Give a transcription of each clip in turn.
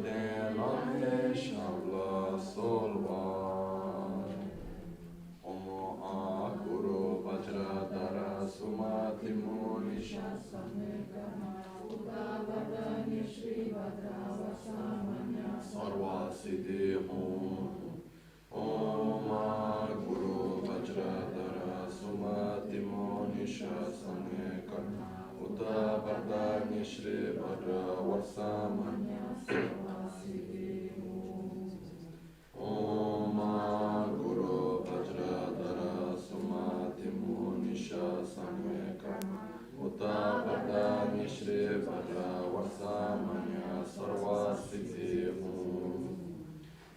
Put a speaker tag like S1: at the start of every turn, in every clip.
S1: den lame shabla solwa. Omo a guru vajra dara sumati muni shasane karma. Utabadani shri vadra vasamanya sarva siddhi hum. Om Guru Vajradhara Sumati Moni Shasane Karma Uta Vardhani Shri Vajra Vasamanya Sarvasiddhi Om Guru Vajradhara Sumati Moni Shasane Karma Uta Vardhani Shri Vajra Vasamanya Sarvasiddhi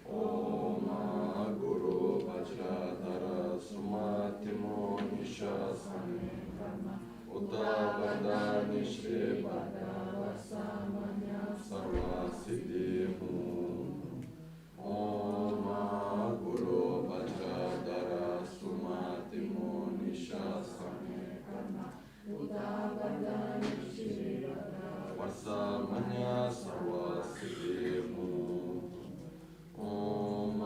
S1: Om Guru Vajradhara Sumati Moni Shasane Karma Uta Vardhani Shri Vajra Vasamanya Sarva Siddhi Om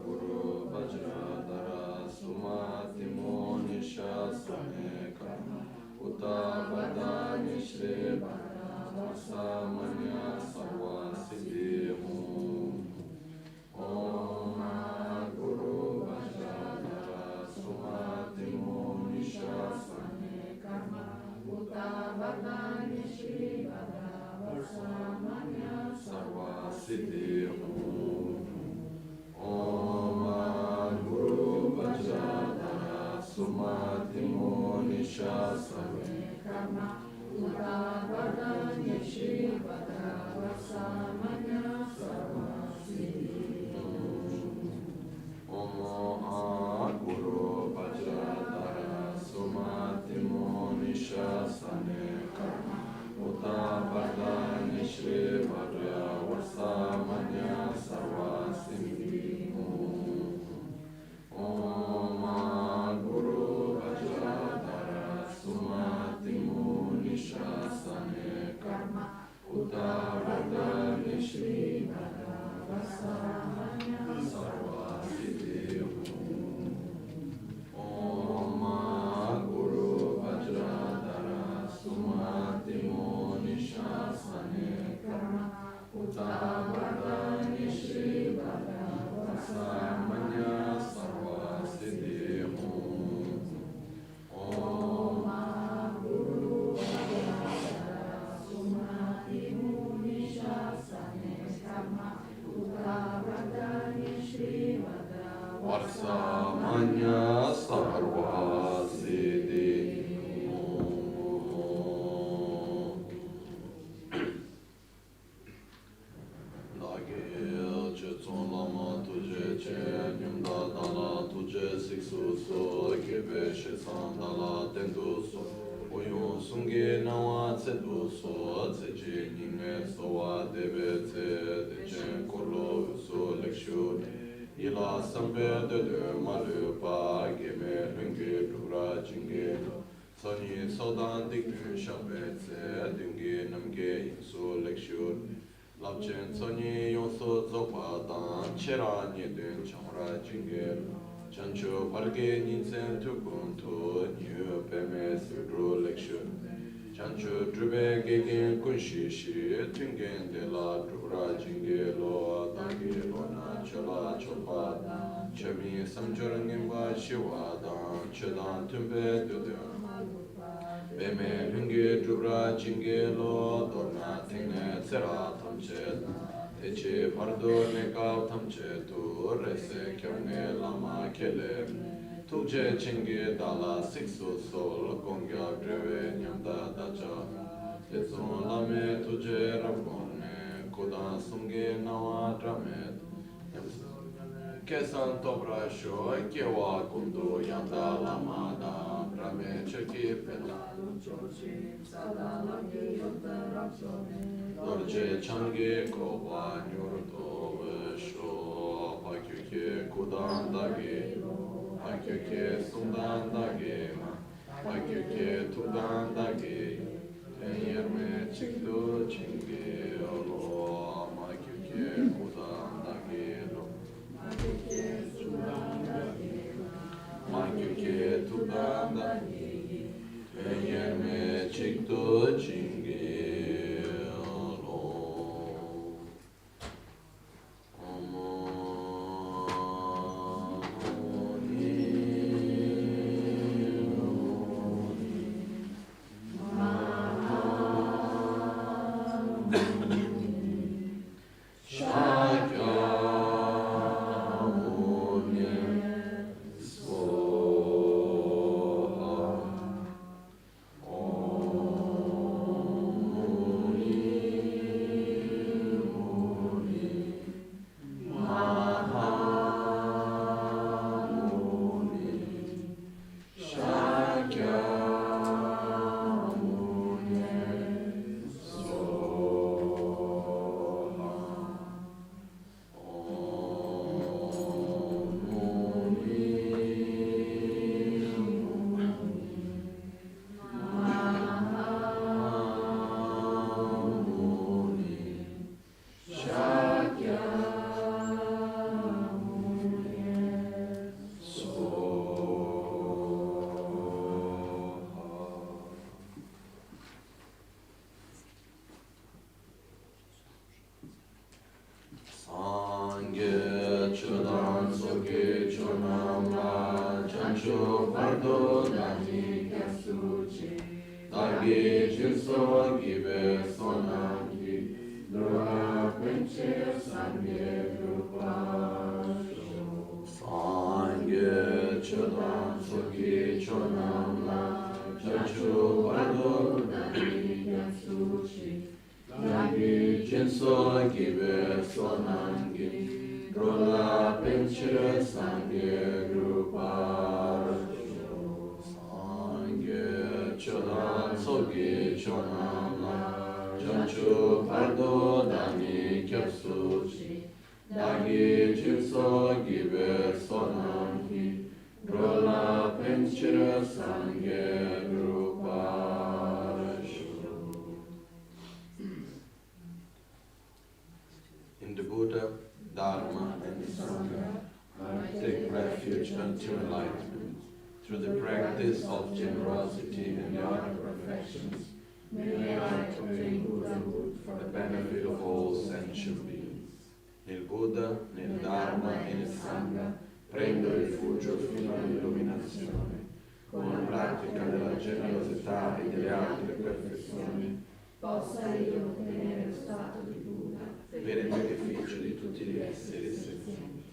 S1: Guru Vajradhara Sumati Moni Shasane Karma Uta Vardhani Shri Vajra Vasamanya Sarva Siddhi Om Guru Vajradhara Sumati Moni Shasane Karma Uta Vardhani Shri Vajra Vasamanya Sarva Siddhi Om Guru Vajradhara Sumati Moni Shasane Karma Uta Vardhani Shri Vajra Vasamanya Sarva Siddhi Om Guru Vajradhara Sumati Moni Shasane Karma Uta Vardhani Shri Vajra Vasamanya Sarva Siddhi Om Guru Vajradhara Sumati Moni Shasane Karma Uta Vardhani Shri Vajra Vasamanya Sarva Siddhi Om Guru Vajradhara Sumati Muni Shasane Karma Uta Vardhani Shri Vajra Vasamanya Sarva Siddhi Om Guru Vajradhara Sumati Muni Shasane Karma Uta Vardhani Shri Vajra Vasamanya Sarva Siddhi Om Guru Vajradhara Sumati Muni Shasane Karma Uta Vardhani Shri Vajra Vasamanya Sarva Siddhi Lama tuje che nyumda dala tuje siksu so kebe shesan dala tendu so oyon sungi nawa tsedu so tseje nyinge sowa debe tse dechen korlo so lekshu ila sambe de malu pa geme lungi dura jinge sani sodan diknu shabe tse dungi namge insu lekshu Lapchen tsoni yonso dzokpa dan chera nyedun chamra jingel chancho parge ninsen tukun to nyu peme sudru lekshu chancho drube gegen kunshi shi tungen de la drubra jingelo adangi lona chola chopa chami samjor ngimba shiwa dan chedan tumpe dudun Beme lungi drubra jingelo dorna tingne tsera tamche Teche pardo nekav tamche tu rese kyone lama kele Tukche chingi dala siksu sol gongya greve nyamda dacha Tetsun lame tuje rabgone kudan sungi nawa dramet Kesan topra sho kewa kundu yanda lama da Brahme cheki pela Dorje changi koba nyurdo vesho Pakyuke kudan dagi Pakyuke sundan dagi Pakyuke tudan dagi Tenyerme chikdu chingi olo Pakyuke Dagi Jinso Gibe Sonamgi Drola Penche Sangye Rupa Sangye Chodam Soki Chonam La Chachu Pardo Dani Yatsuchi Dagi Jinso Gibe Sonamgi Drola Penche Sangye Rupa Sangye Chodam Soki Chonam La Chachu Pardo Dani Yatsuchi Dagi Jinso Gibe Sonamgi Drola Penchira Sangye Drupashu. In the Buddha, Dharma, and Sangha, I take refuge unto enlightenment. Through the practice of generosity and the other perfections, may I obtain Buddhahood for the benefit of all sentient beings. Nel Buddha, nel Dharma e nel Sangha prendo rifugio fino all'illuminazione. Con la pratica della generosità e delle altre perfezioni possa io ottenere lo stato di Buddha per il beneficio di tutti gli esseri senzienti.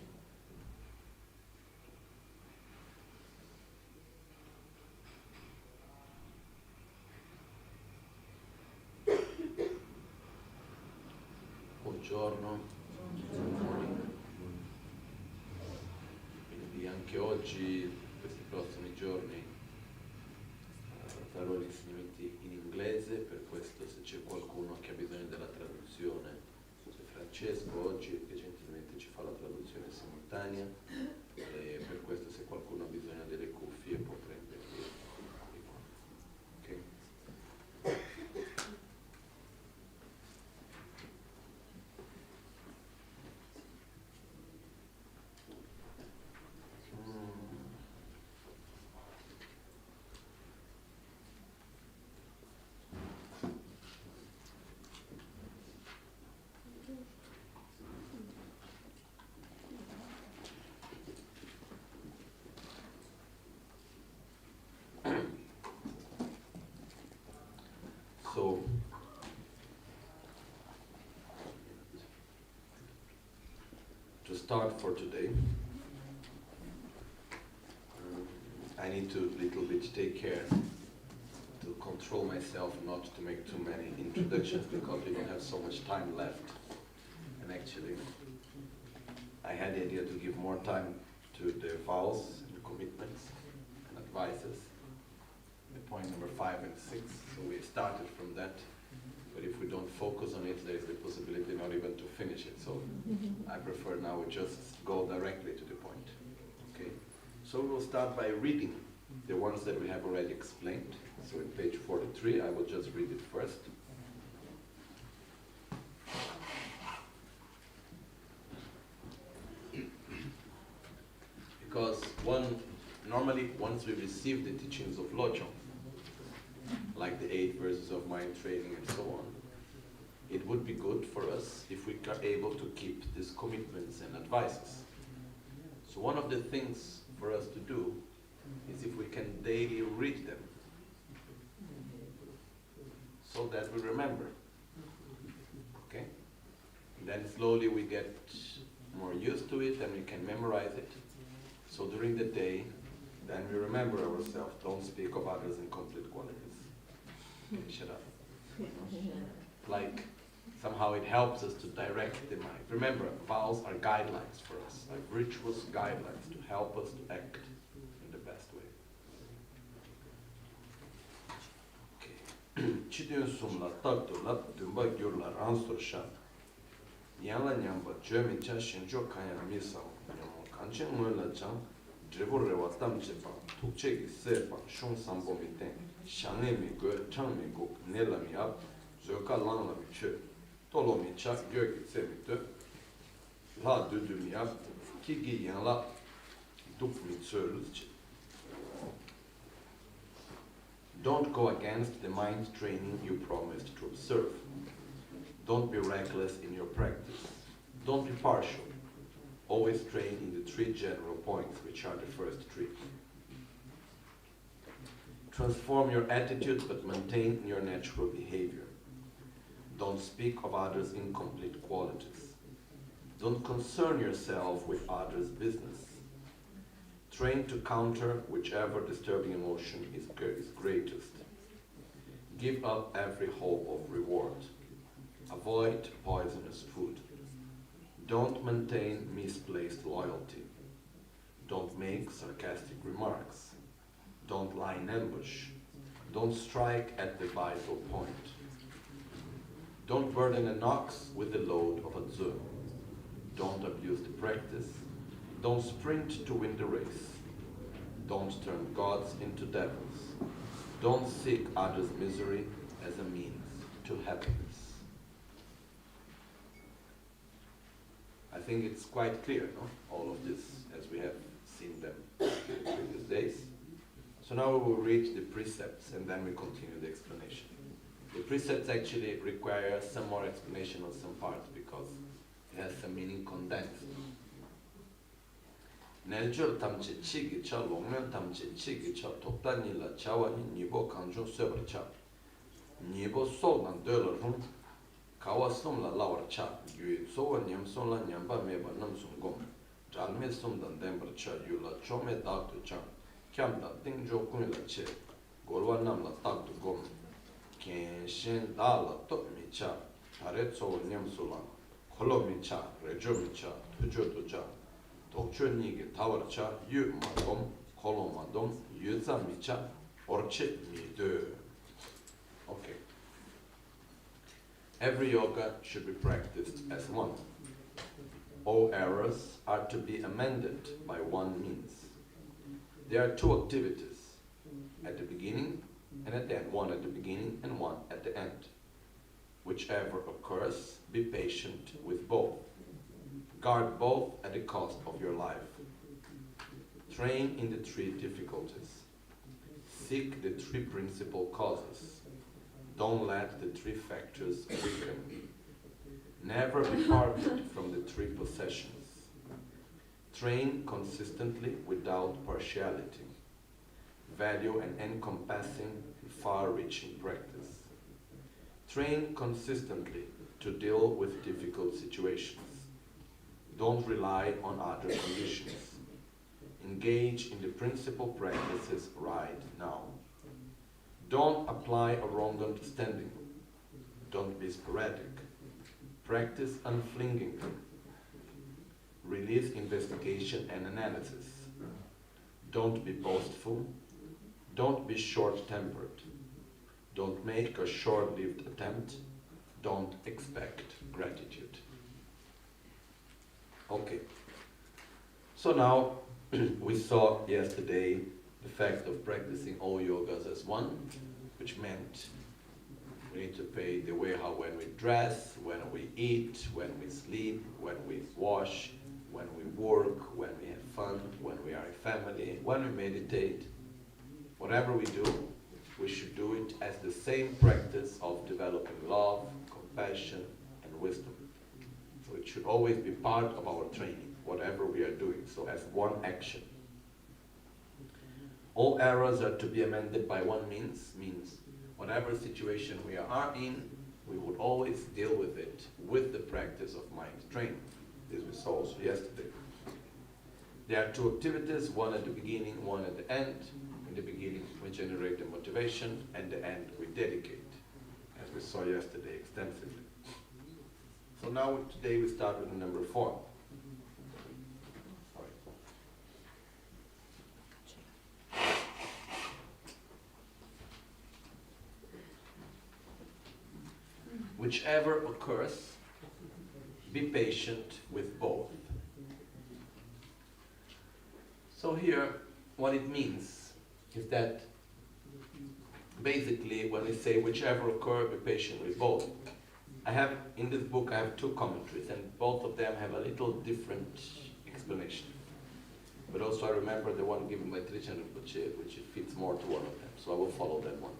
S1: Buongiorno. Quindi anche oggi, questi prossimi giorni, farò gli insegnamenti in inglese, per questo se c'è qualcuno che ha bisogno della traduzione, c'è Francesco oggi che gentilmente ci fa la traduzione simultanea, e per questo se qualcuno ha bisogno delle cuffie può prenderle di qua. Ok? So, to start for today, I need to little bit take care to control myself not to make too many introductions because we don't have so much time left. And actually, I had the idea to give more time to the vows and commitments and advices. Point number 5 and 6, so we started from that, but if we don't focus on it, there is the possibility not even to finish it, so I prefer now we just go directly to the point. Okay, so we'll start by reading the ones that we have already explained. So in page 43, I will just read it first. Because normally once we receive the teachings of Lojong, like the 8 verses of mind training and so on, it would be good for us if we are able to keep these commitments and advices. So one of the things for us to do is if we can daily read them, so that we remember. Okay? And then slowly we get more used to it and we can memorize it. So during the day, then we remember ourselves, don't speak of others in complete qualities. Okay, shut up. Like, somehow it helps us to direct the mind. Remember, vows are guidelines for us, like rituals, guidelines to help us to act in the best way. Okay. Chidun sumla takdula dumba gyurla ransur shan. Yanla nyamba jömi cha shinjo kaya misa. Panchen Lobsang Chokyi Gyaltsen sepa shung sambo mi ten shane mi go chang mi go nela mi ap zoka Lama Michel Rinpoche Gyaltsen mi te la du mi ap kigi yanla dup mi tsulch. Don't go against the mind training you promised to observe. Don't be reckless in your practice. Don't be partial. Always train in the 3 general points, which are the first 3. Transform your attitude but maintain your natural behavior. Don't speak of others' incomplete qualities. Don't concern yourself with others' business. Train to counter whichever disturbing emotion is greatest. Give up every hope of reward. Avoid poisonous food. Don't maintain misplaced loyalty. Don't make sarcastic remarks. Don't lie in ambush. Don't strike at the vital point. Don't burden an ox with the load of a zu. Don't abuse the practice. Don't sprint to win the race. Don't turn gods into devils. Don't seek others' misery as a means to happiness. I think it's quite clear, no? All of this, as we have seen them in previous days. So now we will read the precepts and then we continue the explanation. The precepts actually require some more explanation on some parts because it has some meaning condensed. Nelchur tamche chigi cha longmen tamche chigi cha toptani la chawani nibo kanjun söber cha. Nibo solnan döler rum kawa somla lawar cha. Yu sowa nyam somla nyamba meba nam sum gom. Jalme somdan dembar cha yu la chome daktu cha. Kyamda tingjo kun la che. Golwa nam la taktu gom. Ken shen da la top mi cha. Tare sowa nyam sola. Kolo mi cha, rejo mi cha, tujo tu cha. Dokcho nige tawar cha, yu ma dom, kolo ma dom, yu za mi cha, orche mi de. Okay. Every yoga should be practiced as one. All errors are to be amended by one means. There are two activities, at the beginning and at the end. One at the beginning and one at the end. Whichever occurs, be patient with both. Guard both at the cost of your life. Train in the three difficulties. Seek the three principal causes. Don't let the three factors weaken. Never be parted from the three possessions. Train consistently without partiality. Value an encompassing and far-reaching practice. Train consistently to deal with difficult situations. Don't rely on other conditions. Engage in the principal practices right now. Don't apply a wrong understanding. Don't be sporadic. Practice unflinchingly. Release investigation and analysis. Don't be boastful. Don't be short-tempered. Don't make a short-lived attempt. Don't expect gratitude. Okay. So now we saw yesterday the fact of practicing all yogas as one, which meant we need to pay the way how when we dress, when we eat, when we sleep, when we wash, when we work, when we have fun, when we are a family, when we meditate. Whatever we do, we should do it as the same practice of developing love, compassion, and wisdom. So it should always be part of our training, whatever we are doing, so as one action. All errors are to be amended by one means whatever situation we are in, we would always deal with it with the practice of mind training. This we saw also yesterday. There are two activities, one at the beginning, one at the end. In the beginning, we generate the motivation, and the end, we dedicate, as we saw yesterday extensively. So now, today, we start with number 4. Whichever occurs, be patient with both. So here, what it means is that basically when we say whichever occur, be patient with both. I have, in this book, I have 2 commentaries, and both of them have a little different explanation. But also I remember the one given by Panchen Lobsang, which fits more to one of them, so I will follow that one.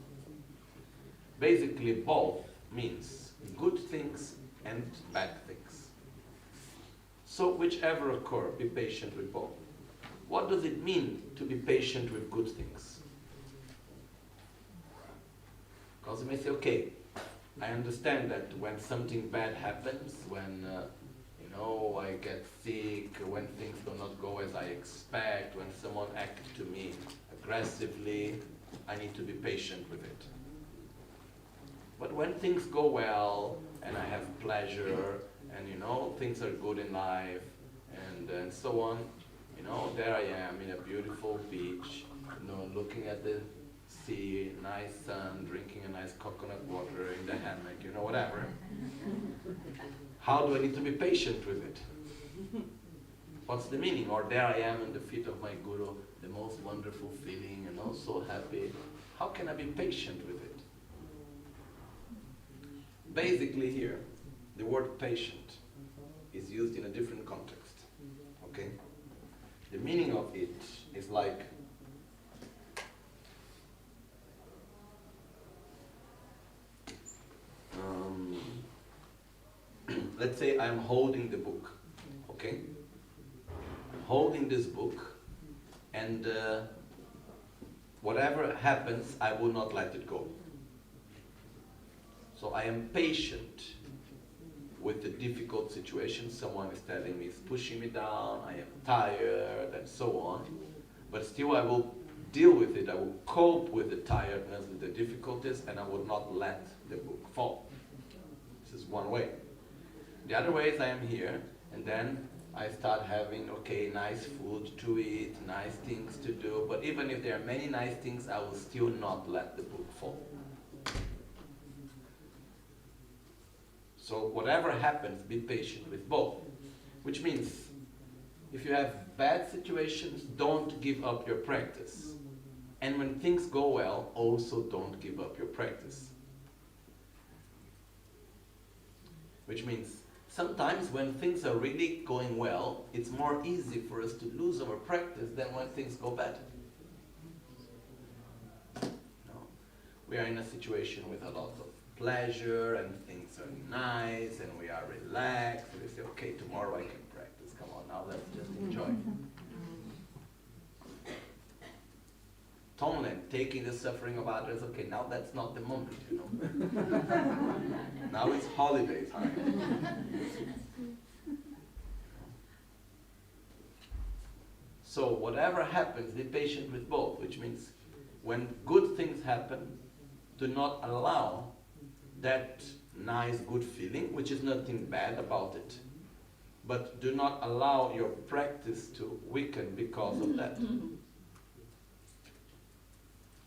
S1: Basically, both means good things and bad things. So whichever occur, be patient with both. What does it mean to be patient with good things?
S2: Also may say, okay, I understand that when something bad happens, when I get sick, when things do not go as I expect, when someone acts to me aggressively, I need to be patient with it. But when things go well, and I have pleasure, and things are good in life, and so on, there I am in a beautiful beach, looking at the sea, nice sun, drinking a nice coconut water in the hammock, whatever. How do I need to be patient with it? What's the meaning? Or there I am in the feet of my guru, the most wonderful feeling, so happy. How can I be patient with it? Basically here, the word patient is used in a different context. Okay? The meaning of it is like let's say I'm holding the book, okay? I'm holding this book, and whatever happens, I will not let it go. So I am patient with the difficult situation. Someone is telling me, is pushing me down, I am tired, and so on. But still I will deal with it, I will cope with the tiredness, with the difficulties, and I will not let the book fall. This is one way. The other way is I am here, and then I start having, nice food to eat, nice things to do, but even if there are many nice things, I will still not let the book fall. So whatever happens, be patient with both. Which means, if you have bad situations, don't give up your practice. And when things go well, also don't give up your practice. Which means, sometimes when things are really going well, it's more easy for us to lose our practice than when things go bad. We are in a situation with a lot of pleasure, and things are nice, and we are relaxed, and we say, okay, tomorrow I can practice. Come on, now let's just enjoy. Tonglen, taking the suffering of others, okay, now that's not the moment, Now it's holiday time. So whatever happens, be patient with both, which means when good things happen, do not allow that nice, good feeling, which is nothing bad about it, but do not allow your practice to weaken because of that.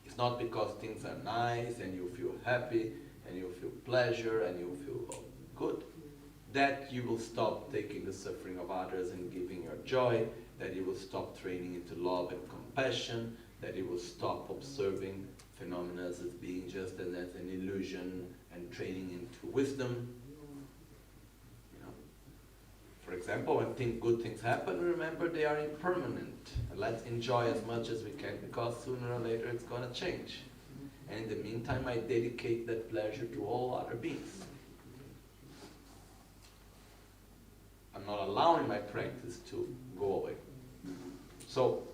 S2: It's not because things are nice and you feel happy and you feel pleasure and you feel good that you will stop taking the suffering of others and giving your joy, that you will stop training into love and compassion, that you will stop observing phenomena as being just as an illusion and training into wisdom. For example, when good things happen, remember they are impermanent. And let's enjoy as much as we can, because sooner or later it's going to change. And in the meantime, I dedicate that pleasure to all other beings. I'm not allowing my practice to go away. So,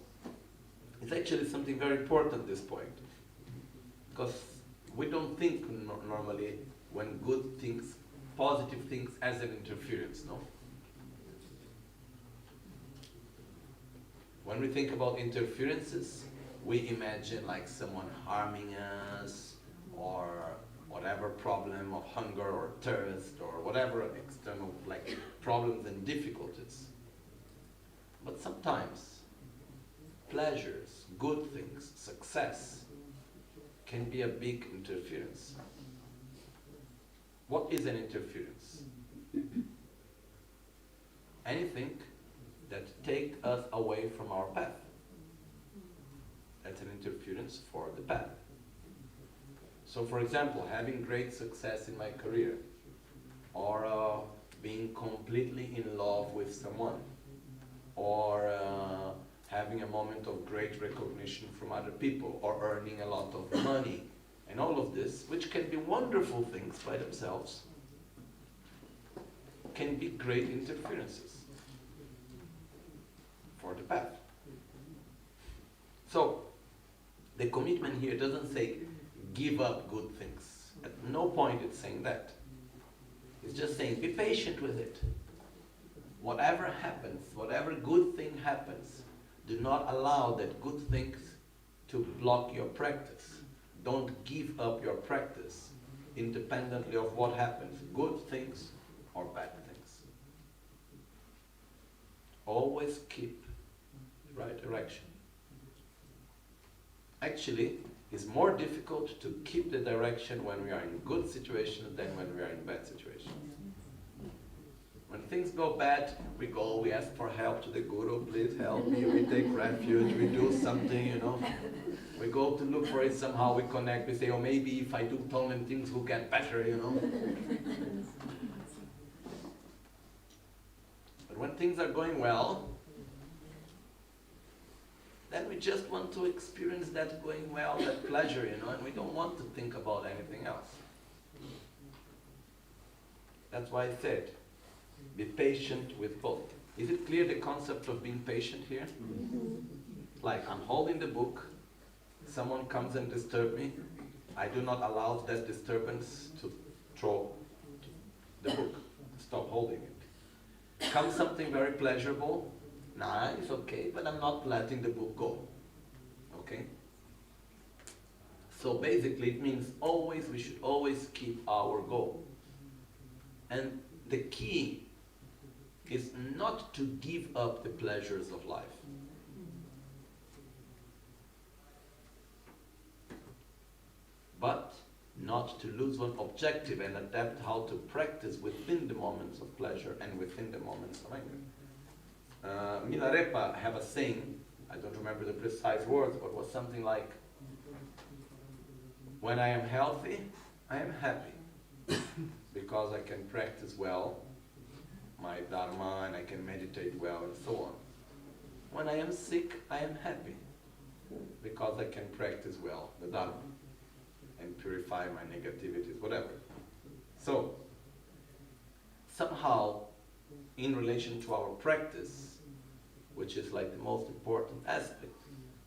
S2: it's actually something very important at this point. Because we don't think normally when good things, positive things, as an interference, no? When we think about interferences, we imagine like someone harming us, or whatever problem of hunger or thirst, or whatever external problems and difficulties. But sometimes, pleasures, good things, success, can be a big interference. What is an interference? Anything that take us away from our path. That's an interference for the path. So for example, having great success in my career, or being completely in love with someone, or having a moment of great recognition from other people, or earning a lot of money, and all of this, which can be wonderful things by themselves, can be great interferences for the path. So, the commitment here doesn't say give up good things. At no point it's saying that. It's just saying, be patient with it. Whatever happens, whatever good thing happens, do not allow that good things to block your practice. Don't give up your practice independently of what happens, good things or bad things. Always keep the right direction. Actually, it's more difficult to keep the direction when we are in good situations than when we are in bad situations. When things go bad, we ask for help to the Guru, please help me, we take refuge, we do something, you know. We go to look for it somehow, we connect, we say, oh, maybe if I do Tongan things will get better, you know. But when things are going well, then we just want to experience that going well, that pleasure, you know, and we don't want to think about anything else. That's why I said, be patient with both. Is it clear the concept of being patient here? Like, I'm holding the book, someone comes and disturbs me, I do not allow that disturbance to throw the book, stop holding it. Comes something very pleasurable, nice, okay, but I'm not letting the book go. Okay? So basically it means we should always keep our goal. And the key is not to give up the pleasures of life. But not to lose one objective and adapt how to practice within the moments of pleasure and within the moments of anger. Milarepa have a saying, I don't remember the precise words, but it was something like, when I am healthy, I am happy because I can practice well my Dharma and I can meditate well and so on. When I am sick, I am happy because I can practice well the Dharma and purify my negativities, whatever. So, somehow, in relation to our practice, which is like the most important aspect,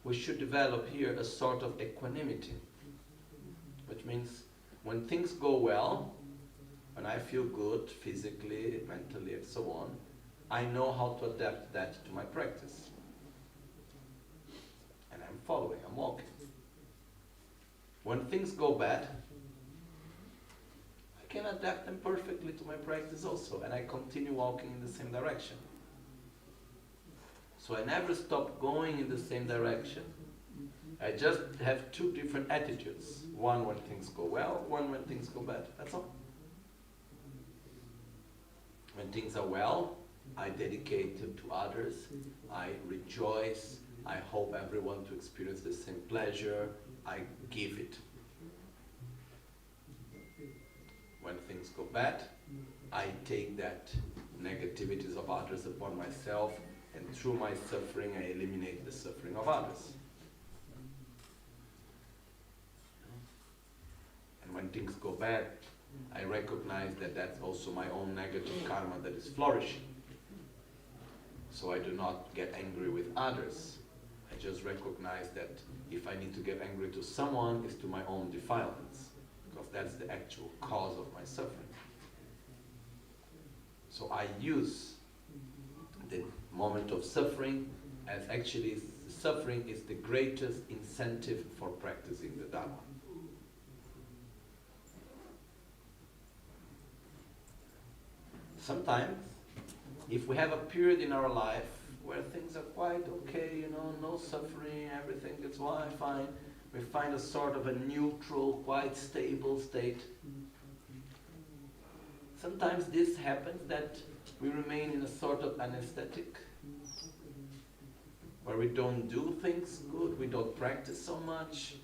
S2: we should develop here a sort of equanimity, which means when things go well, when I feel good physically, mentally, and so on, I know how to adapt that to my practice. And I'm following, I'm walking. When things go bad, I can adapt them perfectly to my practice also, and I continue walking in the same direction. So I never stop going in the same direction. I just have two different attitudes. One when things go well, one when things go bad. That's all. When things are well, I dedicate them to others. I rejoice. I hope everyone to experience the same pleasure. I give it. When things go bad, I take that negativities of others upon myself, and through my suffering, I eliminate the suffering of others. And when things go bad, I recognize that that's also my own negative karma that is flourishing. So I do not get angry with others. I just recognize that if I need to get angry to someone, it's to my own defilements, because that's the actual cause of my suffering. So I use the moment of suffering as actually suffering is the greatest incentive for practicing the Dharma. Sometimes, if we have a period in our life where things are quite okay, you know, no suffering, everything is fine, we find a sort of a neutral, quite stable state. Sometimes this happens that we remain in a sort of anesthetic, where we don't do things good, we don't practice so much,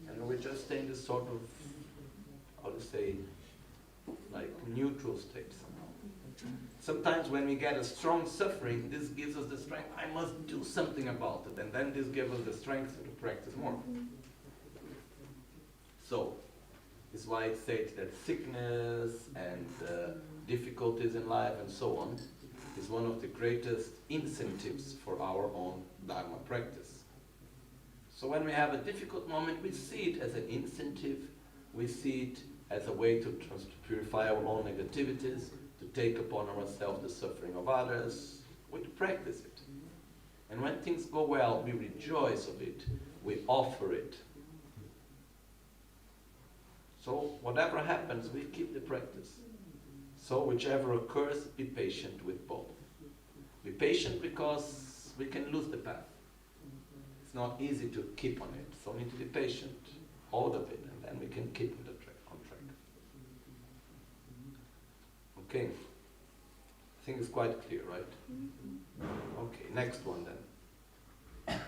S2: and we just stay in this sort of, how to say, like neutral state somehow. Sometimes when we get a strong suffering, this gives us the strength, I must do something about it, and then this gives us the strength to practice more. So, this is why it says that sickness and difficulties in life and so on is one of the greatest incentives for our own Dharma practice. So when we have a difficult moment, we see it as an incentive, we see it as a way to purify our own negativities, to take upon ourselves the suffering of others. We practice it. And when things go well, we rejoice of it. We offer it. So whatever happens, we keep the practice. So whichever occurs, be patient with both. Be patient because we can lose the path. It's not easy to keep on it, so we need to be patient. Hold of it, and then we can keep on track. Okay. I think it's quite clear, right? Okay, next one then.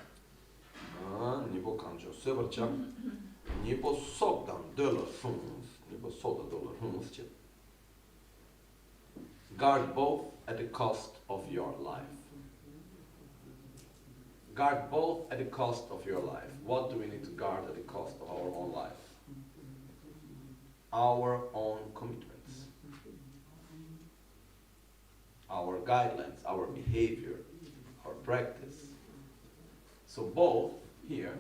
S2: Nipo kancho sebarcha. Nipo sogdan dollar huns. Nipo sogdan dollar huns. Guard both at the cost of your life. Guard both at the cost of your life. What do we need to guard at the cost of our own life? Our own commitments. Our guidelines, our behavior, our practice. So both here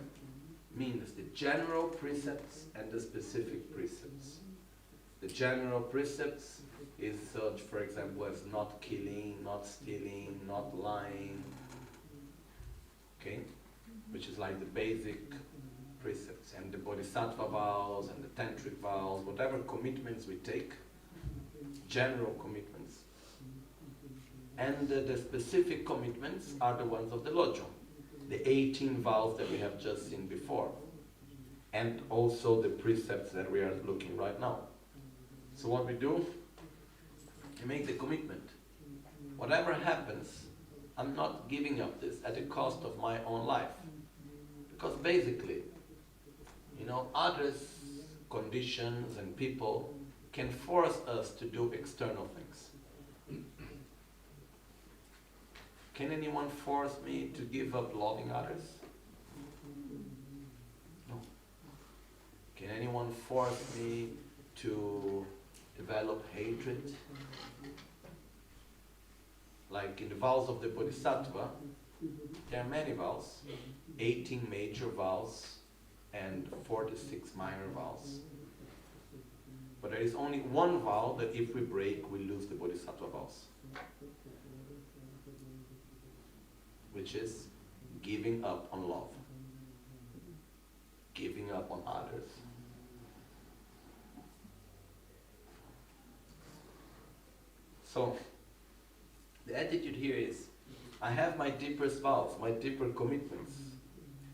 S2: means the general precepts and the specific precepts. The general precepts is such, for example, as not killing, not stealing, not lying, okay? Which is like the basic precepts. And the bodhisattva vows and the tantric vows, whatever commitments we take, general commitments. And the specific commitments are the ones of the Lojong, the 18 vows that we have just seen before, and also the precepts that we are looking right now. So what we do, we make the commitment. Whatever happens, I'm not giving up this at the cost of my own life. Because basically, others, conditions and people can force us to do external things. Can anyone force me to give up loving others? No. Can anyone force me to develop hatred? Like in the vows of the Bodhisattva, there are many vows, 18 major vows and 46 minor vows. But there is only one vow that if we break, we lose the Bodhisattva vows, which is giving up on love, giving up on others. So, the attitude here is, I have my deepest vows, my deeper commitments,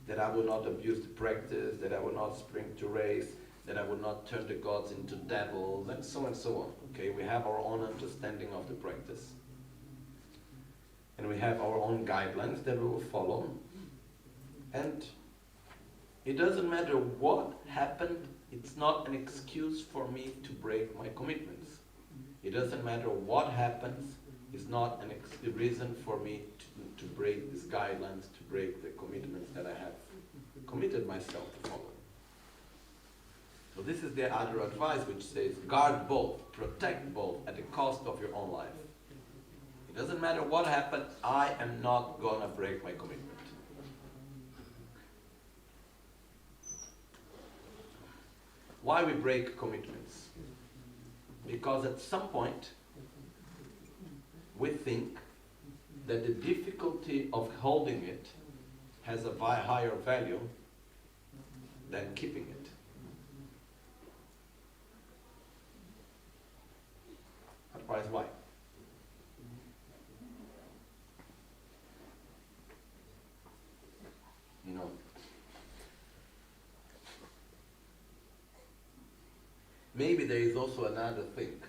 S2: that I will not abuse the practice, that I will not spring to race, that I will not turn the gods into devils, and so on. Okay, we have our own understanding of the practice. And we have our own guidelines that we will follow. And it doesn't matter what happened, it's not an excuse for me to break my commitments. It doesn't matter what happens, it's not a reason for me to break these guidelines, to break the commitments that I have committed myself to follow. So this is the other advice, which says, guard both, protect both at the cost of your own life. It doesn't matter what happened, I am not gonna break my commitment. Why we break commitments? Because at some point, we think that the difficulty of holding it has a higher value than keeping it. Otherwise, why? Maybe there is also another thing,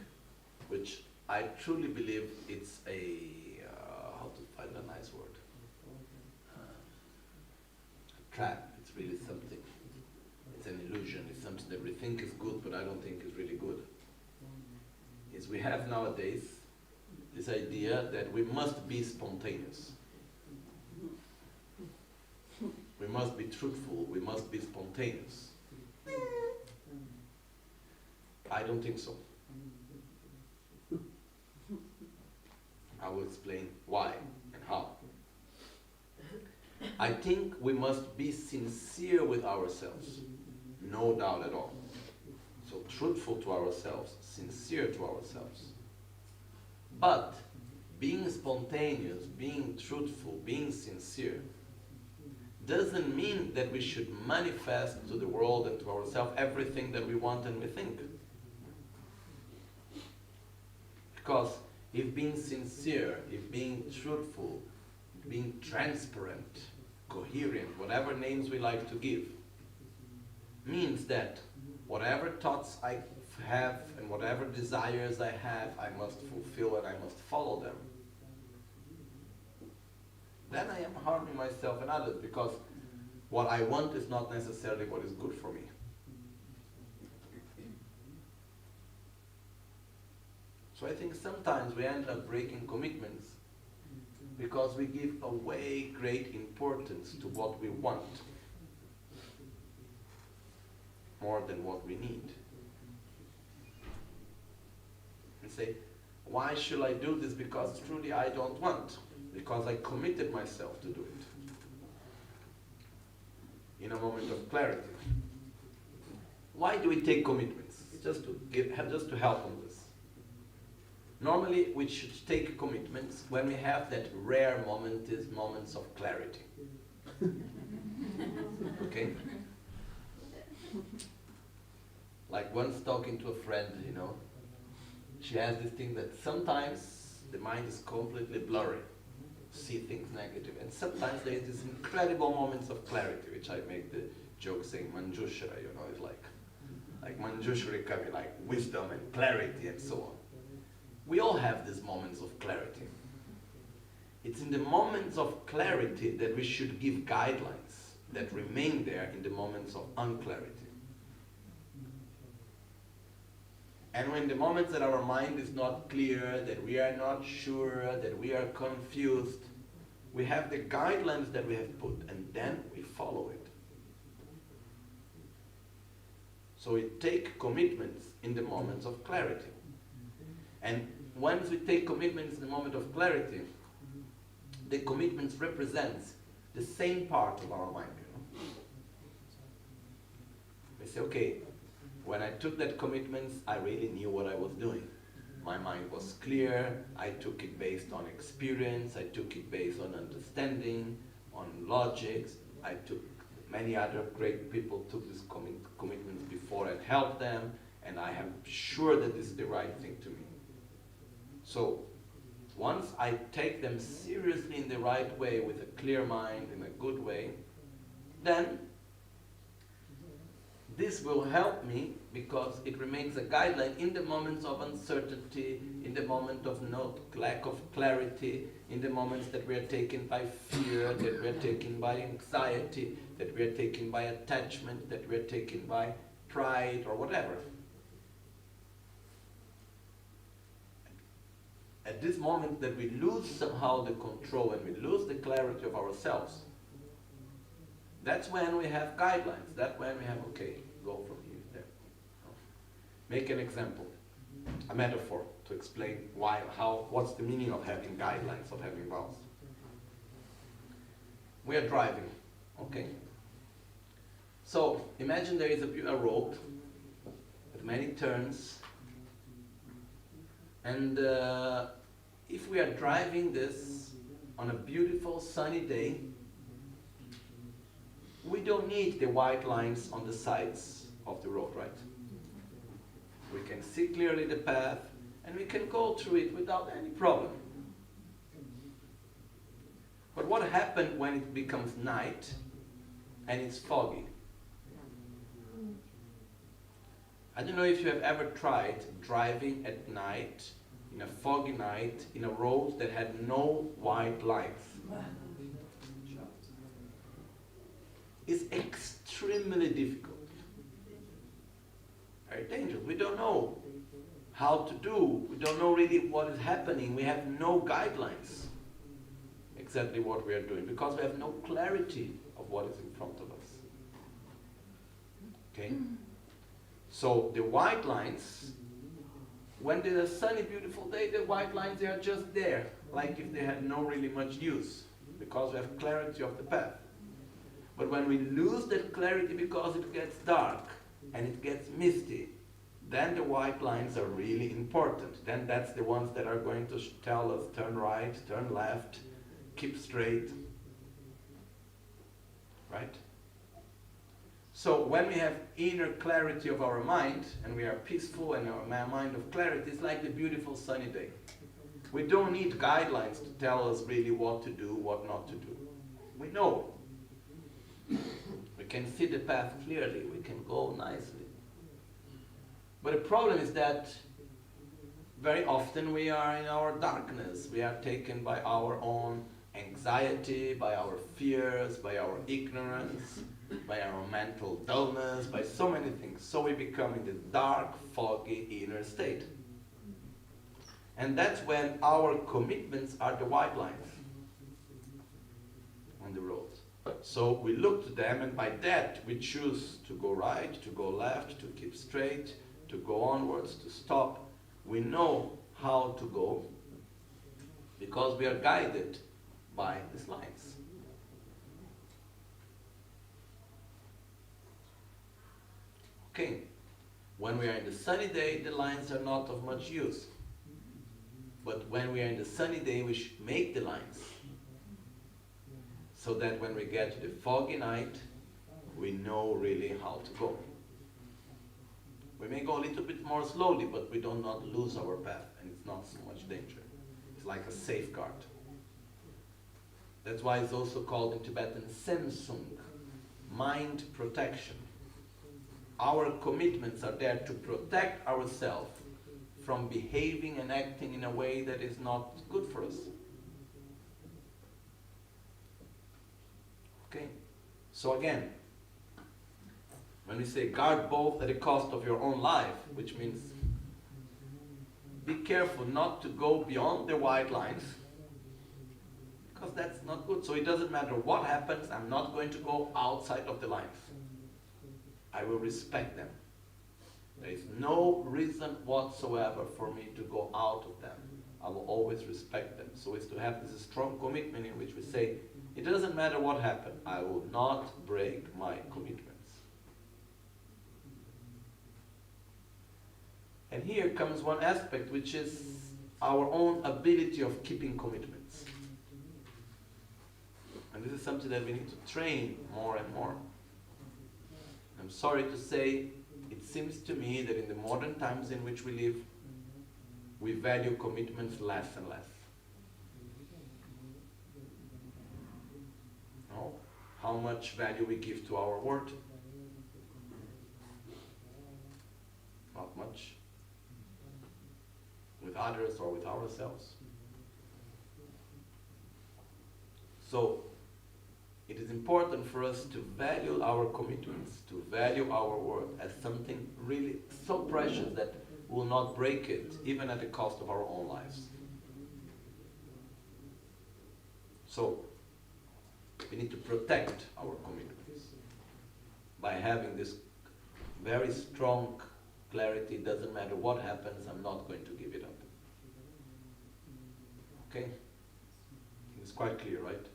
S2: which I truly believe it's how to find a nice word, a trap. It's really something. It's an illusion. It's something that we think is good, but I don't think is really good. Is we have nowadays this idea that we must be spontaneous. We must be truthful. We must be spontaneous. I don't think so. I will explain why and how. I think we must be sincere with ourselves, no doubt at all. So truthful to ourselves, sincere to ourselves. But being spontaneous, being truthful, being sincere doesn't mean that we should manifest to the world and to ourselves everything that we want and we think. Because if being sincere, if being truthful, being transparent, coherent, whatever names we like to give, means that whatever thoughts I have and whatever desires I have, I must fulfill and I must follow them. Then I am harming myself and others, because what I want is not necessarily what is good for me. So I think sometimes we end up breaking commitments because we give away great importance to what we want more than what we need. And say, why should I do this? Because truly I don't want. Because I committed myself to do it. In a moment of clarity. Why do we take commitments? Just to help on this. Normally we should take commitments when we have that rare moment, is moments of clarity. Okay? Like once talking to a friend, she has this thing that sometimes the mind is completely blurry, see things negative, and sometimes there is this incredible moments of clarity, which I make the joke saying Manjushra, it's like Manjushri coming, like wisdom and clarity and so on. We all have these moments of clarity. It's in the moments of clarity that we should give guidelines that remain there in the moments of unclarity. And when the moments that our mind is not clear, that we are not sure, that we are confused, we have the guidelines that we have put, and then we follow it. So we take commitments in the moments of clarity. And once we take commitments in the moment of clarity, the commitments represents the same part of our mind. We say, okay, when I took that commitments, I really knew what I was doing. My mind was clear, I took it based on experience, I took it based on understanding, on logics. I took many other great people took these commitments before and helped them, and I am sure that this is the right thing to me. So, once I take them seriously in the right way, with a clear mind, in a good way, then this will help me because it remains a guideline in the moments of uncertainty, in the moment of lack of clarity, in the moments that we are taken by fear, that we are taken by anxiety, that we are taken by attachment, that we are taken by pride or whatever. At this moment that we lose somehow the control and we lose the clarity of ourselves, that's when we have guidelines. That's when we have, okay, go from here to there. Make an example, a metaphor to explain what's the meaning of having guidelines, of having vows. We are driving, okay? So imagine there is a road with many turns, and if we are driving this on a beautiful sunny day, we don't need the white lines on the sides of the road, right? We can see clearly the path and we can go through it without any problem. But what happens when it becomes night and it's foggy? I don't know if you have ever tried driving at night, in a foggy night, in a road that had no white lines. It's extremely difficult. Very dangerous. We don't know how to do. We don't know really what is happening. We have no guidelines exactly what we are doing because we have no clarity of what is in front of us. Okay? So the white lines, when there's a sunny, beautiful day, the white lines, they are just there, like if they had no really much use, because we have clarity of the path. But when we lose that clarity because it gets dark and it gets misty, then the white lines are really important. Then that's the ones that are going to tell us turn right, turn left, keep straight. Right? So when we have inner clarity of our mind, and we are peaceful and our mind of clarity, it's like the beautiful sunny day. We don't need guidelines to tell us really what to do, what not to do. We know. We can see the path clearly, we can go nicely. But the problem is that very often we are in our darkness. We are taken by our own anxiety, by our fears, by our ignorance, by our mental dullness, by so many things. So we become in this dark, foggy inner state. And that's when our commitments are the white lines on the road. So we look to them, and by that we choose to go right, to go left, to keep straight, to go onwards, to stop. We know how to go because we are guided by these lines. Okay, when we are in the sunny day, the lines are not of much use. But when we are in the sunny day, we should make the lines, so that when we get to the foggy night, we know really how to go. We may go a little bit more slowly, but we do not lose our path, and it's not so much danger. It's like a safeguard. That's why it's also called in Tibetan Sensung, mind protection. Our commitments are there to protect ourselves from behaving and acting in a way that is not good for us. Okay? So again, when we say guard both at the cost of your own life, which means be careful not to go beyond the white lines, because that's not good. So it doesn't matter what happens, I'm not going to go outside of the lines. I will respect them. There is no reason whatsoever for me to go out of them. I will always respect them. So it's to have this strong commitment in which we say, it doesn't matter what happened, I will not break my commitments. And here comes one aspect, which is our own ability of keeping commitments. And this is something that we need to train more and more. I'm sorry to say, it seems to me that in the modern times in which we live, we value commitments less and less. No? How much value we give to our word? Not much. With others or with ourselves. So, it is important for us to value our commitments, to value our word as something really so precious that we will not break it, even at the cost of our own lives. So, we need to protect our commitments by having this very strong clarity. Doesn't matter what happens, I'm not going to give it up. Okay? It's quite clear, right?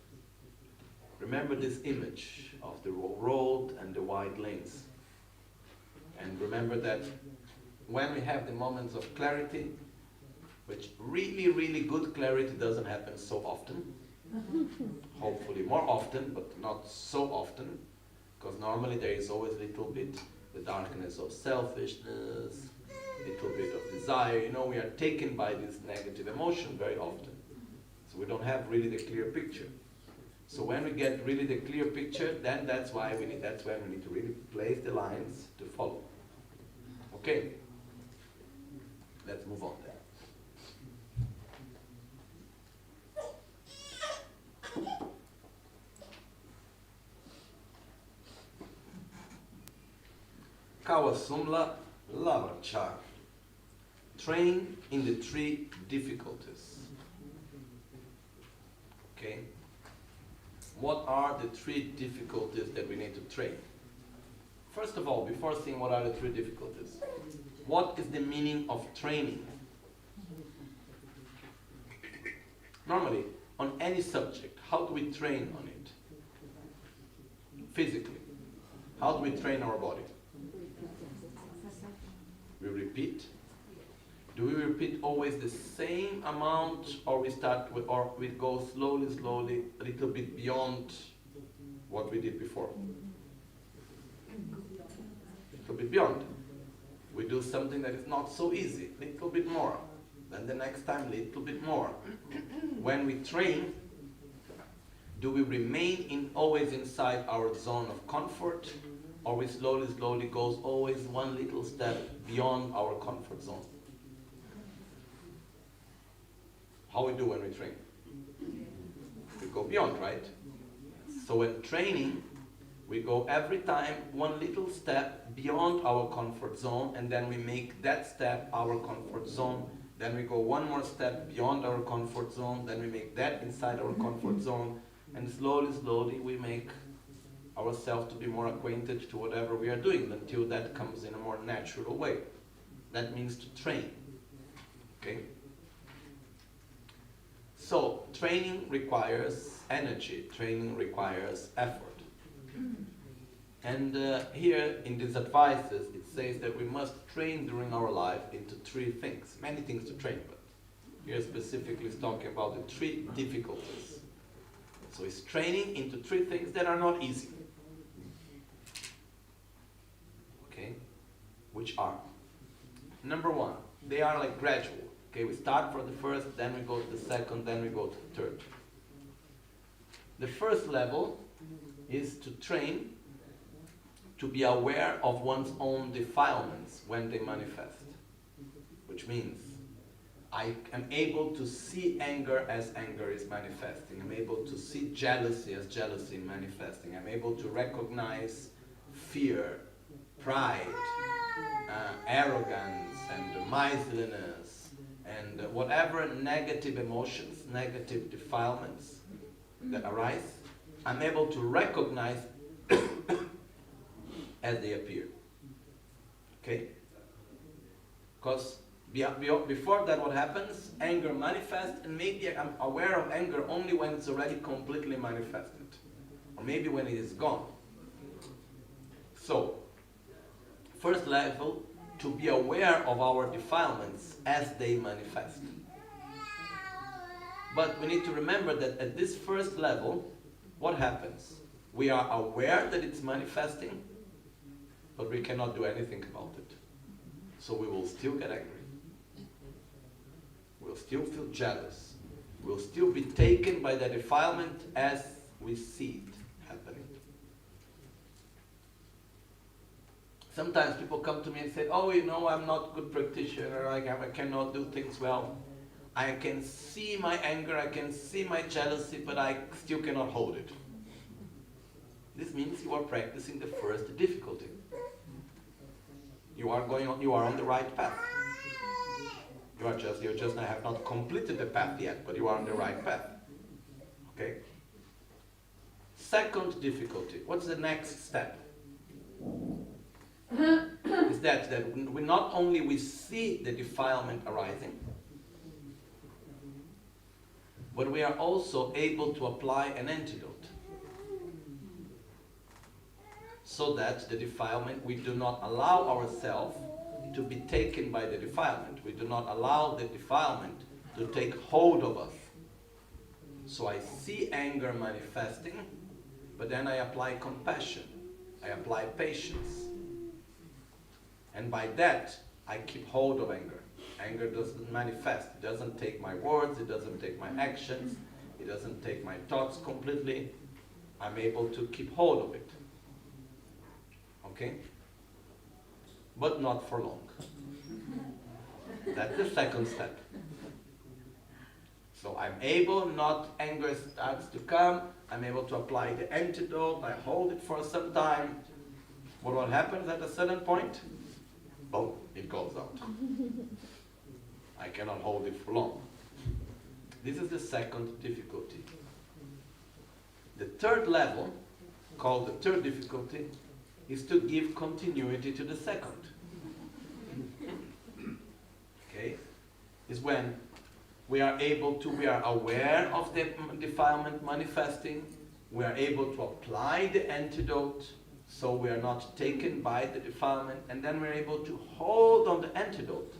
S2: Remember this image of the road and the white lanes. And remember that when we have the moments of clarity, which really, really good clarity doesn't happen so often, hopefully more often, but not so often, because normally there is always a little bit the darkness of selfishness, a little bit of desire. You know, we are taken by this negative emotion very often. So we don't have really the clear picture. So when we get really the clear picture, then that's when we need to really place the lines to follow. Okay? Let's move on then. Kawasumla Lavarchar. Train in the 3 difficulties. Okay? What are the 3 difficulties that we need to train? First of all, before seeing what are the 3 difficulties, what is the meaning of training? Normally, on any subject, how do we train on it? Physically. How do we train our body? We repeat. Do we repeat always the same amount, or we start with, or we go slowly, slowly, a little bit beyond what we did before? A little bit beyond. We do something that is not so easy, a little bit more. Then the next time, a little bit more. When we train, do we remain always inside our zone of comfort, or we slowly, slowly goes always one little step beyond our comfort zone? How we do when we train? We go beyond, right? So when training, we go every time one little step beyond our comfort zone, and then we make that step our comfort zone. Then we go one more step beyond our comfort zone, then we make that inside our comfort zone, and slowly, slowly we make ourselves to be more acquainted to whatever we are doing until that comes in a more natural way. That means to train. Okay? So, training requires energy, training requires effort. And here in these advices it says that we must train during our life into three things. Many things to train, but here specifically is talking about the three difficulties. So it's training into three things that are not easy. Okay? Which are? Number one, they are like gradual. Okay, we start for the first, then we go to the second, then we go to the third. The first level is to train to be aware of one's own defilements when they manifest. Which means I am able to see anger as anger is manifesting. I'm able to see jealousy as jealousy manifesting. I'm able to recognize fear, pride, arrogance, and miserliness, and whatever negative emotions, negative defilements that arise, I'm able to recognize as they appear. Okay? Because before that, what happens? Anger manifests, and maybe I'm aware of anger only when it's already completely manifested, or maybe when it is gone. So, first level, to be aware of our defilements as they manifest. But we need to remember that at this first level, what happens? We are aware that it's manifesting, but we cannot do anything about it. So we will still get angry. We'll still feel jealous. We'll still be taken by the defilement as we see it happening. Sometimes people come to me and say, oh, you know, I'm not a good practitioner, I cannot do things well. I can see my anger, I can see my jealousy, but I still cannot hold it. This means you are practicing the first difficulty. You are on the right path. You just have not completed the path yet, but you are on the right path. Okay? Second difficulty. What's the next step? Is that we not only we see the defilement arising, but we are also able to apply an antidote. So that the defilement, we do not allow ourselves to be taken by the defilement. We do not allow the defilement to take hold of us. So I see anger manifesting, but then I apply compassion. I apply patience. And by that, I keep hold of anger. Anger doesn't manifest. It doesn't take my words, it doesn't take my actions, it doesn't take my thoughts completely. I'm able to keep hold of it. Okay? But not for long. That's the second step. So I'm able, not anger starts to come, I'm able to apply the antidote, I hold it for some time. But what happens at a certain point? Boom, it goes out. I cannot hold it for long. This is the second difficulty. The third level, called the third difficulty, is to give continuity to the second. Okay? Is when we are aware of the defilement manifesting, we are able to apply the antidote, so we are not taken by the defilement, and then we're able to hold on the antidote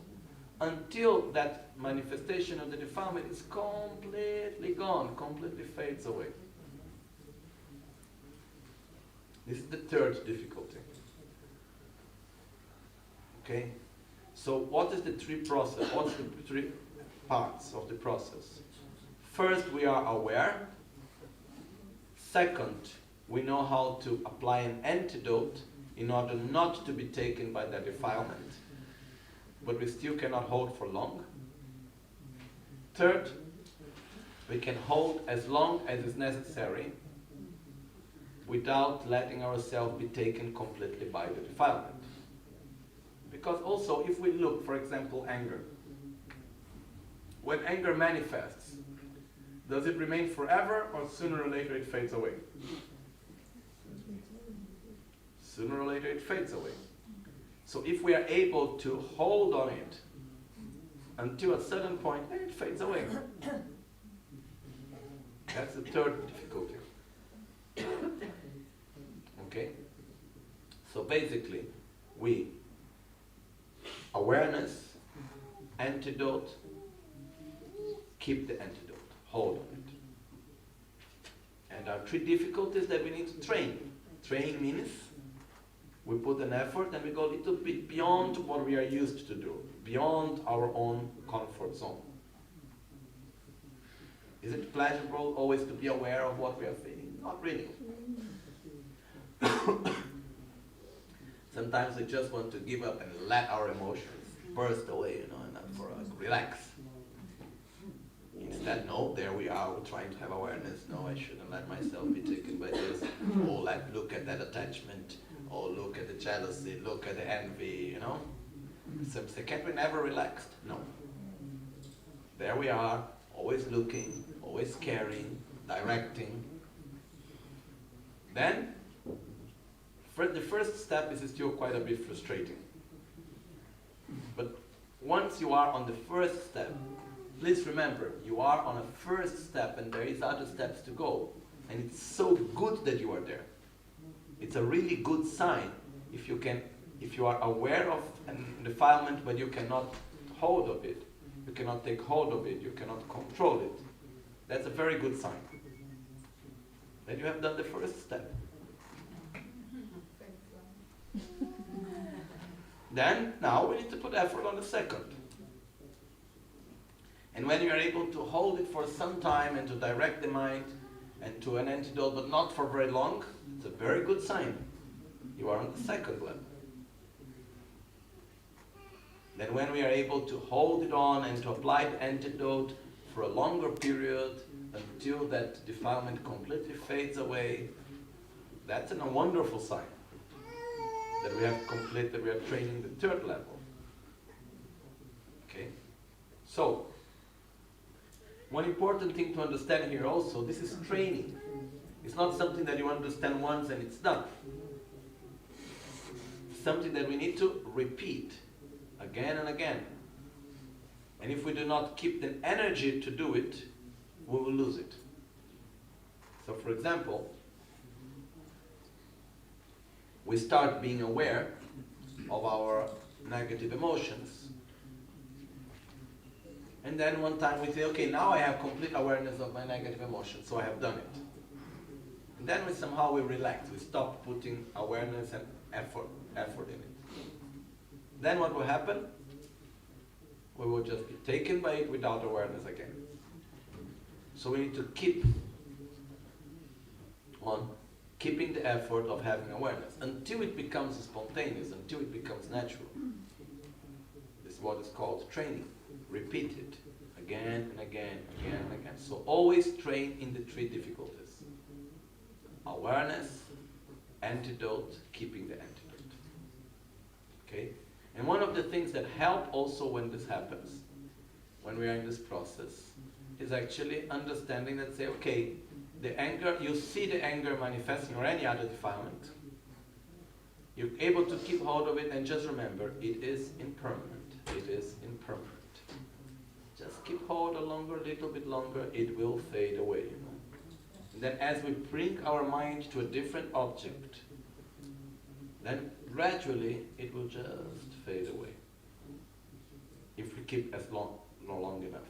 S2: until that manifestation of the defilement is completely gone, completely fades away. This is the third difficulty. Okay? So what is the what's the three parts of the process? First, we are aware. Second, we know how to apply an antidote in order not to be taken by the defilement, but we still cannot hold for long. Third, we can hold as long as is necessary without letting ourselves be taken completely by the defilement. Because also, if we look, for example, anger. When anger manifests, does it remain forever, or sooner or later it fades away? Sooner or later it fades away. So if we are able to hold on it until a certain point, then it fades away. That's the third difficulty. Okay? So basically, awareness, antidote, keep the antidote, hold on it. And there are three difficulties that we need to train. Train means we put an effort and we go a little bit beyond what we are used to do, beyond our own comfort zone. Is it pleasurable always to be aware of what we are feeling? Not really. Sometimes we just want to give up and let our emotions burst away, and not for us, relax. Instead, no, there we are, we're trying to have awareness. No, I shouldn't let myself be taken by this. Oh, look at that attachment. Oh, look at the jealousy, look at the envy, So can't we never relaxed? No. There we are, always looking, always caring, directing. Then, the first step is still quite a bit frustrating. But once you are on the first step, please remember, you are on a first step and there is other steps to go. And it's so good that you are there. It's a really good sign if you are aware of an defilement but you cannot hold of it. You cannot take hold of it, you cannot control it. That's a very good sign that you have done the first step. Then, now we need to put effort on the second. And when you are able to hold it for some time and to direct the mind and to an antidote, but not for very long, it's a very good sign. You are on the second level. Then when we are able to hold it on and to apply the antidote for a longer period until that defilement completely fades away, that's a wonderful sign that we are training the third level. Okay? So, one important thing to understand here also, this is training. It's not something that you understand once and it's done. It's something that we need to repeat again and again. And if we do not keep the energy to do it, we will lose it. So for example, we start being aware of our negative emotions. And then one time we say, okay, now I have complete awareness of my negative emotions, so I have done it. And then we relax, we stop putting awareness and effort in it. Then what will happen? We will just be taken by it without awareness again. So we need to keep on keeping the effort of having awareness until it becomes spontaneous, until it becomes natural. This is what is called training. Repeat it again and again, again and again. So always train in the three difficulties. Awareness, antidote, keeping the antidote. Okay? And one of the things that help also when this happens, when we are in this process, is actually understanding that say, okay, the anger, you see the anger manifesting or any other defilement. You're able to keep hold of it and just remember, it is impermanent. It is impermanent. Just keep hold a little bit longer, it will fade away. And then as we bring our mind to a different object, then gradually it will just fade away. If we keep as long enough.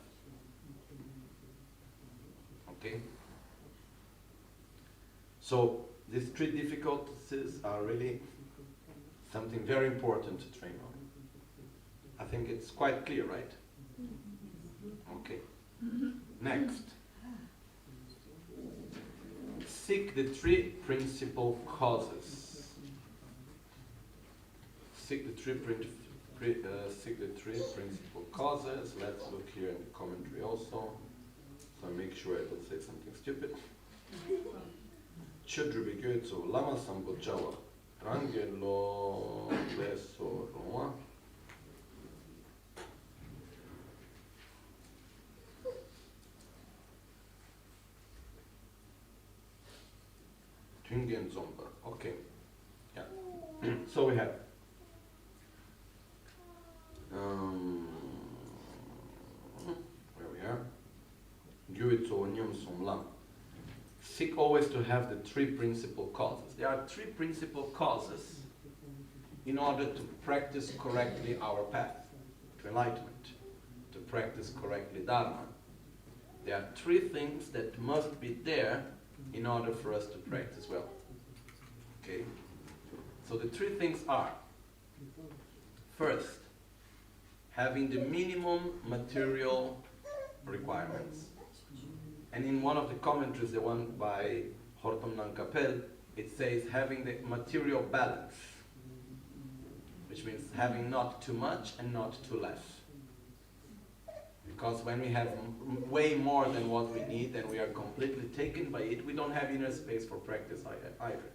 S2: Okay? So these three difficulties are really something very important to train on. I think it's quite clear, right? Okay. Next. Seek the three principal causes. Seek the three principal causes. Let's look here in the commentary also. So I make sure I don't say something stupid. Chudrubi Gyötso Lama Sambojawa Rangelo Leso Roma. Tungen Zomba. Okay. Yeah. So we have where we are. Gyötso Nyum Som Lam. Seek always to have the three principal causes. There are three principal causes in order to practice correctly our path to enlightenment, to practice correctly Dharma. There are three things that must be there in order for us to practice well. Okay? So the three things are, first, having the minimum material requirements. And in one of the commentaries, the one by Hortam Nankapel, it says having the material balance, which means having not too much and not too less. Because when we have way more than what we need and we are completely taken by it, we don't have inner space for practice either.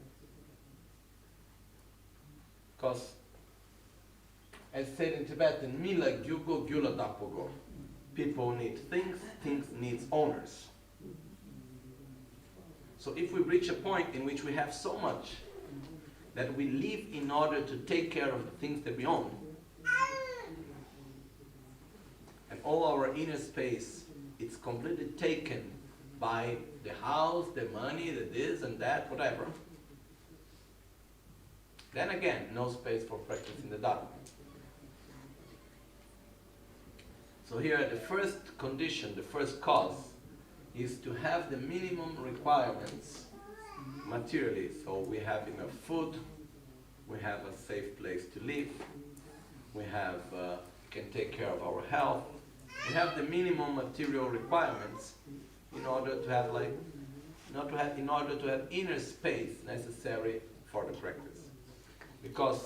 S2: Because, as said in Tibetan, Mila Gyugo Gyula Dapogo. People need things, things need owners. So if we reach a point in which we have so much that we live in order to take care of the things that we own, and all our inner space is completely taken by the house, the money, the this and that, whatever, then again, no space for practicing the Dharma. So here the first condition, the first cause, is to have the minimum requirements materially. So we have enough food, we have a safe place to live, we have can take care of our health. We have the minimum material requirements in order to have in order to have inner space necessary for the practice. Because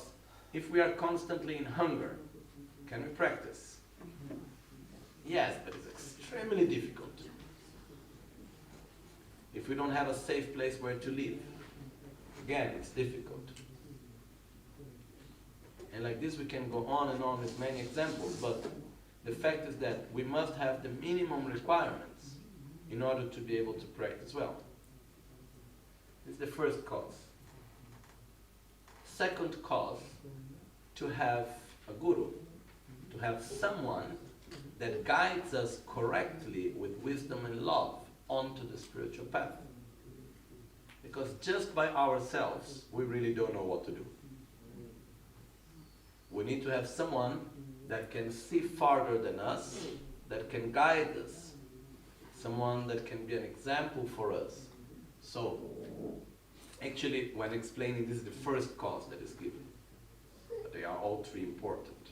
S2: if we are constantly in hunger, can we practice? Yes, but it's extremely difficult. If we don't have a safe place where to live, again, it's difficult. And like this we can go on and on with many examples, but the fact is that we must have the minimum requirements in order to be able to practice well. This is the first cause. Second cause, to have a guru, to have someone that guides us correctly with wisdom and love onto the spiritual path. Because just by ourselves, we really don't know what to do. We need to have someone that can see farther than us, that can guide us, someone that can be an example for us. So, actually, when explaining, this is the first cause that is given. But they are all three important.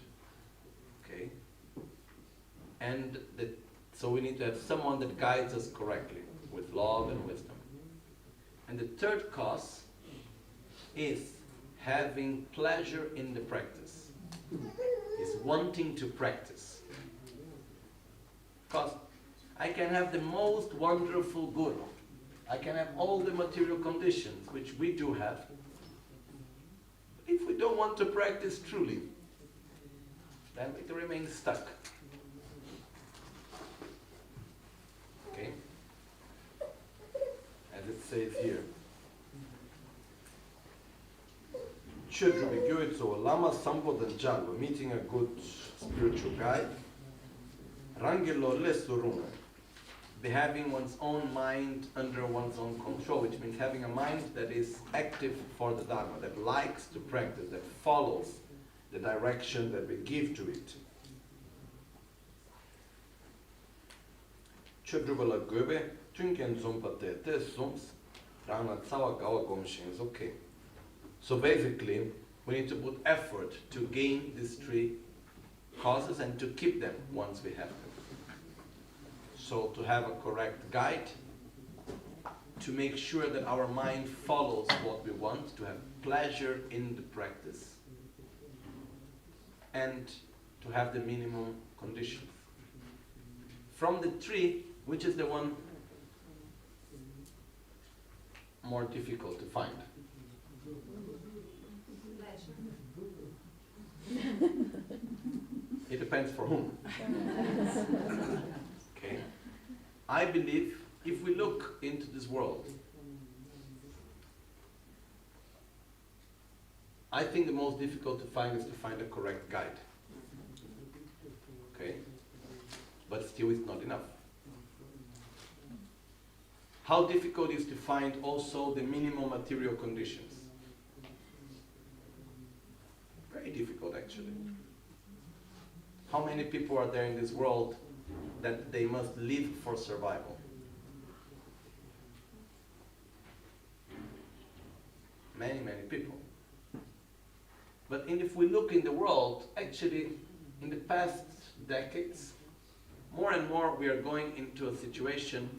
S2: Okay? And so we need to have someone that guides us correctly, with love and wisdom. And the third cause is having pleasure in the practice. Is wanting to practice. Because I can have the most wonderful guru. I can have all the material conditions, which we do have. If we don't want to practice truly, then it remains stuck. Okay? As it says here. Chudrubi Gyötso Lama Sambodan Jalwa, meeting a good spiritual guide. Rangelo Lesurunga. having one's own mind under one's own control, which means having a mind that is active for the Dharma, that likes to practice, that follows the direction that we give to it. Chudrubala Gobe, Tunken Zumpate, Sums, Rana Tsawa Gawa Gomshin is okay. So basically, we need to put effort to gain these three causes and to keep them once we have them. So to have a correct guide, to make sure that our mind follows what we want, to have pleasure in the practice, and to have the minimum conditions. From the three, which is the one more difficult to find? It depends for whom. Okay. I believe if we look into this world, I think the most difficult to find is to find a correct guide. Okay? But still it's not enough. How difficult is to find also the minimum material conditions? Very difficult actually. How many people are there in this world that they must live for survival? Many, many people. But if we look in the world, actually, in the past decades, more and more we are going into a situation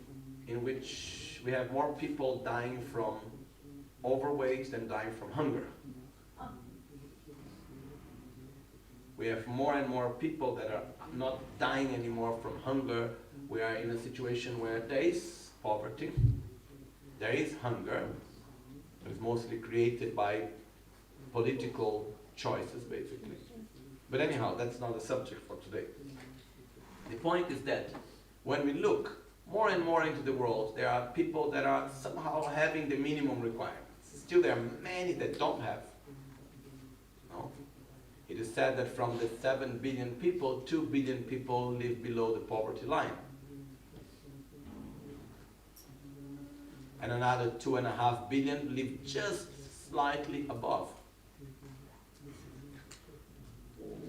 S2: in which we have more people dying from overweight than dying from hunger. We have more and more people that are not dying anymore from hunger. We are in a situation where there is poverty, there is hunger. It's mostly created by political choices, basically. But anyhow, that's not the subject for today. The point is that when we look more and more into the world, there are people that are somehow having the minimum requirements. Still, there are many that don't have. No? It is said that from the 7 billion people, 2 billion people live below the poverty line. And another 2.5 billion live just slightly above.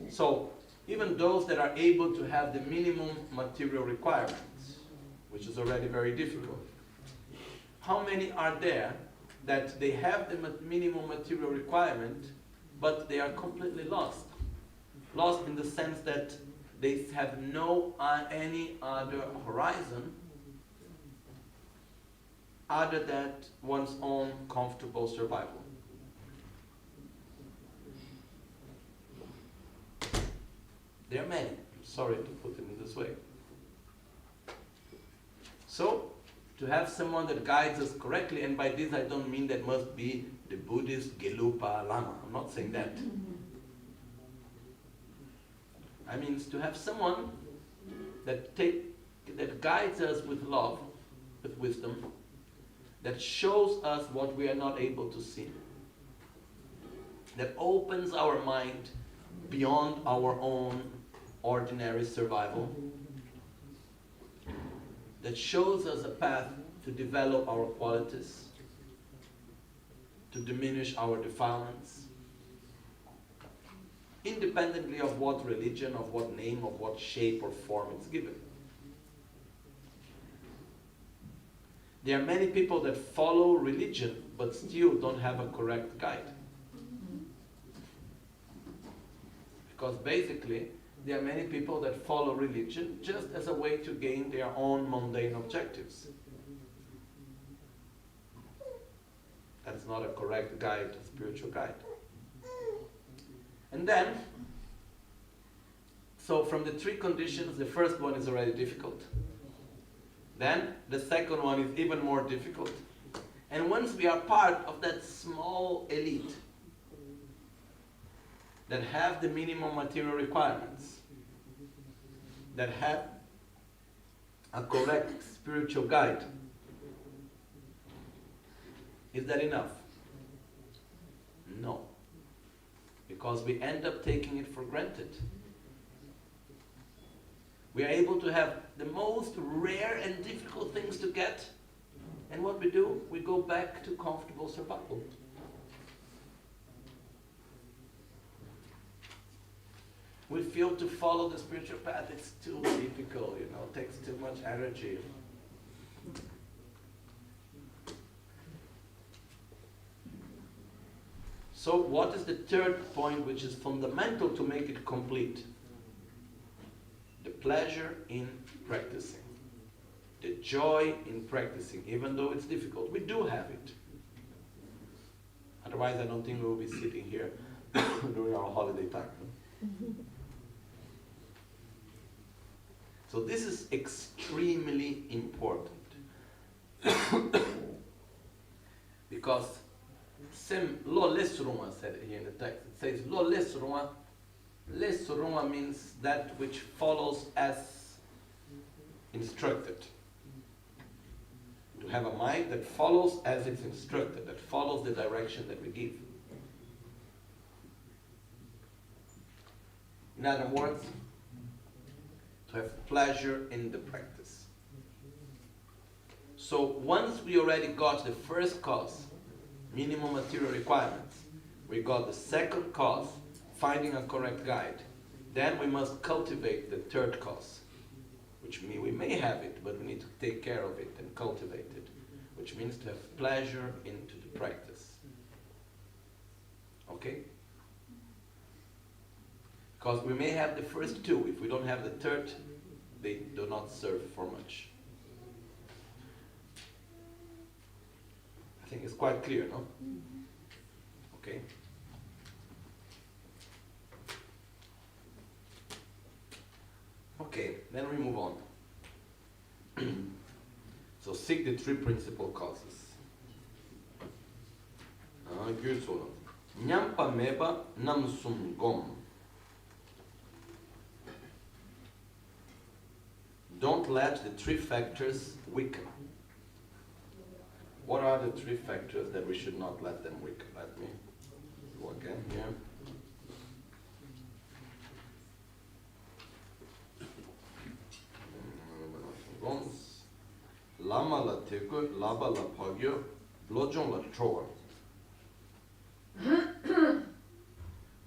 S2: So, even those that are able to have the minimum material requirements, which is already very difficult, how many are there that they have the minimum material requirement, but they are completely lost? Lost in the sense that they have no any other horizon other than one's own comfortable survival. There are many. I'm sorry to put it in this way. So, to have someone that guides us correctly, and by this I don't mean that must be the Buddhist Gelupa Lama. I'm not saying that. I mean to have someone that guides us with love, with wisdom, that shows us what we are not able to see, that opens our mind beyond our own ordinary survival, that shows us a path to develop our qualities, to diminish our defilements, independently of what religion, of what name, of what shape or form it's given. There are many people that follow religion but still don't have a correct guide. Because basically, there are many people that follow religion just as a way to gain their own mundane objectives. That's not a correct guide, a spiritual guide. And then, so from the three conditions, the first one is already difficult. Then, the second one is even more difficult. And once we are part of that small elite that have the minimum material requirements, that have a correct spiritual guide, is that enough? No. Because we end up taking it for granted. We are able to have the most rare and difficult things to get, and what we do, we go back to comfortable survival. We feel to follow the spiritual path, it's too difficult, it takes too much energy. So what is the third point which is fundamental to make it complete? The pleasure in practicing. The joy in practicing, even though it's difficult. We do have it. Otherwise, I don't think we will be sitting here during our holiday time. So this is extremely important. Because Sem lo lesruma said it here in the text. It says lo lesruma. Lesruma means that which follows as instructed. To have a mind that follows as it's instructed, that follows the direction that we give. In other words, to have pleasure in the practice. So once we already got the first cause, minimum material requirements, we got the second cause, finding a correct guide, then we must cultivate the third cause, which means we may have it, but we need to take care of it and cultivate it, which means to have pleasure into the practice. Okay? Because we may have the first two. If we don't have the third, they do not serve for much. I think it's quite clear, no? Okay. Okay, then we move on. So seek the three principal causes. Nyampa meba namsum gom. Don't let the three factors weaken. What are the three factors that we should not let them weaken? Let me go again here. Lama la teko, laba la pagyo, lojong la troa.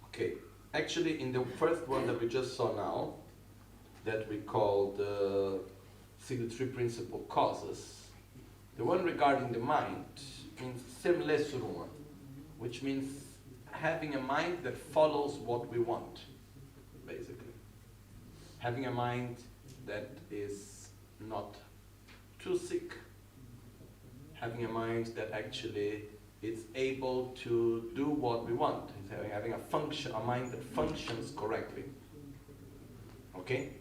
S2: Okay, actually in the first one that we just saw now, that we called see the three principal causes, the one regarding the mind means sem lesuruma, which means having a mind that follows what we want, basically. Having a mind that is not too sick. Having a mind that actually is able to do what we want. It's having a mind that functions correctly. Okay?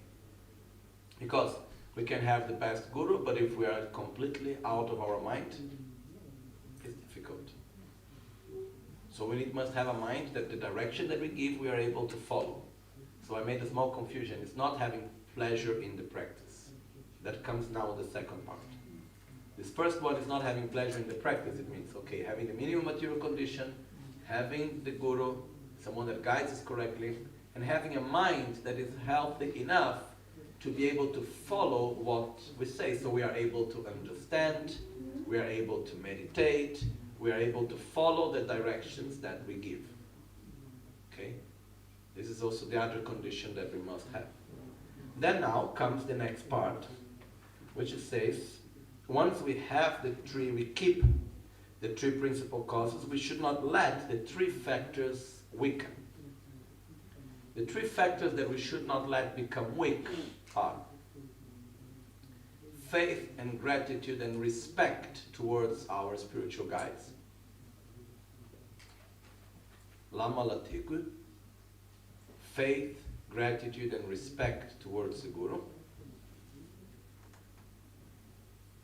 S2: Because we can have the best guru, but if we are completely out of our mind, it's difficult. So we must have a mind that the direction that we give, we are able to follow. So I made a small confusion. It's not having pleasure in the practice. That comes now in the second part. This first one is not having pleasure in the practice. It means, okay, having the minimum material condition, having the guru, someone that guides us correctly, and having a mind that is healthy enough to be able to follow what we say. So we are able to understand, we are able to meditate, we are able to follow the directions that we give. Okay? This is also the other condition that we must have. Then now comes the next part, which it says, once we have the three, we keep the three principal causes, we should not let the three factors weaken. The three factors that we should not let become weak are faith and gratitude and respect towards our spiritual guides. Lama la teku, faith, gratitude and respect towards the guru.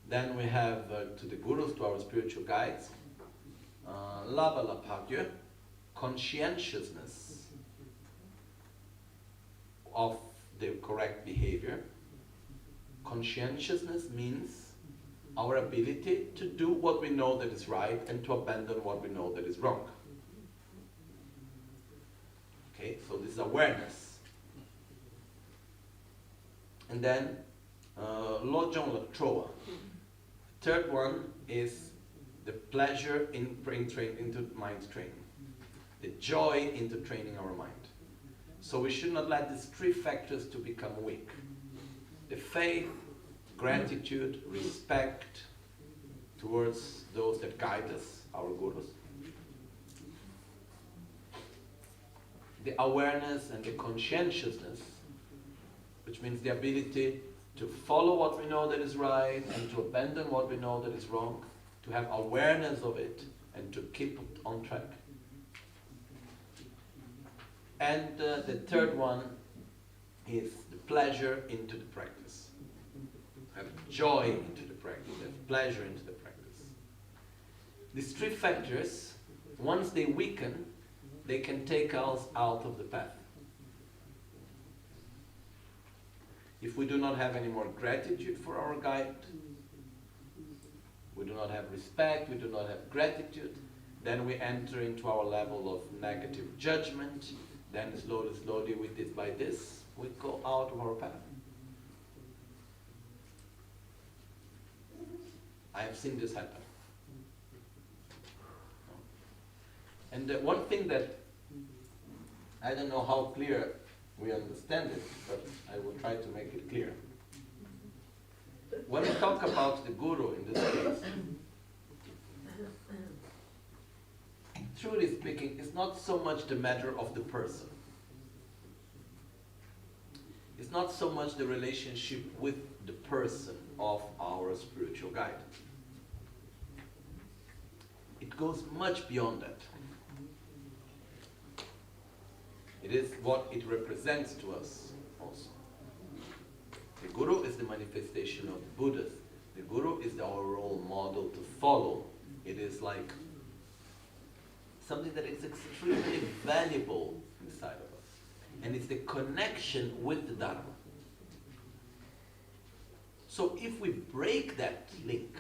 S2: Then we have to the gurus, to our spiritual guides, laba la pagyo, conscientiousness of the correct behavior. Conscientiousness means our ability to do what we know that is right and to abandon what we know that is wrong. Okay, so this is awareness. And then Lojong Troa. Third one is the pleasure in into mind training. The joy into training our mind. So we should not let these three factors to become weak. The faith, gratitude, respect towards those that guide us, our gurus. The awareness and the conscientiousness, which means the ability to follow what we know that is right and to abandon what we know that is wrong, to have awareness of it and to keep it on track. And the third one is the pleasure into the practice. Have joy into the practice, have pleasure into the practice. These three factors, once they weaken, they can take us out of the path. If we do not have any more gratitude for our guide, we do not have respect, we do not have gratitude, then we enter into our level of negative judgment. Then slowly, with this by this, we go out of our path. I have seen this happen. And one thing that, I don't know how clear we understand it, but I will try to make it clear. When we talk about the guru in this case, truly speaking, it's not so much the matter of the person. It's not so much the relationship with the person of our spiritual guide. It goes much beyond that. It is what it represents to us also. The guru is the manifestation of the Buddhas. The guru is our role model to follow. It is like something that is extremely valuable inside of us. And it's the connection with the Dharma. So if we break that link,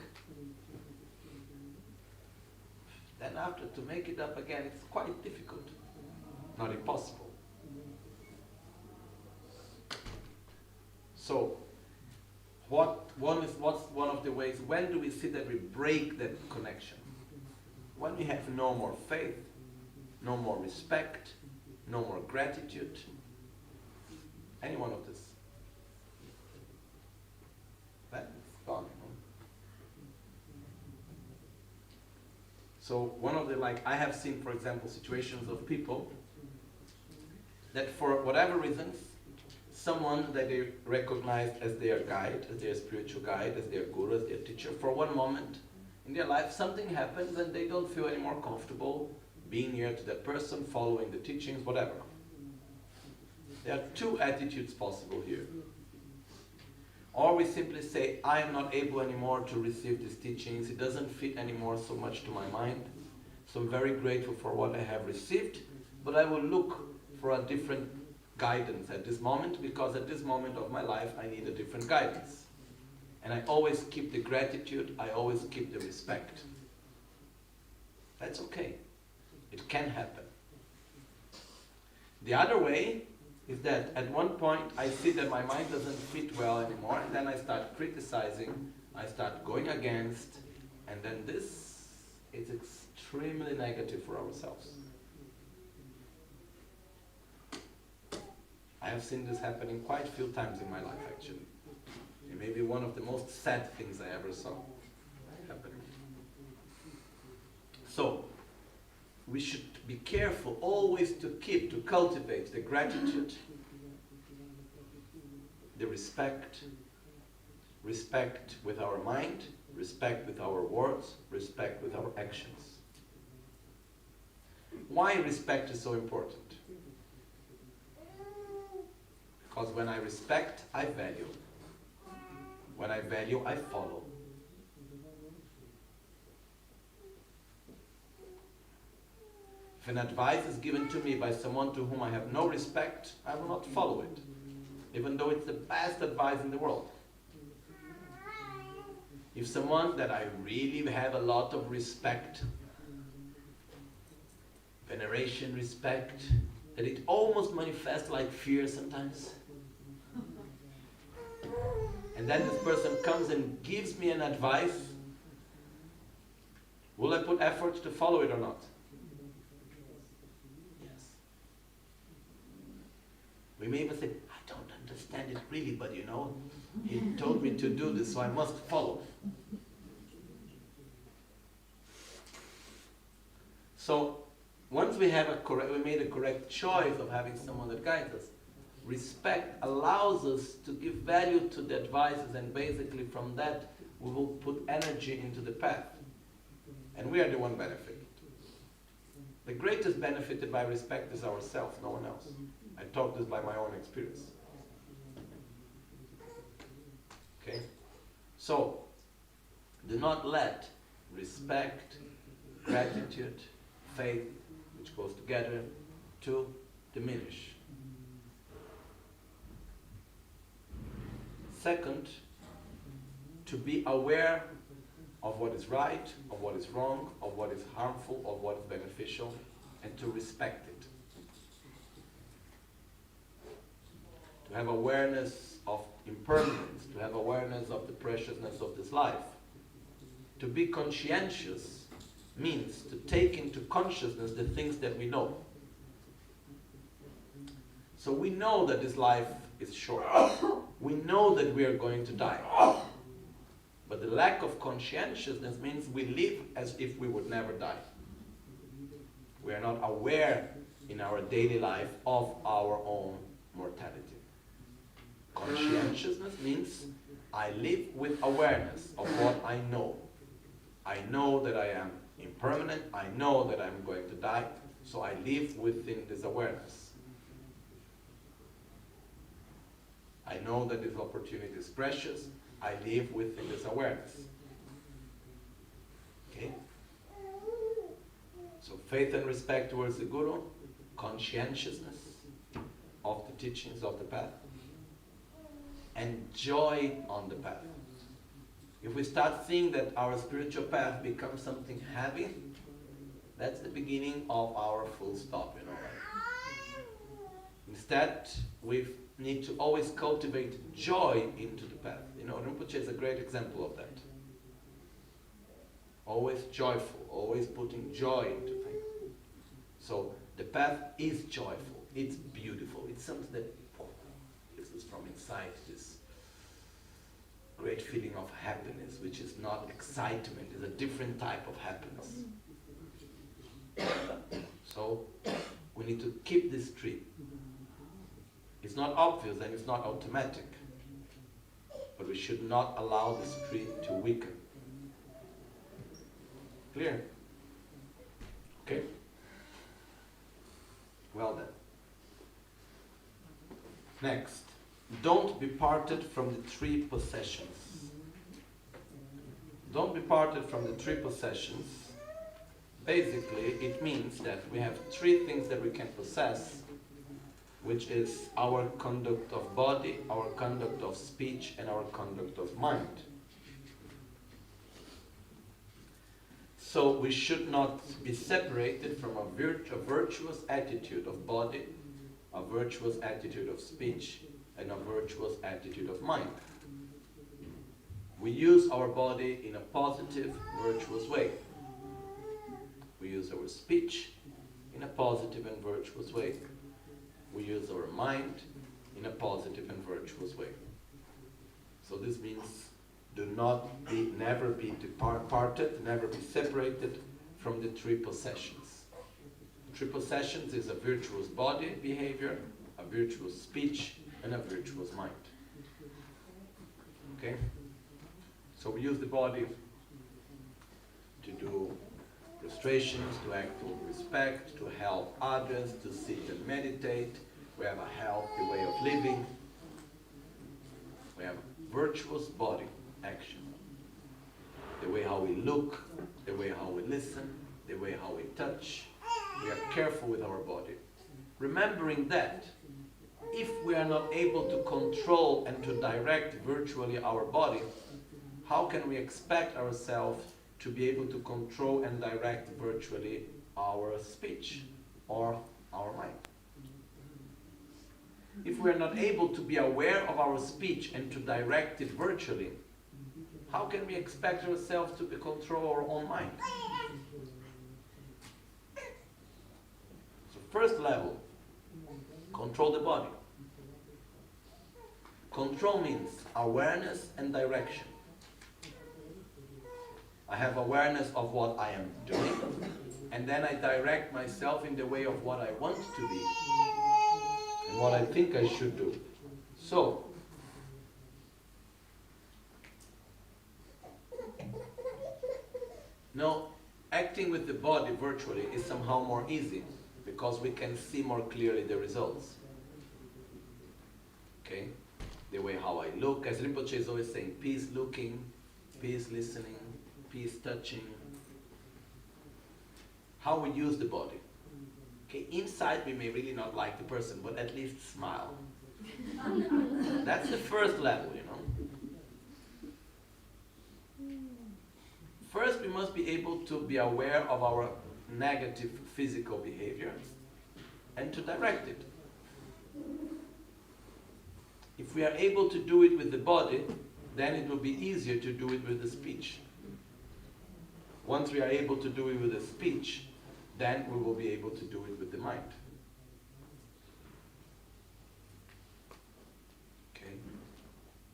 S2: then after to make it up again, it's quite difficult, not impossible. So, what's one of the ways, when do we see that we break that connection? When we have no more faith, no more respect, no more gratitude, any one of this, then it's gone. So one of the, I have seen, for example, situations of people that for whatever reasons, someone that they recognize as their guide, as their spiritual guide, as their guru, as their teacher, for one moment in their life something happens and they don't feel any more comfortable being near to that person, following the teachings, whatever. There are two attitudes possible here. Or we simply say, I am not able anymore to receive these teachings, it doesn't fit anymore so much to my mind, so I'm very grateful for what I have received, but I will look for a different guidance at this moment, because at this moment of my life I need a different guidance. And I always keep the gratitude, I always keep the respect. That's okay. It can happen. The other way is that at one point I see that my mind doesn't fit well anymore, and then I start criticizing, I start going against, and then this is extremely negative for ourselves. I have seen this happening quite a few times in my life, actually. It may be one of the most sad things I ever saw happening. So, we should be careful always to cultivate the gratitude, the respect with our mind, respect with our words, respect with our actions. Why respect is so important? Because when I respect, I value. When I value, I follow. If an advice is given to me by someone to whom I have no respect, I will not follow it, even though it's the best advice in the world. If someone that I really have a lot of respect, veneration, respect, that it almost manifests like fear sometimes, and then this person comes and gives me an advice, will I put effort to follow it or not? Yes. We may even say, I don't understand it really, but you know, he told me to do this, so I must follow. So once we have we made a correct choice of having someone that guides us, respect allows us to give value to the advices, and basically from that we will put energy into the path. And we are the one benefited. The greatest benefited by respect is ourselves, no one else. I talk this by my own experience. Okay? So, do not let respect, gratitude, faith, which goes together, to diminish. Second, to be aware of what is right, of what is wrong, of what is harmful, of what is beneficial, and to respect it. To have awareness of impermanence, to have awareness of the preciousness of this life. To be conscientious means to take into consciousness the things that we know. So we know that this life is short. We know that we are going to die. But the lack of conscientiousness means we live as if we would never die. We are not aware in our daily life of our own mortality. Conscientiousness means I live with awareness of what I know. I know that I am impermanent. I know that I'm going to die. So I live within this awareness. I know that this opportunity is precious. I live within this awareness. Okay? So faith and respect towards the Guru, conscientiousness of the teachings of the path, and joy on the path. If we start seeing that our spiritual path becomes something heavy, that's the beginning of our full stop, you know, right? Instead, we need to always cultivate joy into the path. You know, Rinpoche is a great example of that. Always joyful, always putting joy into things. So the path is joyful, it's beautiful, it's something that gives us from inside this great feeling of happiness, which is not excitement, it's a different type of happiness. So we need to keep this tree. It's not obvious and it's not automatic, but we should not allow this tree to weaken. Clear? Okay? Well then. Next, don't be parted from the three possessions. Don't be parted from the three possessions. Basically, it means that we have three things that we can possess, which is our conduct of body, our conduct of speech, and our conduct of mind. So we should not be separated from a virtuous attitude of body, a virtuous attitude of speech, and a virtuous attitude of mind. We use our body in a positive, virtuous way. We use our speech in a positive and virtuous way. We use our mind in a positive and virtuous way. So this means never be parted, never be separated from the three possessions. Three possessions is a virtuous body behavior, a virtuous speech, and a virtuous mind. Okay? So we use the body to do prostrations, to act with respect, to help others, to sit and meditate. We have a healthy way of living. We have virtuous body action. The way how we look, the way how we listen, the way how we touch. We are careful with our body. Remembering that if we are not able to control and to direct virtually our body, how can we expect ourselves to be able to control and direct virtually our speech or our mind? If we are not able to be aware of our speech and to direct it virtually, how can we expect ourselves to control our own mind? So first level, control the body. Control means awareness and direction. I have awareness of what I am doing, and then I direct myself in the way of what I want to be and what I think I should do. So, now, acting with the body virtually is somehow more easy because we can see more clearly the results. Okay? The way how I look, as Rinpoche is always saying, peace looking, peace listening, peace touching. How we use the body. Okay, inside we may really not like the person, but at least smile. That's the first level, you know. First, we must be able to be aware of our negative physical behavior and to direct it. If we are able to do it with the body, then it will be easier to do it with the speech. Once we are able to do it with the speech, then we will be able to do it with the mind. Okay?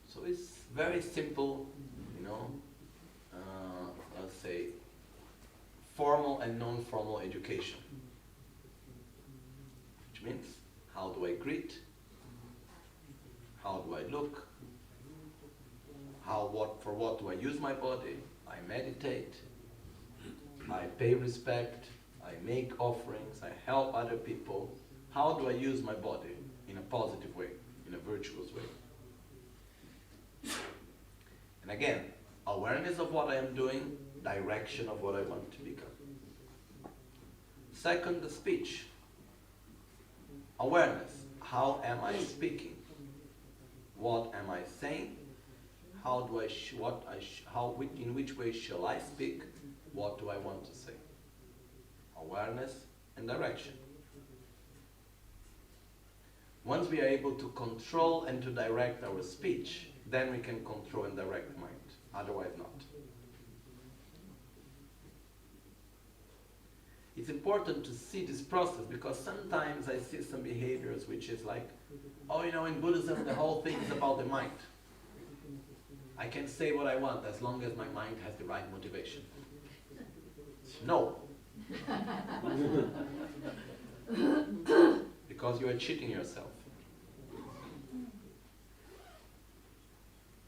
S2: So it's very simple, you know, let's say, formal and non-formal education. Which means, how do I greet? How do I look? For what do I use my body? I meditate. I pay respect. I make offerings. I help other people. How do I use my body in a positive way, in a virtuous way? And again, awareness of what I am doing, direction of what I want to become. Second, the speech. Awareness. How am I speaking? What am I saying? How do I in which way shall I speak? What do I want to say? Awareness and direction. Once we are able to control and to direct our speech, then we can control and direct mind. Otherwise not. It's important to see this process because sometimes I see some behaviors which is like, oh, you know, in Buddhism the whole thing is about the mind. I can say what I want as long as my mind has the right motivation. No. Because you are cheating yourself.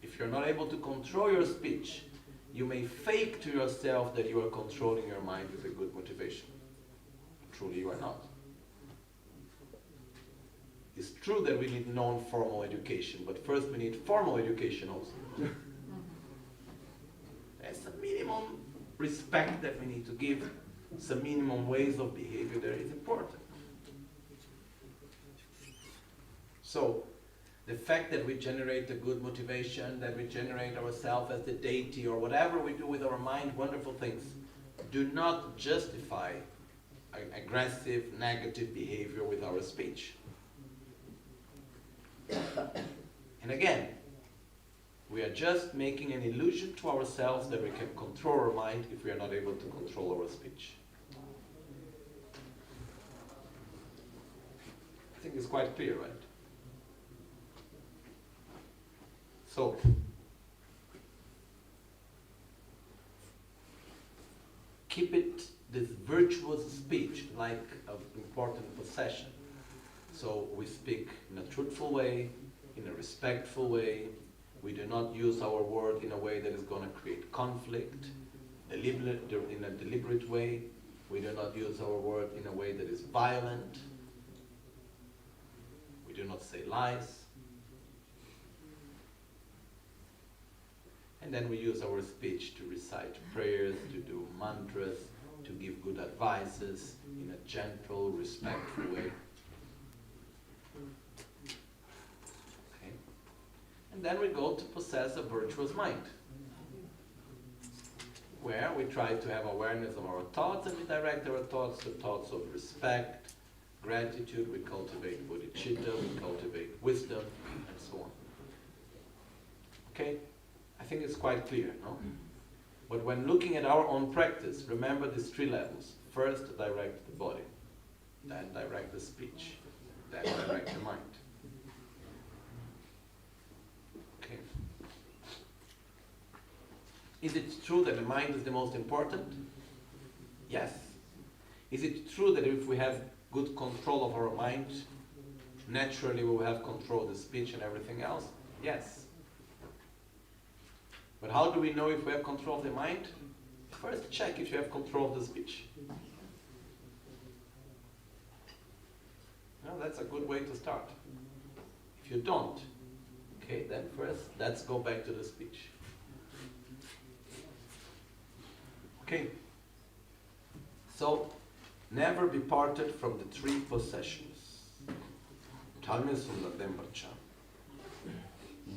S2: If you're not able to control your speech, you may fake to yourself that you are controlling your mind with a good motivation. Truly you are not. It's true that we need non-formal education, but first we need formal education also. There's some minimum respect that we need to give, some minimum ways of behavior that is important. So, the fact that we generate a good motivation, that we generate ourselves as the deity or whatever we do with our mind, wonderful things, do not justify aggressive, negative behavior with our speech. And again, we are just making an illusion to ourselves that we can control our mind if we are not able to control our speech. I think it's quite clear, right? So, keep it, this virtuous speech, like an important possession. So we speak in a truthful way, in a respectful way. We do not use our word in a way that is going to create conflict, in a deliberate way. We do not use our word in a way that is violent. We do not say lies. And then we use our speech to recite prayers, to do mantras, to give good advices in a gentle, respectful way. Okay. And then we go to possess a virtuous mind, where we try to have awareness of our thoughts and we direct our thoughts to thoughts of respect, gratitude, we cultivate bodhicitta, we cultivate wisdom, and so on. Okay? I think it's quite clear, no? But when looking at our own practice, remember these three levels. First, direct the body. Then direct the speech. Then direct the mind. Okay. Is it true that the mind is the most important? Yes. Is it true that if we have good control of our mind, naturally we will have control of the speech and everything else? Yes. But how do we know if we have control of the mind? First check if you have control of the speech. Well, that's a good way to start. If you don't, okay, then first let's go back to the speech. Okay. So, never be parted from the three possessions. Talme sulla dembarcha.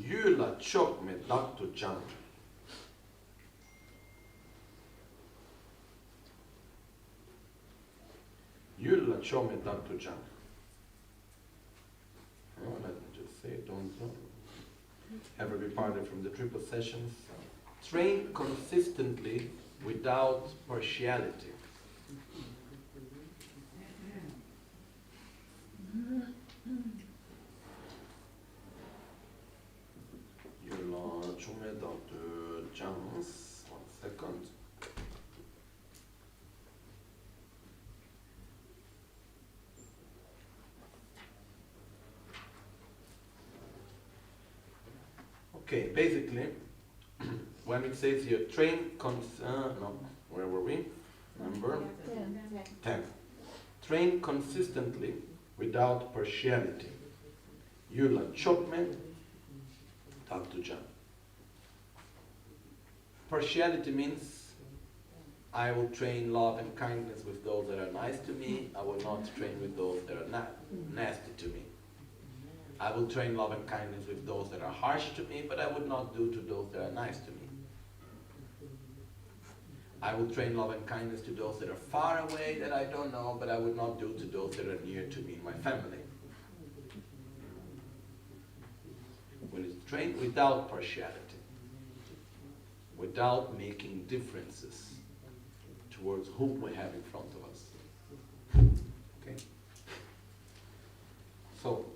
S2: Yula chok me daktu jang. Yula chok me daktu jang. Let me just say, don't ever be parted from the three possessions. Train consistently without partiality. Yula chok me daktu jang. 1 second. Okay, basically, when it says here, where were we? Number 10. Train consistently without partiality. Yula chokme taktujan. Partiality means I will train love and kindness with those that are nice to me. I will not train with those that are nasty to me. I will train love and kindness with those that are harsh to me, but I would not do to those that are nice to me. I will train love and kindness to those that are far away that I don't know, but I would not do to those that are near to me in my family. When it's trained without partiality, without making differences towards whom we have in front of us. Okay? So,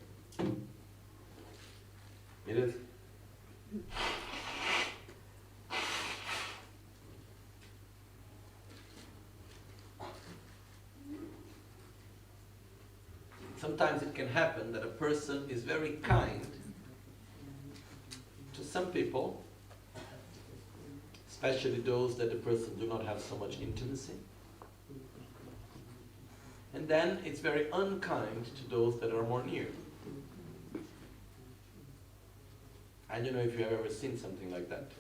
S2: it is sometimes it can happen that a person is very kind to some people, especially those that the person do not have so much intimacy. And then it's very unkind to those that are more near. I don't know if you have ever seen something like that.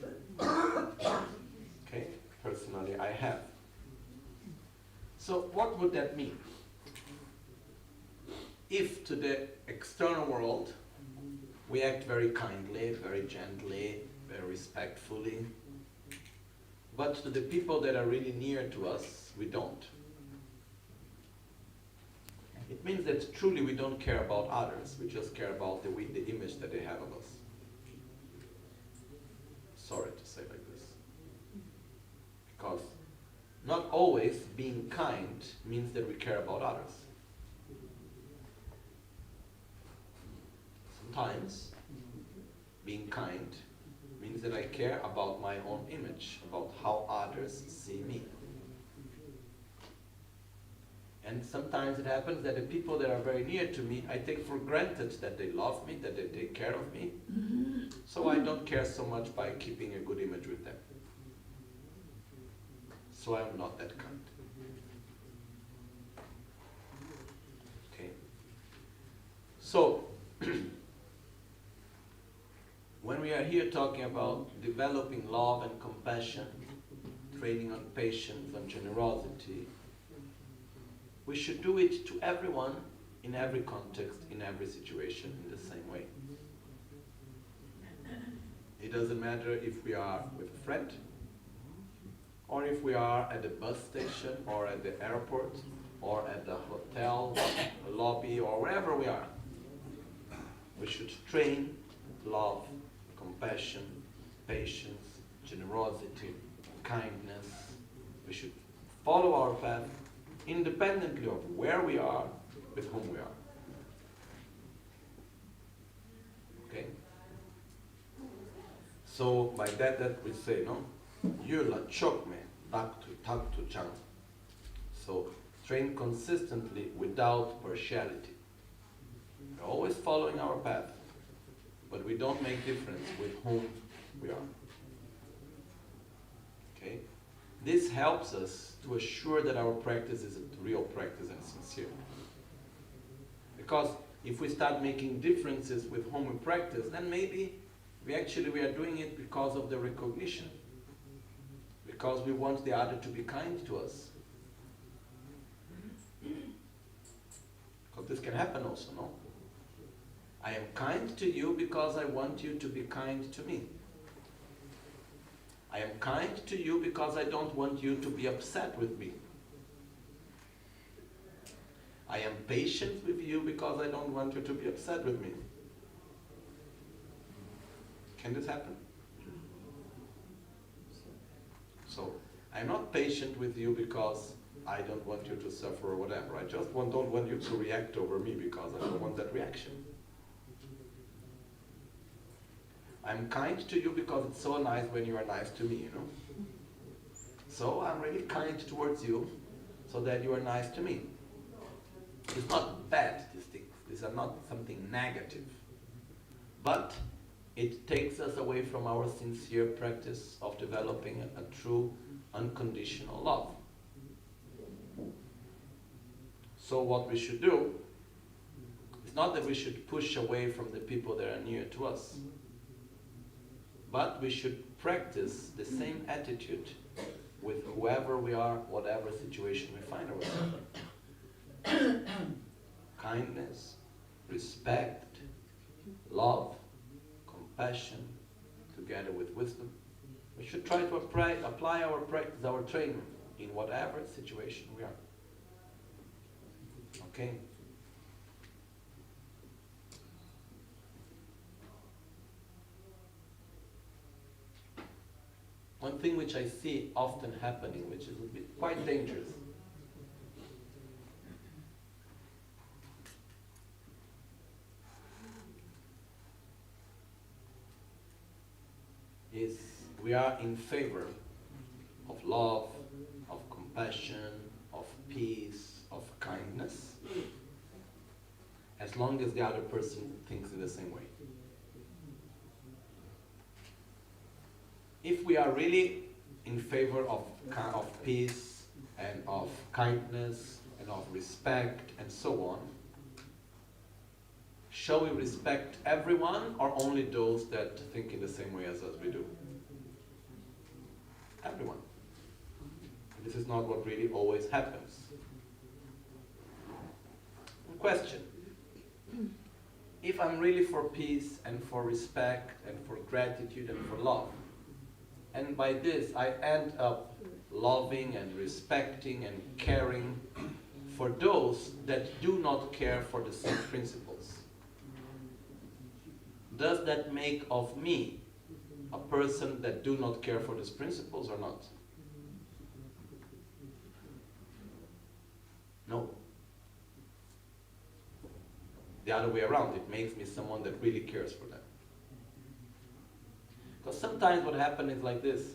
S2: Okay, personally I have. So what would that mean? If to the external world we act very kindly, very gently, very respectfully, but to the people that are really near to us, we don't. It means that truly we don't care about others, we just care about the image that they have of us. Sorry to say like this. Because not always being kind means that we care about others. Sometimes being kind means that I care about my own image, about how others see me. And sometimes it happens that the people that are very near to me, I take for granted that they love me, that they take care of me. So I don't care so much by keeping a good image with them. So I'm not that kind. Okay. So, when we are here talking about developing love and compassion, training on patience, on generosity, we should do it to everyone, in every context, in every situation, in the same way. It doesn't matter if we are with a friend, or if we are at the bus station, or at the airport, or at the hotel lobby or wherever we are. We should train love, compassion, patience, generosity, kindness. We should follow our path independently of where we are, with whom we are. Okay? So by that we say, no? Yula chokme, tak tu chang. So train consistently without partiality. We're always following our path, but we don't make difference with whom we are. Okay? This helps us to assure that our practice is a real practice and sincere. Because if we start making differences with whom we practice, then maybe we are doing it because of the recognition. Because we want the other to be kind to us. Because this can happen also, no? I am kind to you because I want you to be kind to me. I am kind to you because I don't want you to be upset with me. I am patient with you because I don't want you to be upset with me. Can this happen? So, I'm not patient with you because I don't want you to suffer or whatever. I just don't want you to react over me because I don't want that reaction. I'm kind to you because it's so nice when you are nice to me, you know. So I'm really kind towards you so that you are nice to me. It's not bad, these things. These are not something negative. But it takes us away from our sincere practice of developing a true unconditional love. So what we should do is not that we should push away from the people that are near to us, but we should practice the same attitude with whoever we are, whatever situation we find ourselves. Kindness, respect, love, compassion, together with wisdom. We should try to apply our practice, our training, in whatever situation we are. Okay? One thing which I see often happening, which is a bit quite dangerous, is we are in favor of love, of compassion, of peace, of kindness, as long as the other person thinks in the same way. If we are really in favor of peace and of kindness and of respect and so on, shall we respect everyone or only those that think in the same way as we do? Everyone. This is not what really always happens. Question. If I'm really for peace and for respect and for gratitude and for love, and by this I end up loving and respecting and caring for those that do not care for the same principles, does that make of me a person that do not care for these principles or not? No. The other way around, it makes me someone that really cares for them. Because sometimes what happens is like this.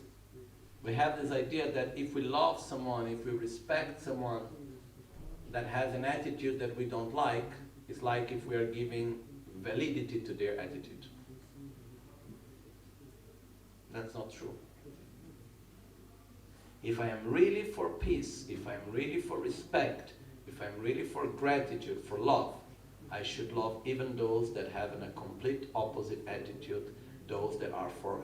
S2: We have this idea that if we love someone, if we respect someone that has an attitude that we don't like, it's like if we are giving validity to their attitude. That's not true. If I am really for peace, if I am really for respect, if I'm really for gratitude, for love, I should love even those that have a complete opposite attitude, those that are for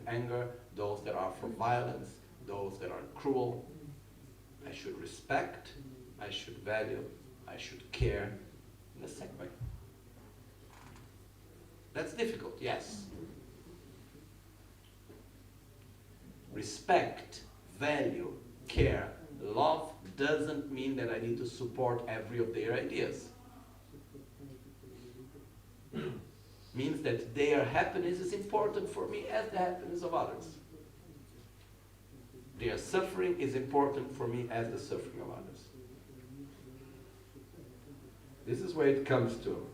S2: anger, those that are for violence, those that are cruel. I should respect, I should value, I should care in the same way. That's difficult, yes. Respect, value, care, love doesn't mean that I need to support every of their ideas. Means that their happiness is important for me as the happiness of others. Their suffering is important for me as the suffering of others. This is where it comes to.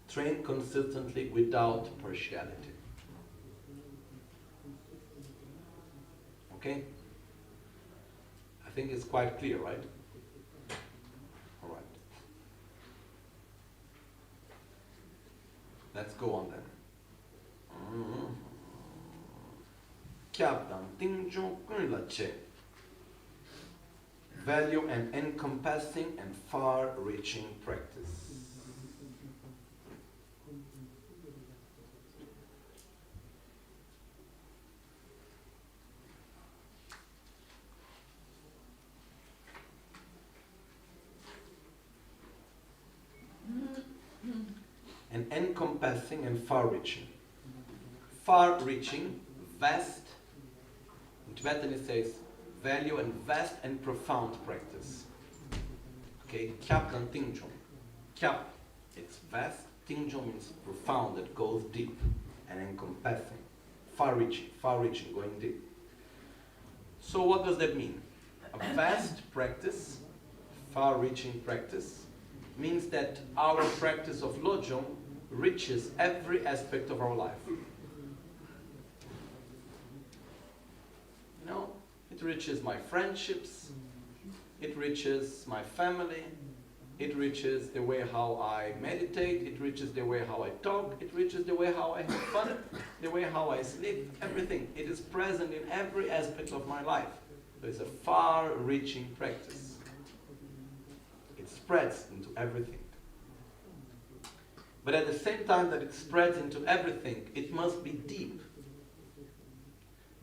S2: Train consistently without partiality. Okay? I think it's quite clear, right? All right. Let's go on then. Value and encompassing and far-reaching practice. And encompassing and far-reaching. Far-reaching, vast. In Tibetan it says value and vast and profound practice. Okay, kyap dan tingchong. Kyap, it's vast. Tingchong means profound, that goes deep. And encompassing, far-reaching, going deep. So what does that mean? A vast practice, far-reaching practice, means that our practice of Lojong reaches every aspect of our life. You know, it reaches my friendships, it reaches my family, it reaches the way how I meditate, it reaches the way how I talk, it reaches the way how I have fun, the way how I sleep, everything. It is present in every aspect of my life. So it's a far-reaching practice. It spreads into everything. But at the same time that it spreads into everything, it must be deep.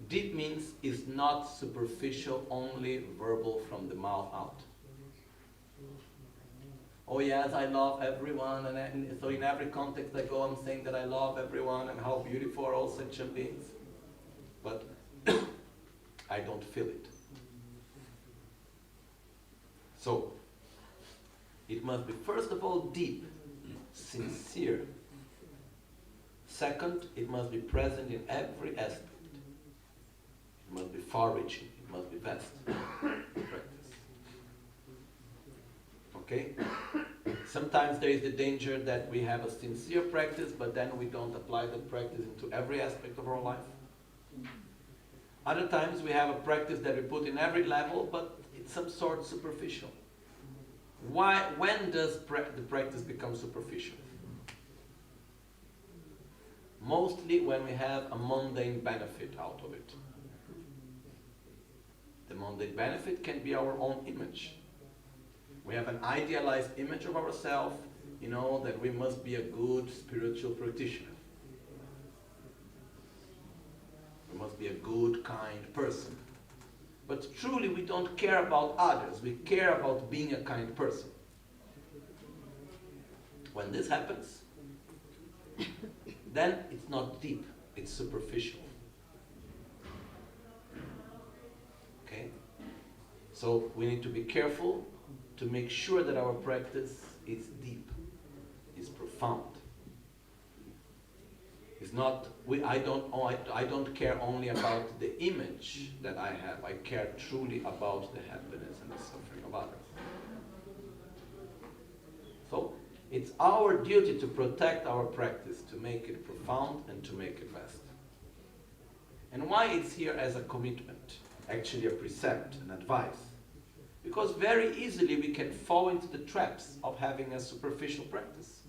S2: Deep means it's not superficial, only verbal from the mouth out. Oh yes, I love everyone, and so in every context I go, I'm saying that I love everyone and how beautiful are all sentient beings. But I don't feel it. So, it must be first of all deep, sincere. Second, it must be present in every aspect. It must be far-reaching, it must be vast. Practice. Okay? Sometimes there is the danger that we have a sincere practice, but then we don't apply that practice into every aspect of our life. Other times we have a practice that we put in every level, but it's some sort superficial. When does the practice become superficial? Mostly when we have a mundane benefit out of it. The mundane benefit can be our own image. We have an idealized image of ourselves, you know, that we must be a good spiritual practitioner. We must be a good, kind person. But truly we don't care about others, we care about being a kind person. When this happens, then it's not deep, it's superficial. Okay? So we need to be careful to make sure that our practice is deep, is profound. It's not, I don't care only about the image that I have. I care truly about the happiness and the suffering of others. So, it's our duty to protect our practice, to make it profound and to make it vast. And why it's here as a commitment, actually a precept, an advice? Because very easily we can fall into the traps of having a superficial practice.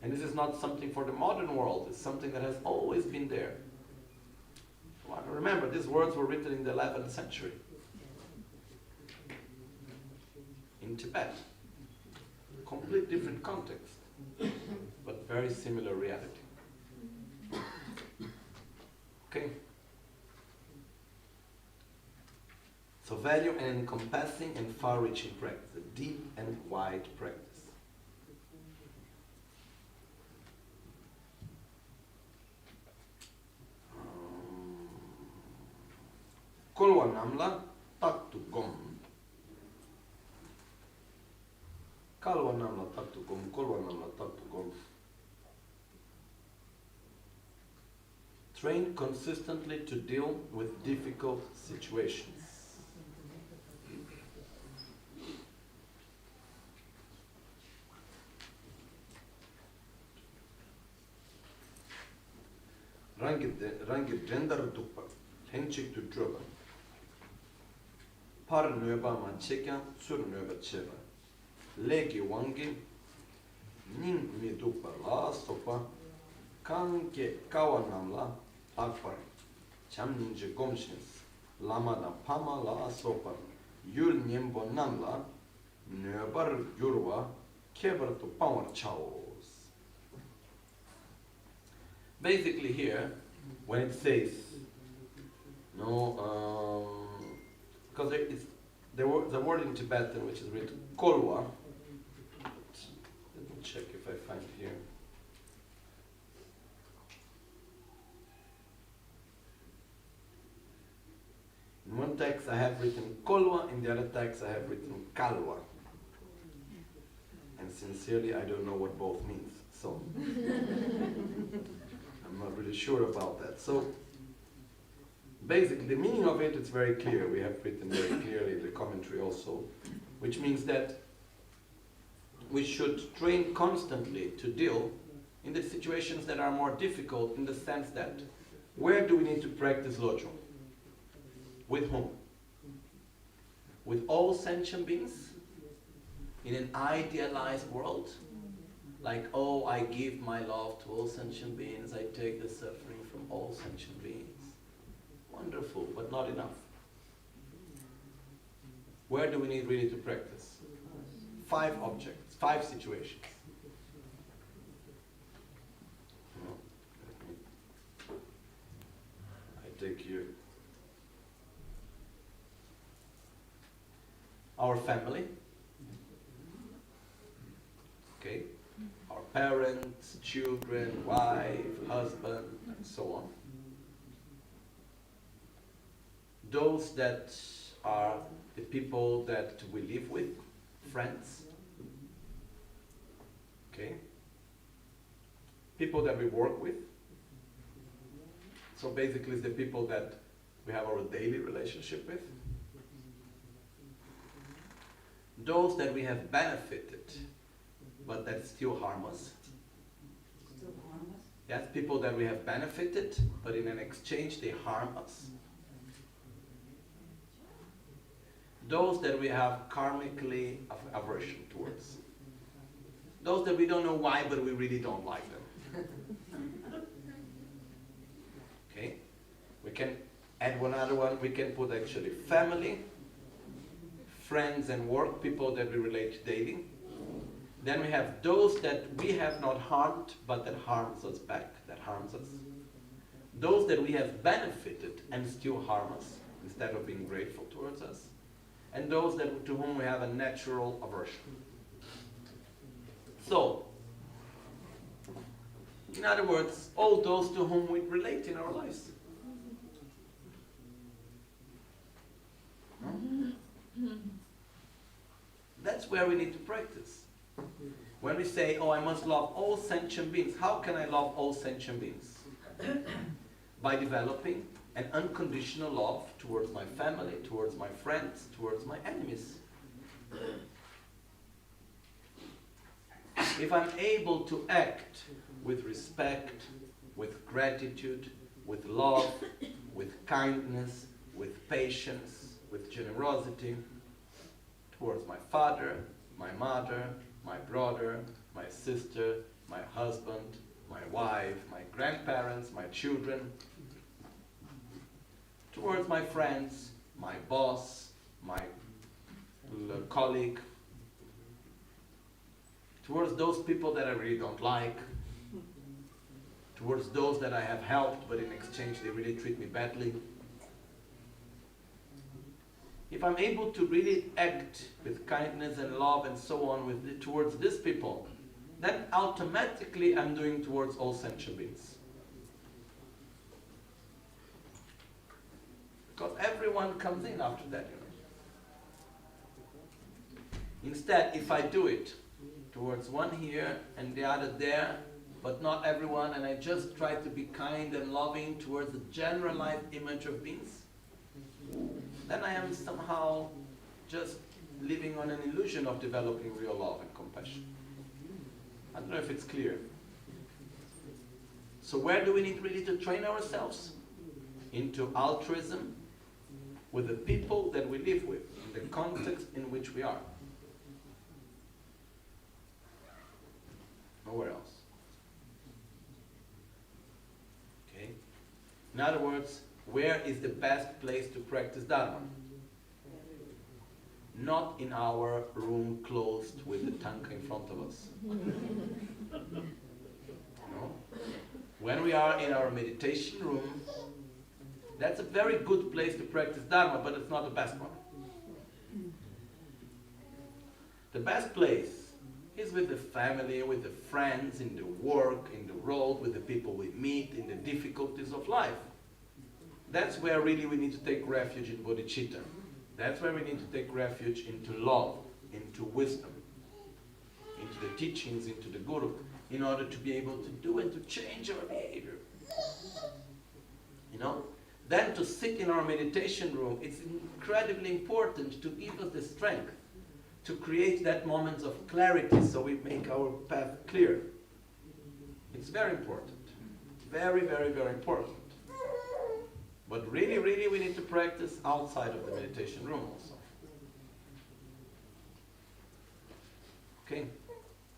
S2: And this is not something for the modern world, it's something that has always been there. Well, remember, these words were written in the 11th century. In Tibet. Complete different context, but very similar reality. Okay? So value and encompassing and far-reaching practice, a deep and wide practice. Kolwa namla taktu gom. Kalwa namla taktu gom, kolwa namla taktu gom. Train consistently to deal with difficult situations. Rangi dendar dukpa, henchik tu droba. Par nöba ma chekya, sur nöba cheba. Legi wangi, ning mi dukpa la sopa, kanke kawa namla, akpar. Cham ninja gomshins, lama da pama la sopa. Yul nyembo namla, nöbar yurwa, kebar tu power chaos. Basically here, when it says, because the word in Tibetan which is written kolwa, let me check if I find it here. In one text I have written kolwa, in the other text I have written kalwa. And sincerely I don't know what both means, so I'm not really sure about that. So basically the meaning of it is very clear. We have written very clearly in the commentary also, which means that we should train constantly to deal in the situations that are more difficult, in the sense that where do we need to practice Lojong? With whom? With all sentient beings? In an idealized world? Like, oh, I give my love to all sentient beings, I take the suffering from all sentient beings. Wonderful, but not enough. Where do we need really to practice? 5 objects, 5 situations. I take here our family. Okay? Our parents, children, wife, husband, and so on. Those that are the people that we live with, friends. Okay? People that we work with. So basically it's the people that we have our daily relationship with. Those that we have benefited, but that still harm us.
S3: Still harm us?
S2: Yes, people that we have benefited, but in an exchange they harm us. Those that we have karmically aversion towards. Those that we don't know why, but we really don't like them. Okay? We can add one other one. We can put actually family, friends and work, people that we relate daily. Then we have those that we have not harmed, but that harms us back, that harms us. Those that we have benefited and still harm us, instead of being grateful towards us. And those that, to whom we have a natural aversion. So, in other words, all those to whom we relate in our lives. No? That's where we need to practice. When we say, oh, I must love all sentient beings, how can I love all sentient beings? By developing an unconditional love towards my family, towards my friends, towards my enemies. If I'm able to act with respect, with gratitude, with love, with kindness, with patience, with generosity, towards my father, my mother, my brother, my sister, my husband, my wife, my grandparents, my children, towards my friends, my boss, my colleague, towards those people that I really don't like, towards those that I have helped but in exchange they really treat me badly. If I'm able to really act with kindness and love and so on towards these people, then automatically I'm doing towards all sentient beings. Because everyone comes in after that, you know. Instead, if I do it towards one here and the other there, but not everyone, and I just try to be kind and loving towards the generalized image of beings, then I am somehow just living on an illusion of developing real love and compassion. I don't know if it's clear. So where do we need really to train ourselves? Into altruism with the people that we live with, in the context in which we are. Nowhere else. Okay? In other words, where is the best place to practice Dharma? Not in our room closed with the tanka in front of us. No? When we are in our meditation room, that's a very good place to practice Dharma, but it's not the best one. The best place is with the family, with the friends, in the work, in the road, with the people we meet, in the difficulties of life. That's where really we need to take refuge in bodhicitta. That's where we need to take refuge into love, into wisdom, into the teachings, into the Guru, in order to be able to do and to change our behavior. You know? Then to sit in our meditation room, it's incredibly important to give us the strength to create that moment of clarity so we make our path clear. It's very important. Very, very, very important. But really, really we need to practice outside of the meditation room also. Okay?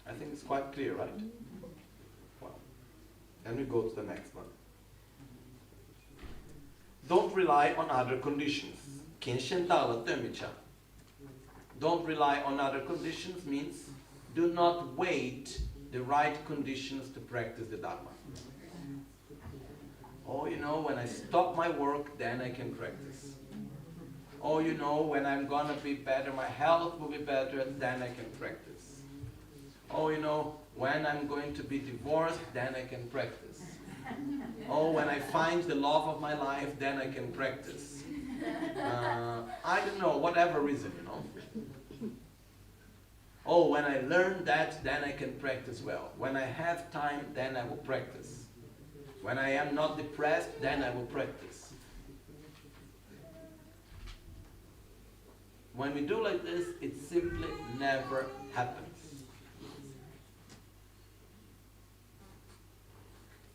S2: I think it's quite clear, right? Well, then we go to the next one. Don't rely on other conditions. Don't rely on other conditions means do not wait the right conditions to practice the Dharma. Oh, you know, when I stop my work, then I can practice. Oh, you know, when I'm gonna be better, my health will be better, then I can practice. Oh, you know, when I'm going to be divorced, then I can practice. Oh, when I find the love of my life, then I can practice. I don't know, whatever reason, you know. Oh, when I learn that, then I can practice well. When I have time, then I will practice. When I am not depressed, then I will practice. When we do like this, it simply never happens.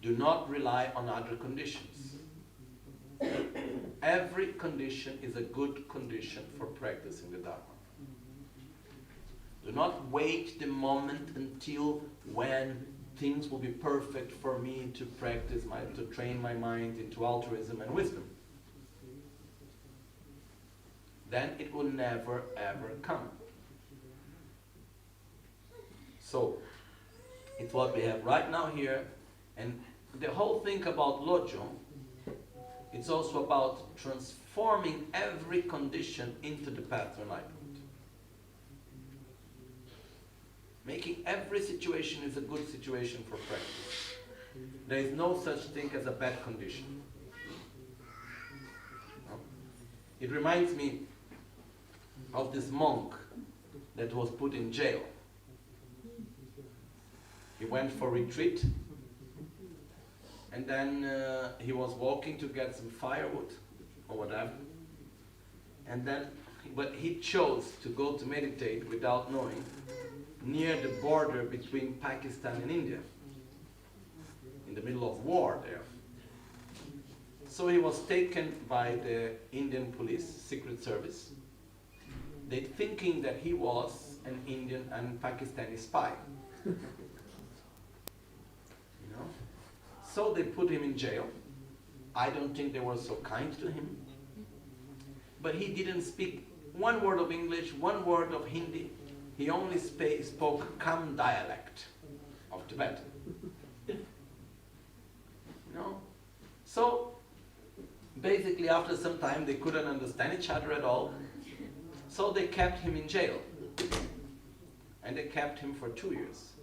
S2: Do not rely on other conditions. Every condition is a good condition for practicing the Dharma. Do not wait the moment until when things will be perfect for me to practice, to train my mind into altruism and wisdom. Then it will never ever come. So, it's what we have right now here, and the whole thing about Lojong, it's also about transforming every condition into the path to enlightenment. Making every situation is a good situation for practice. There is no such thing as a bad condition. No? It reminds me of this monk that was put in jail. He went for retreat, and then he was walking to get some firewood or whatever, and then, but he chose to go to meditate without knowing, near the border between Pakistan and India, in the middle of war there. So he was taken by the Indian police, secret service. They thinking that he was an Indian and Pakistani spy. You know? So they put him in jail. I don't think they were so kind to him. But he didn't speak one word of English, one word of Hindi. He only spoke Kham dialect of Tibetan. You know? So, basically after some time they couldn't understand each other at all. So they kept him in jail. And they kept him for 2 years.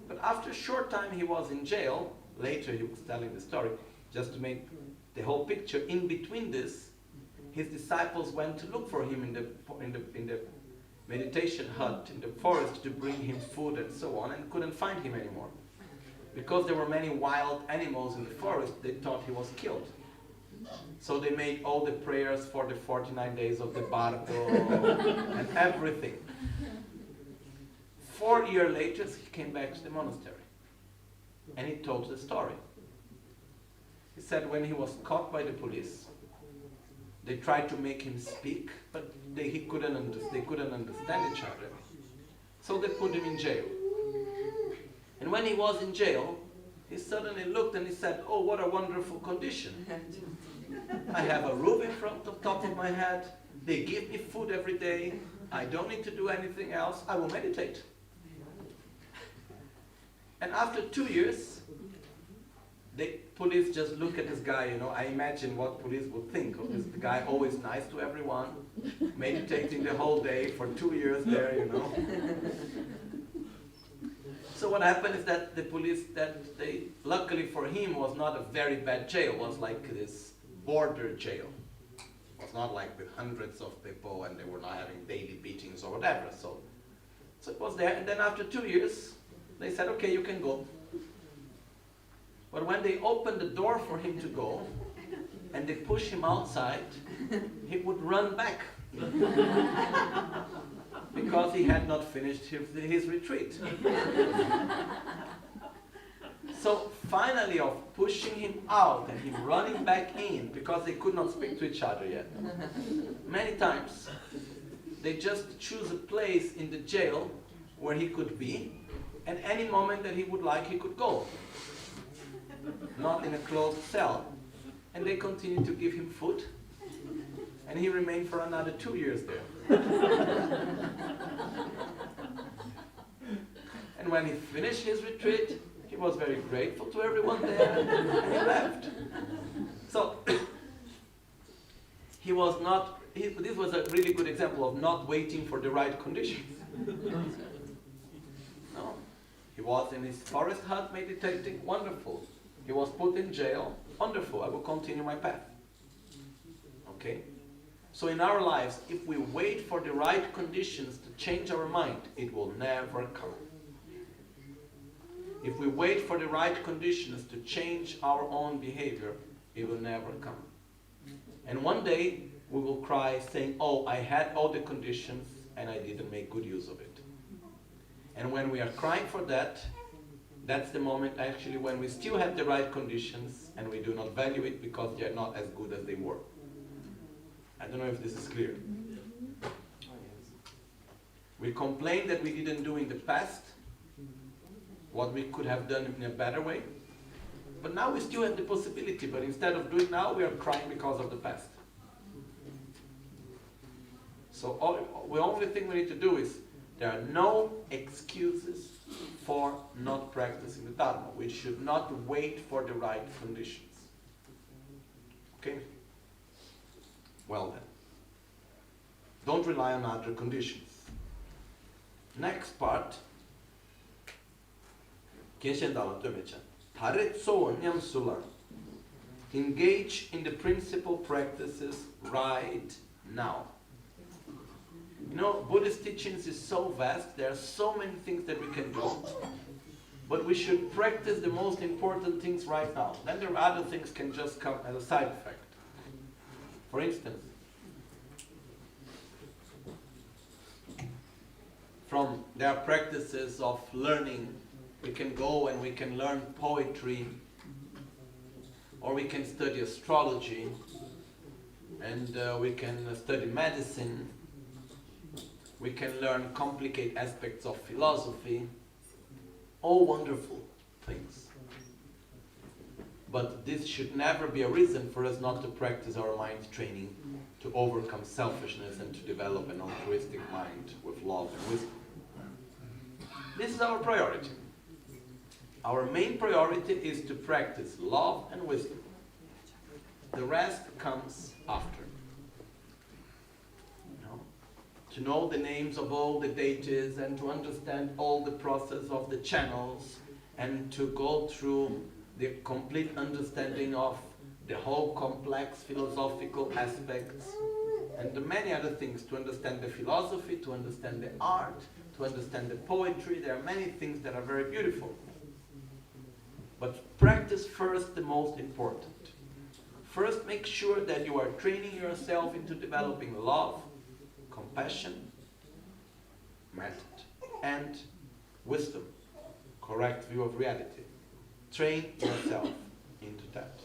S2: But after a short time he was in jail, later he was telling the story, just to make the whole picture, in between this, his disciples went to look for him in meditation hut in the forest to bring him food and so on, and couldn't find him anymore. Because there were many wild animals in the forest, they thought he was killed. So they made all the prayers for the 49 days of the bardo and everything. 4 years later, he came back to the monastery. And he told the story. He said when he was caught by the police, they tried to make him speak, but they couldn't understand each other. So they put him in jail. And when he was in jail, he suddenly looked and he said, "Oh, what a wonderful condition. I have a roof in front of top of my head. They give me food every day. I don't need to do anything else. I will meditate." And after 2 years, the police just look at this guy, I imagine what police would think of this guy, always nice to everyone, meditating the whole day for 2 years there, So what happened is that the police, luckily for him, was not a very bad jail. It was like this border jail. It was not like with hundreds of people and they were not having daily beatings or whatever. So it was there, and then after 2 years, they said, "Okay, you can go." But when they opened the door for him to go, and they pushed him outside, he would run back. Because he had not finished his retreat. So finally, of pushing him out and him running back in, because they could not speak to each other yet, many times, they just choose a place in the jail where he could be, and any moment that he would like, he could go. Not in a closed cell. And they continued to give him food, and he remained for another 2 years there. And when he finished his retreat, he was very grateful to everyone there, and he left. So, this was a really good example of not waiting for the right conditions. No. He was in his forest hut meditating, wonderful. He was put in jail, wonderful, I will continue my path. Okay? So in our lives, if we wait for the right conditions to change our mind, it will never come. If we wait for the right conditions to change our own behavior, it will never come. And one day, we will cry saying, "Oh, I had all the conditions and I didn't make good use of it." And when we are crying for that, that's the moment actually when we still have the right conditions and we do not value it because they are not as good as they were. I don't know if this is clear. We complain that we didn't do in the past what we could have done in a better way, but now we still have the possibility, but instead of doing now, we are crying because of the past. So the only thing we need to do is, there are no excuses for not practicing the Dharma. We should not wait for the right conditions. Okay? Well then. Don't rely on other conditions. Next part. Engage in the principal practices right now. Buddhist teachings is so vast, there are so many things that we can do, but we should practice the most important things right now. Then there are other things can just come as a side effect. For instance, there are practices of learning. We can go and we can learn poetry, or we can study astrology, and we can study medicine. We can learn complicated aspects of philosophy. All wonderful things. But this should never be a reason for us not to practice our mind training to overcome selfishness and to develop an altruistic mind with love and wisdom. This is our priority. Our main priority is to practice love and wisdom. The rest comes after. To know the names of all the deities and to understand all the process of the channels and to go through the complete understanding of the whole complex philosophical aspects and the many other things, to understand the philosophy, to understand the art, to understand the poetry. There are many things that are very beautiful. But practice first the most important. First, make sure that you are training yourself into developing love, compassion, method, and wisdom, correct view of reality. Train yourself into that.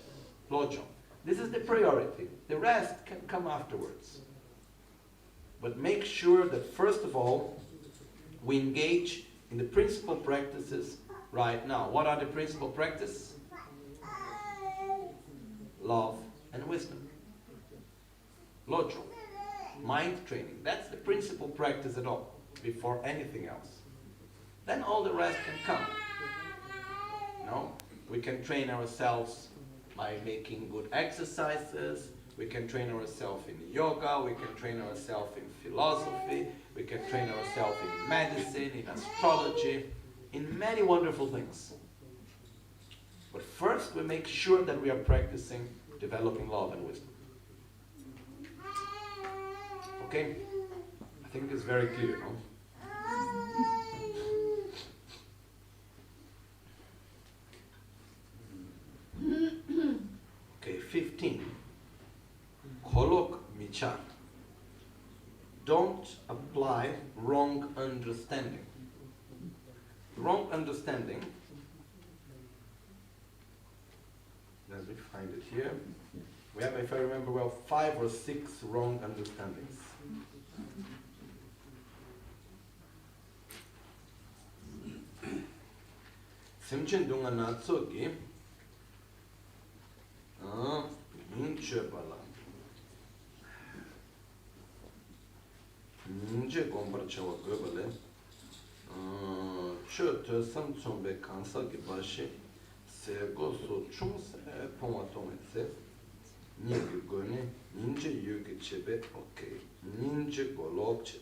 S2: Lojong. This is the priority. The rest can come afterwards. But make sure that first of all, we engage in the principal practices right now. What are the principal practices? Love and wisdom. Lojong. Mind training. That's the principal practice at all, before anything else. Then all the rest can come. No? We can train ourselves by making good exercises. We can train ourselves in yoga. We can train ourselves in philosophy. We can train ourselves in medicine, in astrology, in many wonderful things. But first we make sure that we are practicing developing love and wisdom. Okay? I think it's very clear, no? Okay, 15. Lama Michel. Don't apply wrong understanding. Wrong understanding, let me find it here. We have, if I remember well, 5 or 6 wrong understandings. Semchen dunga natsogi minche bala minche gombra chawa gobale chö te samchombe kansa ki bashi se goso chums poma tometse nyegi gone ninje yugi chebe okay ninje golokche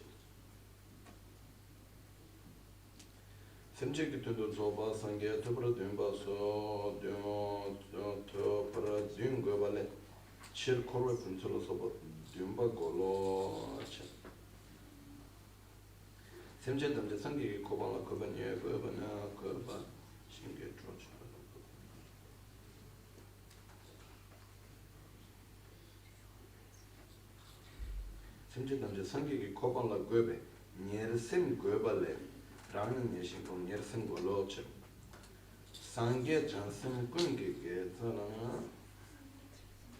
S2: semche ki tundo zoba sangye tupra dunba so tupra dunga bale chir korwe puncholo soba dunba golokche semche damje sangi kobala kobanye kobana koba shinge troch semche damje sangi kobala gobe nyersim gobale rāngi nyēshīn kōng nyērsīn gō lōchī sāngyē chānsīn kūngi gē tsārā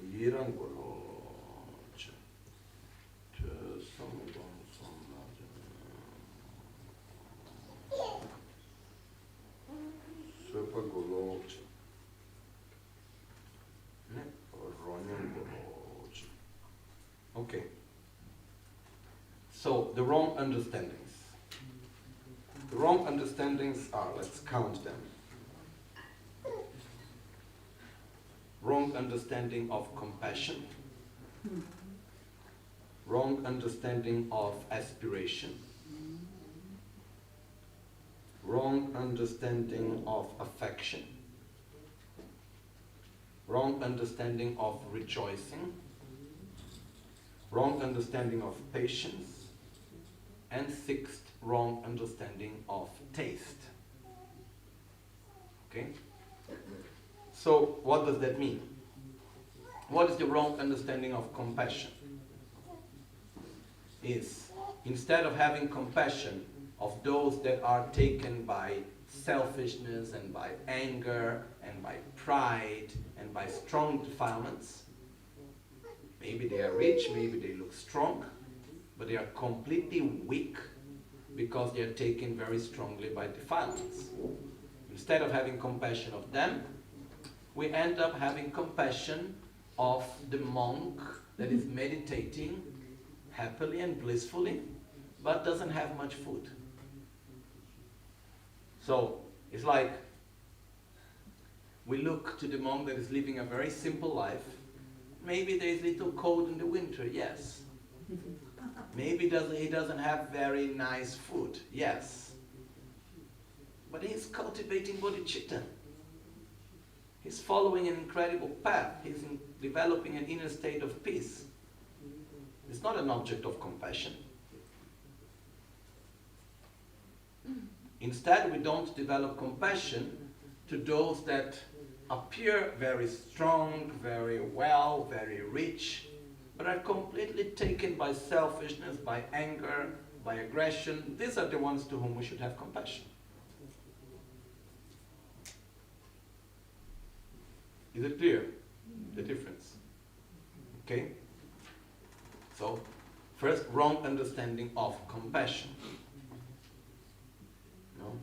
S2: yīrāng gō lōchī tū sāng gōng sāng nā sūpa gō lōchī rōnyāng gō lōchī. Okay. So, the wrong understandings. The wrong understandings are, let's count them. Wrong understanding of compassion. Wrong understanding of aspiration. Wrong understanding of affection. Wrong understanding of rejoicing. Wrong understanding of patience. And 6th, wrong understanding of taste. Okay? So, what does that mean? What is the wrong understanding of compassion? Is, instead of having compassion of those that are taken by selfishness and by anger and by pride and by strong defilements, maybe they are rich, maybe they look strong, but they are completely weak because they are taken very strongly by defilements. Instead of having compassion of them, we end up having compassion of the monk that is meditating happily and blissfully, but doesn't have much food. So, it's like we look to the monk that is living a very simple life. Maybe there is little cold in the winter, yes. Maybe he doesn't have very nice food, yes. But he's cultivating bodhicitta. He's following an incredible path. He's developing an inner state of peace. It's not an object of compassion. Instead, we don't develop compassion to those that appear very strong, very well, very rich, but are completely taken by selfishness, by anger, by aggression. These are the ones to whom we should have compassion. Is it clear, the difference? Okay? So, first, wrong understanding of compassion. No?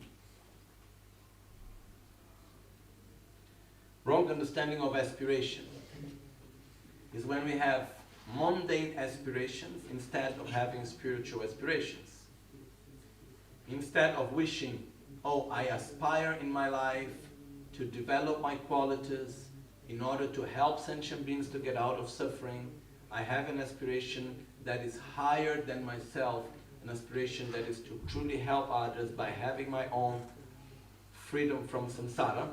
S2: Wrong understanding of aspiration is when we have mundane aspirations instead of having spiritual aspirations. Instead of wishing, oh, I aspire in my life to develop my qualities in order to help sentient beings to get out of suffering, I have an aspiration that is higher than myself, an aspiration that is to truly help others by having my own freedom from samsara.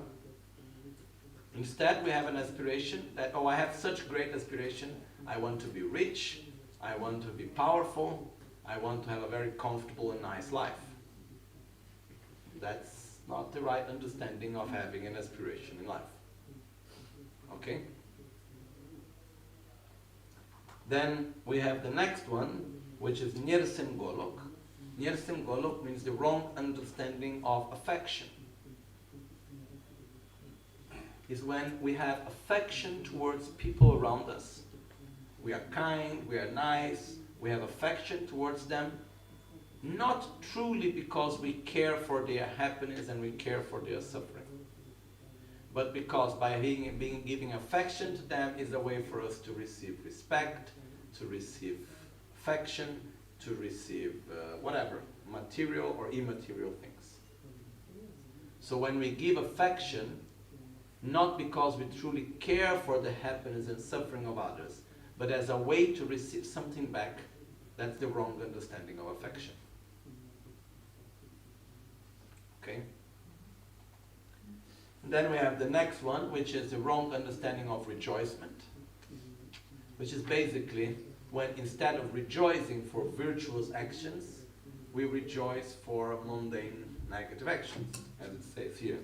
S2: Instead, we have an aspiration that, oh, I have such great aspiration, I want to be rich, I want to be powerful, I want to have a very comfortable and nice life. That's not the right understanding of having an aspiration in life. Okay? Then we have the next one, which is Nirsim Golok. Nirsim Golok means the wrong understanding of affection. Is when we have affection towards people around us. We are kind, we are nice, we have affection towards them, not truly because we care for their happiness and we care for their suffering, but because by giving affection to them is a way for us to receive respect, to receive affection, to receive whatever, material or immaterial things. So when we give affection, not because we truly care for the happiness and suffering of others, but as a way to receive something back, that's the wrong understanding of affection. Okay? And then we have the next one, which is the wrong understanding of rejoicement, which is basically when instead of rejoicing for virtuous actions, we rejoice for mundane negative actions, as it says here.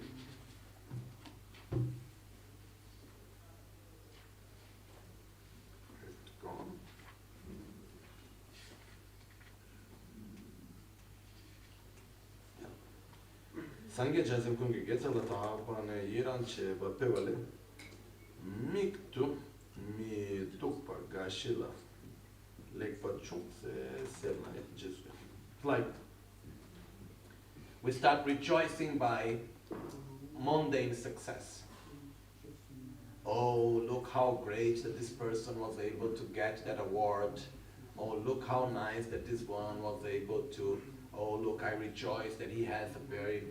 S2: Sangye jazim kungi gechala taha pane yiran che ba pewale miktu mi tukpa gashila lekpa chung se selna jesu. Like we start rejoicing by mundane success. Oh, look how great that this person was able to get that award. Oh, look how nice that this one was able to. Oh, look, I rejoice that he has a very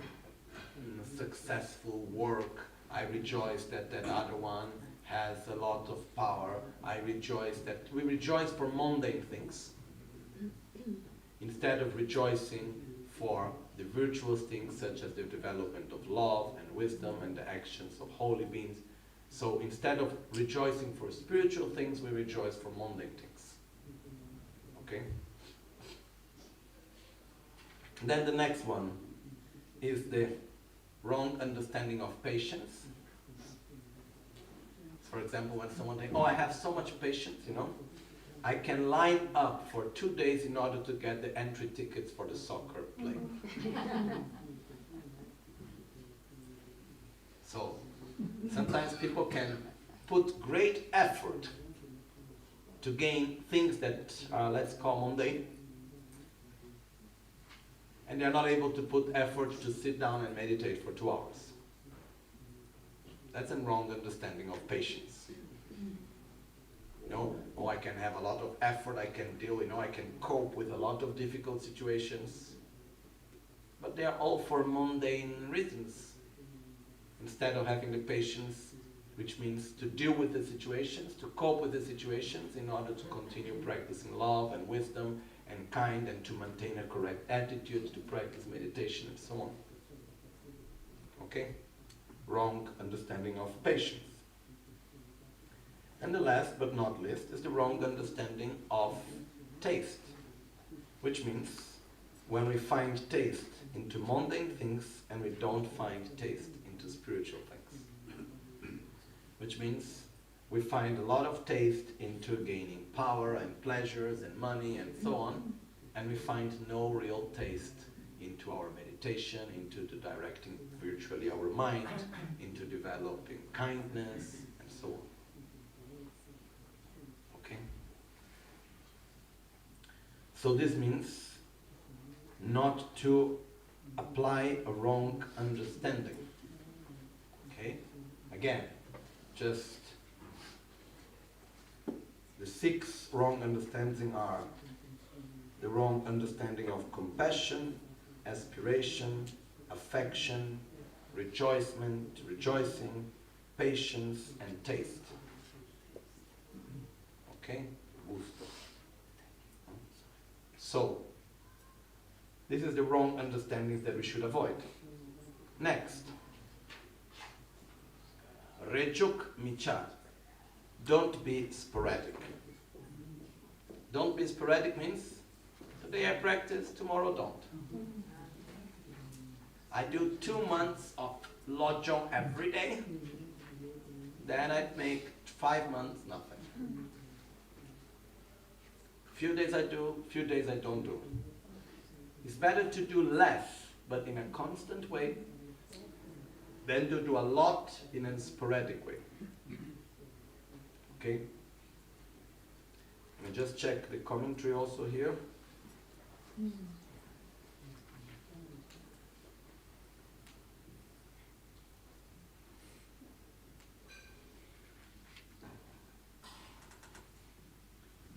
S2: successful work. I rejoice that that other one has a lot of power. I rejoice that we rejoice for mundane things instead of rejoicing for the virtuous things such as the development of love and wisdom and the actions of holy beings. So instead of rejoicing for spiritual things, we rejoice for mundane things. Okay? And then the next one is the wrong understanding of patience. For example, when someone thinks, oh, I have so much patience, I can line up for 2 days in order to get the entry tickets for the soccer play. So, sometimes people can put great effort to gain things that are, let's call mundane, and they're not able to put effort to sit down and meditate for 2 hours. That's a wrong understanding of patience. Oh, I can have a lot of effort, I can deal, I can cope with a lot of difficult situations. But they're all for mundane reasons. Instead of having the patience, which means to deal with the situations, to cope with the situations in order to continue practicing love and wisdom and kind and to maintain a correct attitude, to practice meditation and so on. Okay? Wrong understanding of patience. And And the last but not least is the wrong understanding of taste, which means when we find taste into mundane things and we don't find taste into spiritual things. Which means we find a lot of taste into gaining power and pleasures and money and so on, and we find no real taste into our meditation, into the directing virtually our mind, into developing kindness and so on. Okay? So this means not to apply a wrong understanding. Okay? Again, just the 6 wrong understandings are the wrong understanding of compassion, aspiration, affection, rejoicing, patience, and taste. Okay? Gusto. So, this is the wrong understandings that we should avoid. Next. Rejuk micha. Don't be sporadic. Don't be sporadic means today I practice, tomorrow don't. I do 2 months of Lojong every day, then I'd make 5 months nothing. Few days I do, few days I don't do. It's better to do less, but in a constant way, than to do a lot in a sporadic way. Okay? Let me just check the commentary also here.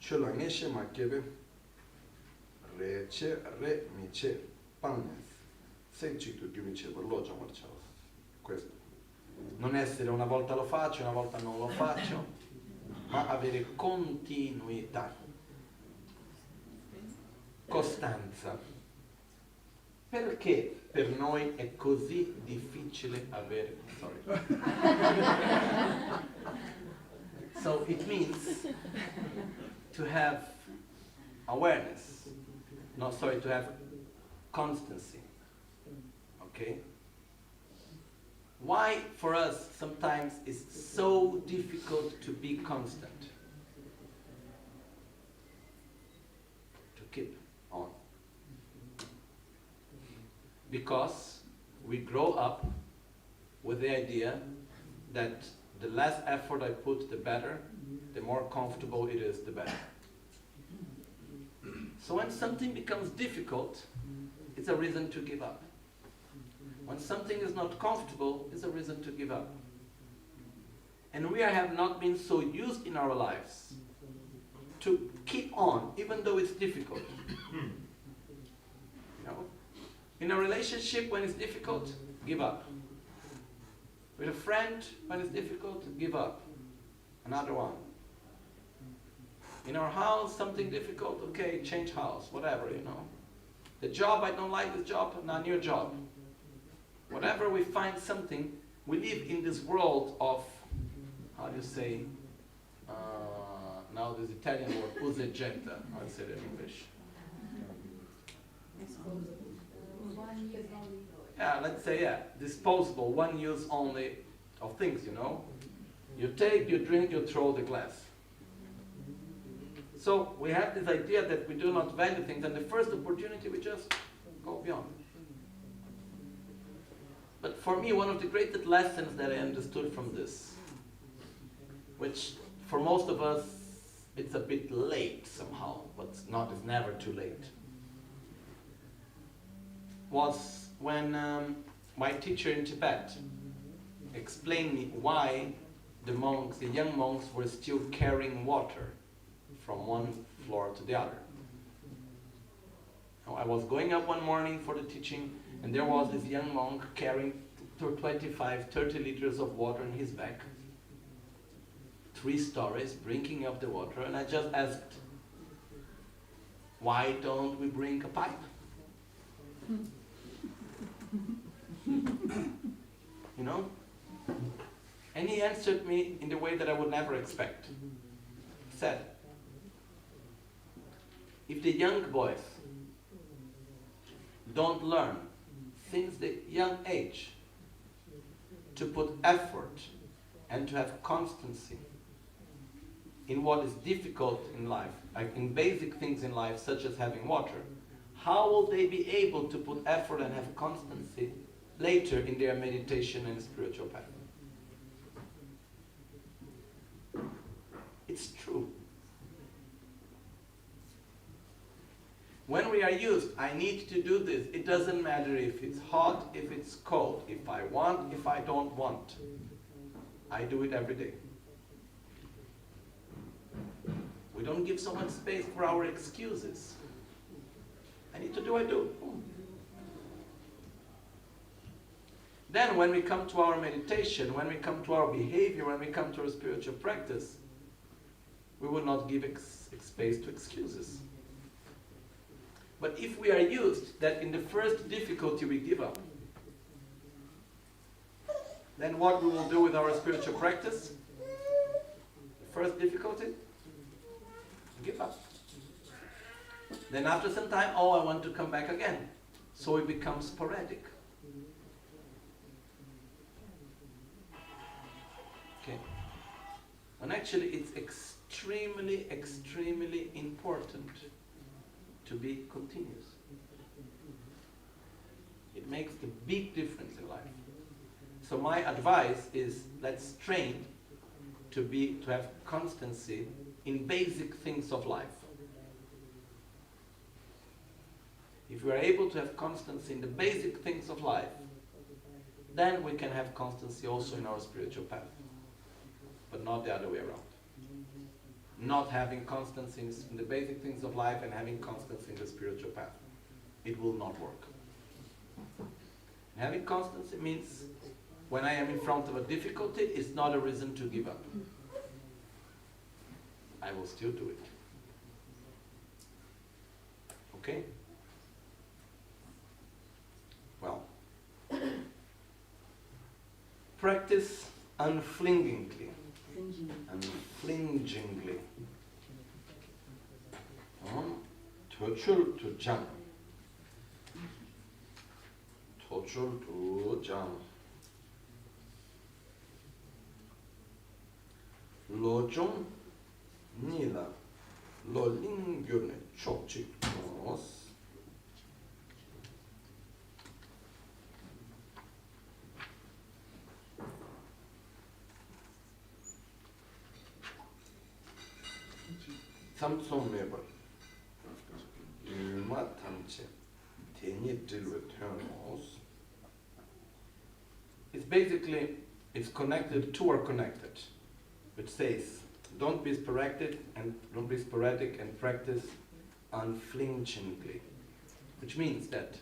S2: Chölangeshe makebe reche re miche pannes senci tu miche Lojong marciaus. Questo. Non essere una volta lo faccio, una volta non lo faccio, ma avere continuità, costanza. Perché per noi è così difficile avere... Sorry. So it means to have awareness, to have constancy. Okay? Why for us sometimes it's so difficult to be constant? To keep on. Because we grow up with the idea that the less effort I put, the better, the more comfortable it is, the better. So when something becomes difficult, it's a reason to give up. When something is not comfortable, it's a reason to give up. And we have not been so used in our lives to keep on, even though it's difficult. You know? In a relationship, when it's difficult, give up. With a friend, when it's difficult, give up. Another one. In our house, something difficult, okay, change house, whatever, you know. The job, I don't like this job, now new job. Whenever we find something, we live in this world of, how do you say, now this Italian word, usegetta, I'll say that in English. Yeah, let's say, yeah, disposable, one use only of things, you know. You take, you drink, you throw the glass. So we have this idea that we do not value things, and the first opportunity we just go beyond. But for me, one of the greatest lessons that I understood from this, which for most of us, it's a bit late somehow, but it's never too late, was when my teacher in Tibet explained me why the young monks were still carrying water from one floor to the other. I was going up one morning for the teaching, and there was this young monk carrying 25, 30 liters of water in his back. 3 stories, drinking up the water, and I just asked, why don't we bring a pipe? You know? And And he answered me in the way that I would never expect. He said, if the young boys don't learn since the young age to put effort and to have constancy in what is difficult in life, like in basic things in life such as having water, how will they be able to put effort and have constancy later in their meditation and spiritual path? It's true. When we are used, I need to do this. It doesn't matter if it's hot, if it's cold, if I want, if I don't want. I do it every day. We don't give so much space for our excuses. I need to do, I do. Then when we come to our meditation, when we come to our behavior, when we come to our spiritual practice, we will not give space to excuses. But if we are used that in the first difficulty we give up, then what we will do with our spiritual practice? The first difficulty, give up. Then after some time, oh, I want to come back again. So it becomes sporadic. Okay. And actually it's extremely, extremely important to be continuous. It makes a big difference in life. So my advice is, let's train to have constancy in basic things of life. If we are able to have constancy in the basic things of life, then we can have constancy also in our spiritual path. But not the other way around. Not having constancy in the basic things of life and having constancy in the spiritual path. It will not work. Having constancy means when I am in front of a difficulty, it's not a reason to give up. I will still do it. Okay? Well, practice unflinchingly. Unflinchingly. Tochul to jam. Lojong nila Lolingune Chokyi Gyaltsen. Samson Meber. Yuma Tamche. Tenye Dilwe Ternos. It's basically, it's connected, two are connected, which says, don't be sporadic and practice unflinchingly. Which means that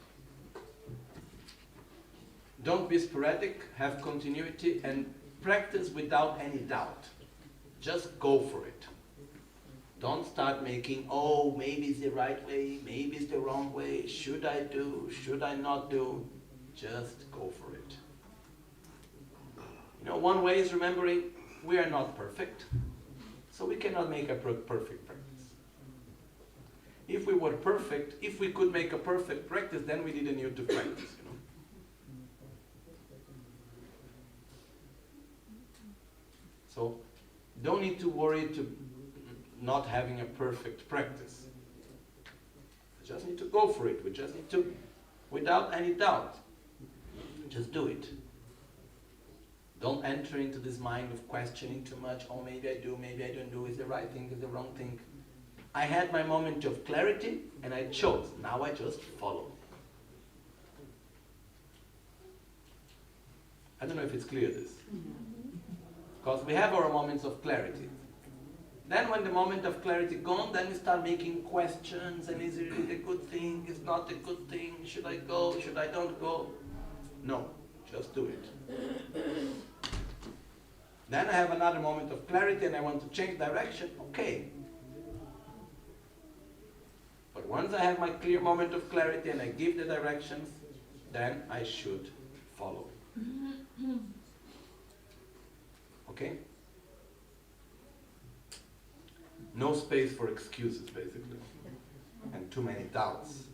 S2: don't be sporadic, have continuity, and practice without any doubt. Just go for it. Don't start making, oh, maybe it's the right way, maybe it's the wrong way, should I do, should I not do? Just go for it. You know, one way is remembering we are not perfect, so we cannot make a perfect practice. If we were perfect, if we could make a perfect practice, then we didn't need to practice, you know. So, don't need to worry to not having a perfect practice. We just need to go for it. We just need to, without any doubt, just do it. Don't enter into this mind of questioning too much. Oh, maybe I do, maybe I don't do. Is the right thing, is the wrong thing? I had my moment of clarity and I chose. Now I just follow. I don't know if it's clear this. Because we have our moments of clarity. Then when the moment of clarity gone, then we start making questions, and is it really a good thing, is not a good thing, should I go, should I don't go? No, just do it. Then I have another moment of clarity and I want to change direction, okay. But once I have my clear moment of clarity and I give the directions, then I should follow. Okay? No space for excuses, basically, and too many doubts.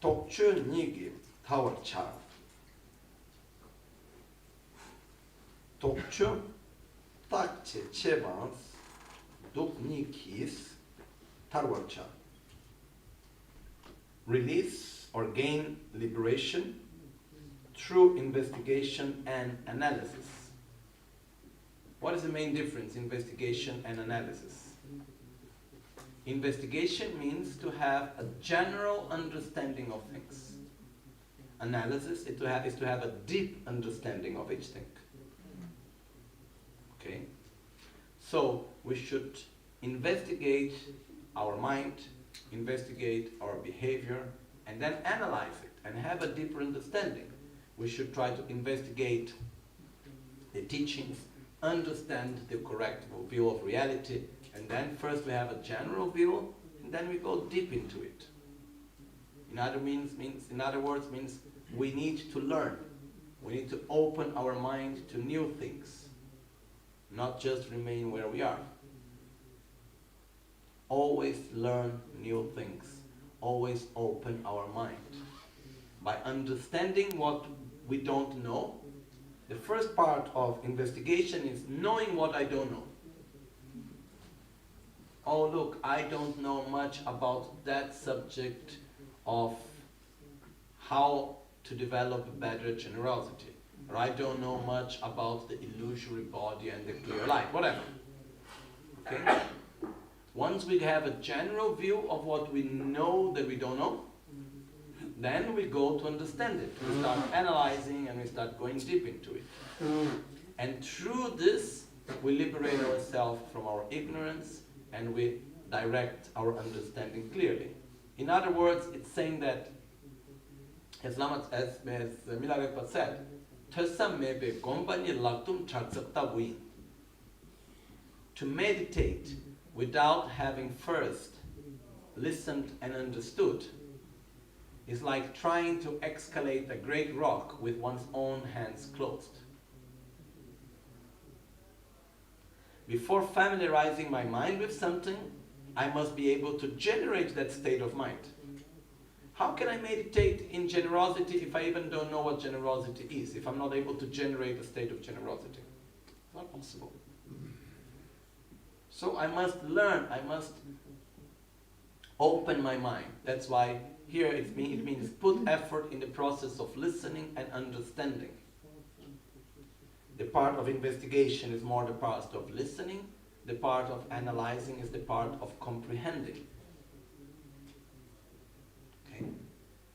S2: 독주 니기 타월차. 독주 딱제 체반스 독니키스 타월차. Release or gain liberation through investigation and analysis. What is the main difference, investigation and analysis? Investigation means to have a general understanding of things. Analysis is to have a deep understanding of each thing. Okay? So we should investigate our mind, investigate our behavior, and then analyze it and have a deeper understanding. We should try to investigate the teachings, understand the correct view of reality, and then first we have a general view, and then we go deep into it. In other words, we need to learn. We need to open our mind to new things, not just remain where we are. Always learn new things. Always open our mind. By understanding what we don't know, the first part of investigation is knowing what I don't know. Oh look, I don't know much about that subject of how to develop better generosity. Or I don't know much about the illusory body and the clear light, whatever. Okay? Once we have a general view of what we know that we don't know, then we go to understand it. We start analyzing and we start going deep into it. And through this, we liberate ourselves from our ignorance and we direct our understanding clearly. In other words, it's saying that, as Michel Rinpoche said, to meditate without having first listened and understood is like trying to escalate a great rock with one's own hands closed. Before familiarizing my mind with something, I must be able to generate that state of mind. How can I meditate in generosity if I even don't know what generosity is, if I'm not able to generate a state of generosity? It's not possible. So I must learn, I must open my mind. That's why here it means put effort in the process of listening and understanding. The part of investigation is more the part of listening. The part of analyzing is the part of comprehending. Okay?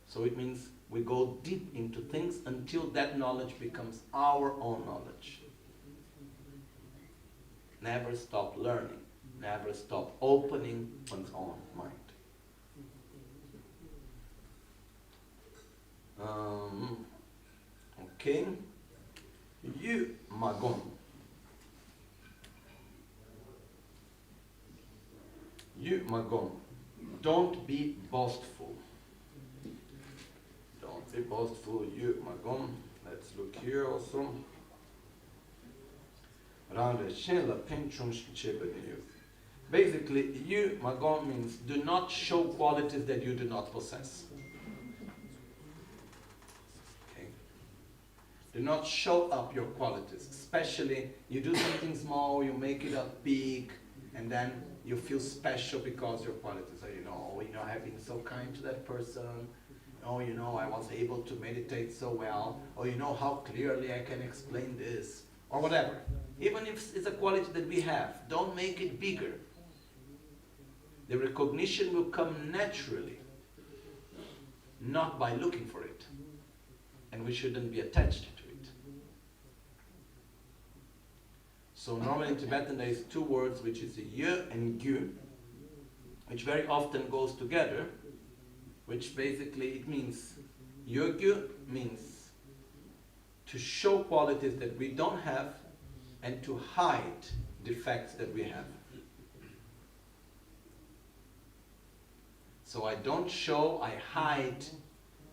S2: So it means we go deep into things until that knowledge becomes our own knowledge. Never stop learning. Never stop opening one's own mind. Okay. Yu Magon. Yu Magon. Don't be boastful. Don't be boastful, Yu Magon. Let's look here also. Basically, Yu Magon means do not show qualities that you do not possess. Do not show up your qualities, especially you do something small, you make it up big, and then you feel special because your qualities are, I've been so kind to that person, I was able to meditate so well, or how clearly I can explain this, or whatever. Even if it's a quality that we have, don't make it bigger. The recognition will come naturally, not by looking for it, and we shouldn't be attached to it. So normally in Tibetan there is two words, which is ye and gyu, which very often goes together, which basically it means, yogyu means to show qualities that we don't have and to hide defects that we have. So I don't show, I hide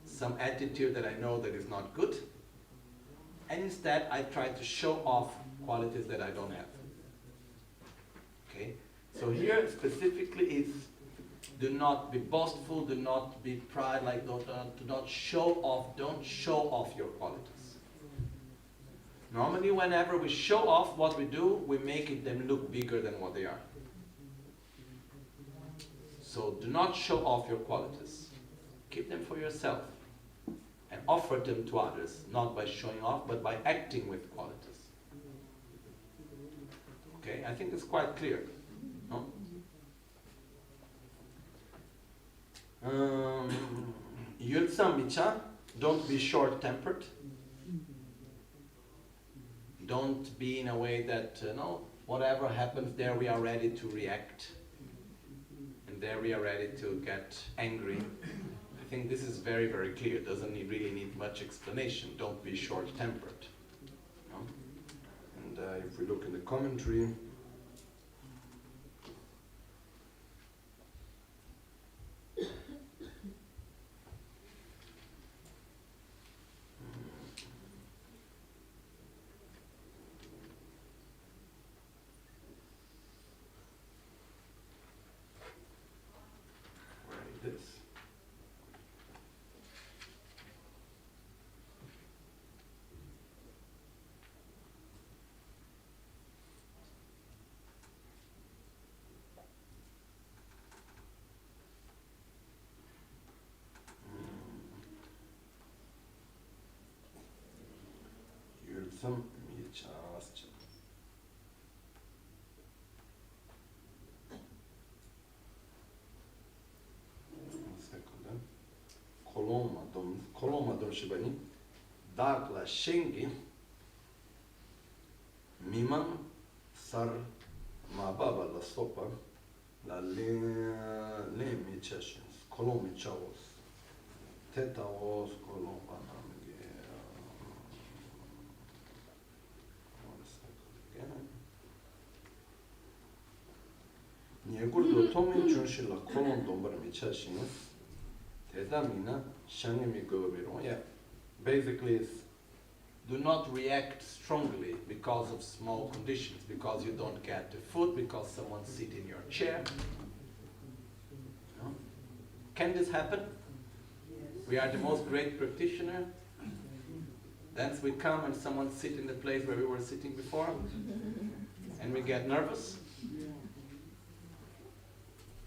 S2: some attitude that I know that is not good, and instead I try to show off qualities that I don't have. Okay? So here specifically is, do not be boastful, do not be pride, like do not show off, don't show off your qualities. Normally whenever we show off what we do, we make them look bigger than what they are. So do not show off your qualities. Keep them for yourself and offer them to others, not by showing off, but by acting with qualities. Okay, I think it's quite clear. No? Gyaltsen Micha, don't be short-tempered. Don't be in a way that, no, whatever happens there we are ready to react. And there we are ready to get angry. I think this is very, very clear. It doesn't really need much explanation. Don't be short-tempered. No? And if we look in the commentary, Gyaltsen Micha. Koloma dom shibani dakla shengi miman sar mababa la stopa la le michashins kolomi chavos teta os koloma namge Nyegurdo tomin chunshila kolon dombar michashins yeah. Basically, it's, do not react strongly because of small conditions, because you don't get the food, because someone sits in your chair. No? Can this happen? We are the most great practitioner. Then we come and someone sits in the place where we were sitting before, and we get nervous.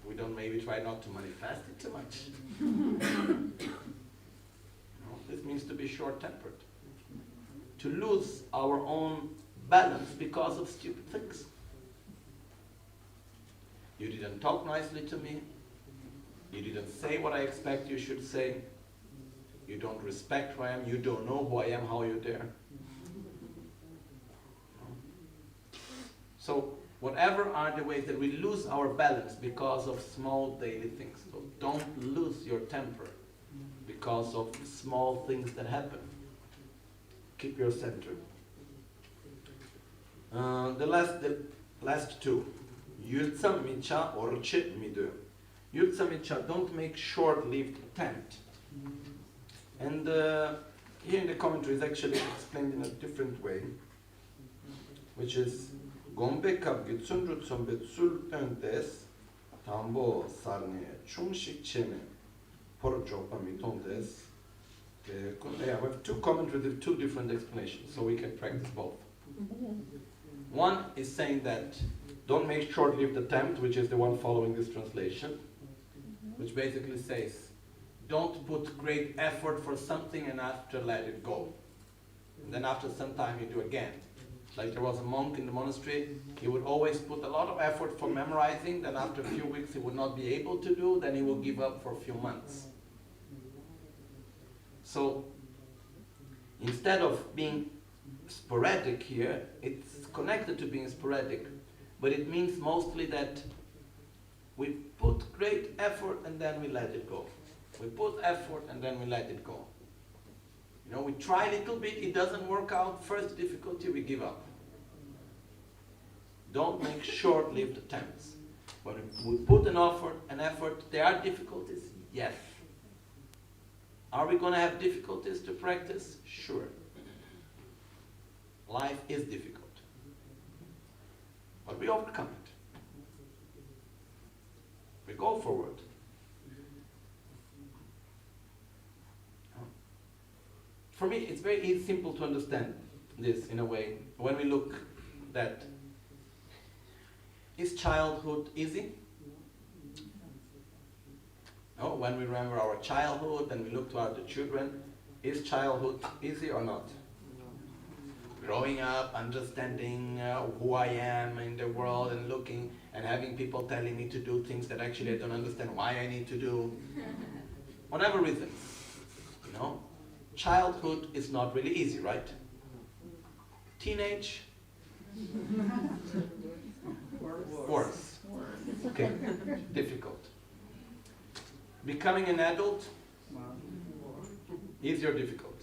S2: We don't maybe try not to manifest it too much. No, this means to be short-tempered. To lose our own balance because of stupid things. You didn't talk nicely to me. You didn't say what I expect you should say. You don't respect who I am. You don't know who I am, how you dare. No. So, whatever are the ways that we lose our balance because of small daily things. So don't lose your temper because of small things that happen. Keep your center. The last two. Gyaltsen Micha or Che Midu. Gyaltsen Micha, don't make short-lived attempt. And here in the commentary is actually explained in a different way, which is Gombe kapgi tsunru tsombe tsul pentes tambo sarne chungshik cheme por jopa mitondes. We have two commentaries with two different explanations, so we can practice both. One is saying that don't make short-lived attempt, which is the one following this translation, which basically says don't put great effort for something and after let it go. And then after some time you do again. Like there was a monk in the monastery, he would always put a lot of effort for memorizing, then after a few weeks he would not be able to do, then he would give up for a few months. So instead of being sporadic here, it's connected to being sporadic, but it means mostly that we put great effort and then we let it go. We put effort and then we let it go. You know, we try a little bit, it doesn't work out, first difficulty, we give up. Don't make short-lived attempts. But we put an effort, there are difficulties, yes. Are we going to have difficulties to practice? Sure. Life is difficult. But we overcome it. We go forward. For me, it's very simple to understand this in a way. When we look that, is childhood easy? No, when we remember our childhood and we look toward the children, is childhood easy or not? Growing up, understanding who I am in the world and looking and having people telling me to do things that actually I don't understand why I need to do. Whatever reason, you know. Childhood is not really easy, right? Teenage? Worse. Okay, difficult. Becoming an adult? Easy or difficult?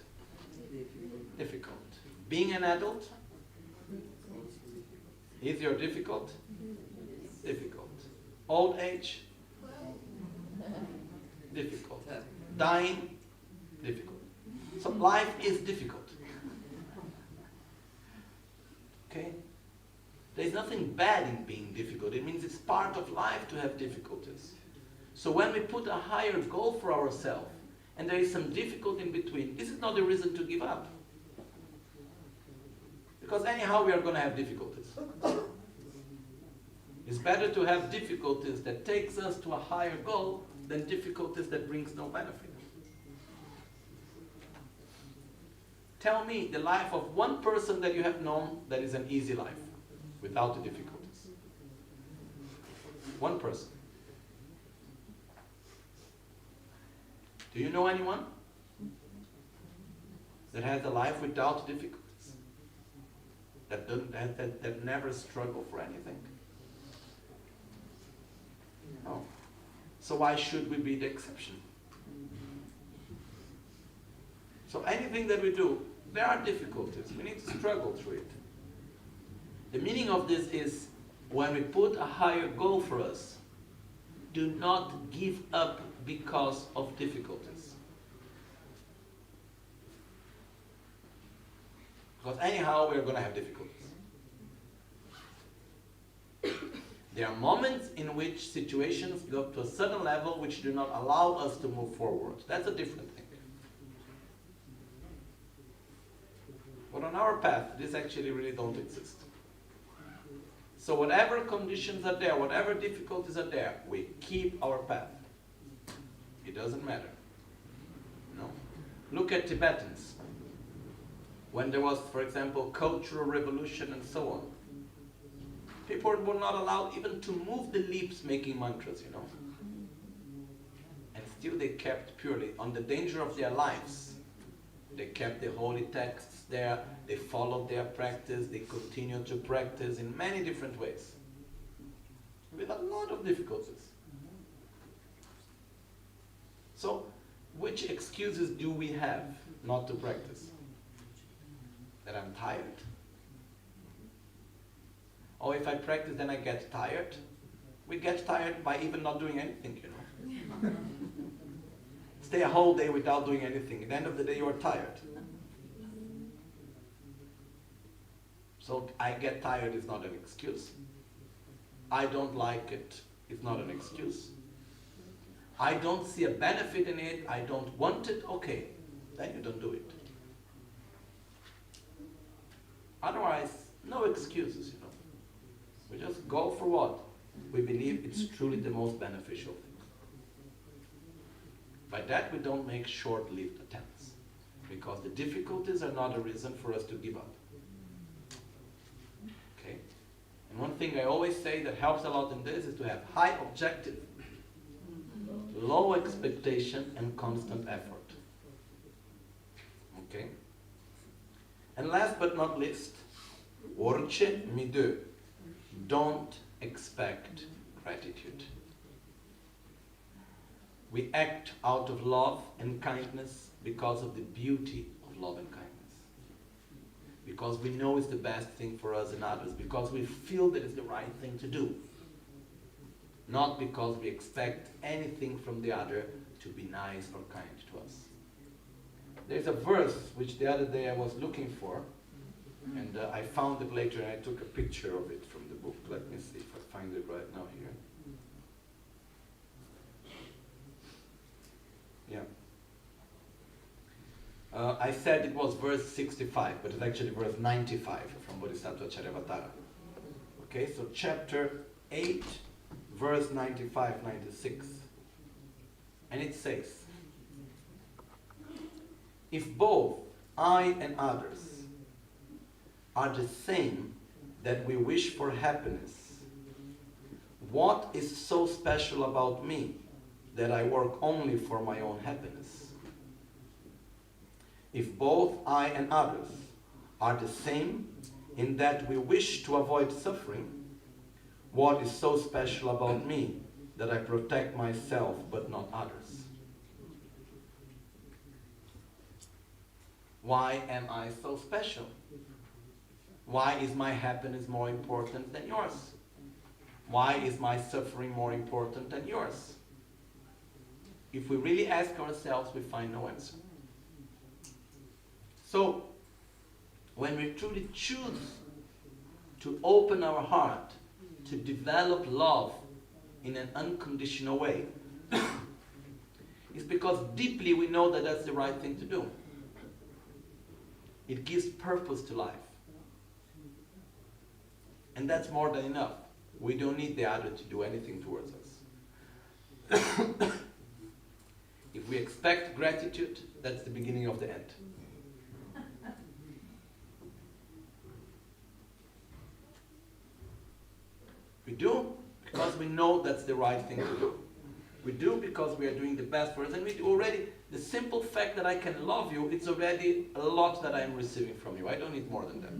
S2: Difficult. Being an adult? Easy or difficult? Difficult. Old age? Difficult. Dying? Difficult. So life is difficult. Okay? There's nothing bad in being difficult. It means it's part of life to have difficulties. So when we put a higher goal for ourselves, and there is some difficulty in between, this is not a reason to give up. Because anyhow we are going to have difficulties. It's better to have difficulties that takes us to a higher goal than difficulties that brings no benefit. Tell me the life of one person that you have known that is an easy life, without the difficulties. One person. Do you know anyone that has a life without difficulties? That never struggle for anything? No. So why should we be the exception? So anything that we do, there are difficulties. We need to struggle through it. The meaning of this is, when we put a higher goal for us, do not give up because of difficulties. Because anyhow we are going to have difficulties. There are moments in which situations go to a certain level which do not allow us to move forward. That's a different thing. But on our path, this actually really don't exist. So whatever conditions are there, whatever difficulties are there, we keep our path. It doesn't matter. No. Look at Tibetans. When there was, for example, cultural revolution and so on, people were not allowed even to move the lips making mantras, you know. And still they kept purely on the danger of their lives. They kept the holy texts there, they followed their practice, they continued to practice in many different ways. With a lot of difficulties. So, which excuses do we have not to practice? That I'm tired? Or if I practice then I get tired? We get tired by even not doing anything, you know. Stay a whole day without doing anything. At the end of the day you are tired. So I get tired is not an excuse. I don't like it is not an excuse. I don't see a benefit in it, I don't want it, okay. Then you don't do it. Otherwise, no excuses, you know. We just go for what we believe it's truly the most beneficial thing. By that we don't make short-lived attempts, because the difficulties are not a reason for us to give up. Okay? And one thing I always say that helps a lot in this is to have high objective, low expectation, and constant effort. Okay? And last but not least, orche midö. Don't expect gratitude. We act out of love and kindness because of the beauty of love and kindness. Because we know it's the best thing for us and others. Because we feel that it's the right thing to do. Not because we expect anything from the other to be nice or kind to us. There's a verse which the other day I was looking for, and I found it later and I took a picture of it from the book. Let me see if I find it right now here. Yeah. I said it was verse 65, but it's actually verse 95 from Bodhisattva Charyavatara. Okay, so chapter 8, verse 95, 96. And it says, if both I and others are the same, that we wish for happiness, what is so special about me that I work only for my own happiness? If both I and others are the same in that we wish to avoid suffering, what is so special about me that I protect myself but not others? Why am I so special? Why is my happiness more important than yours? Why is my suffering more important than yours? If we really ask ourselves, we find no answer. So, when we truly choose to open our heart, to develop love in an unconditional way, it's because deeply we know that that's the right thing to do. It gives purpose to life. And that's more than enough. We don't need the other to do anything towards us. If we expect gratitude, that's the beginning of the end. We do because we know that's the right thing to do. We do because we are doing the best for us, and we do already. The simple fact that I can love you, it's already a lot that I am receiving from you. I don't need more than that.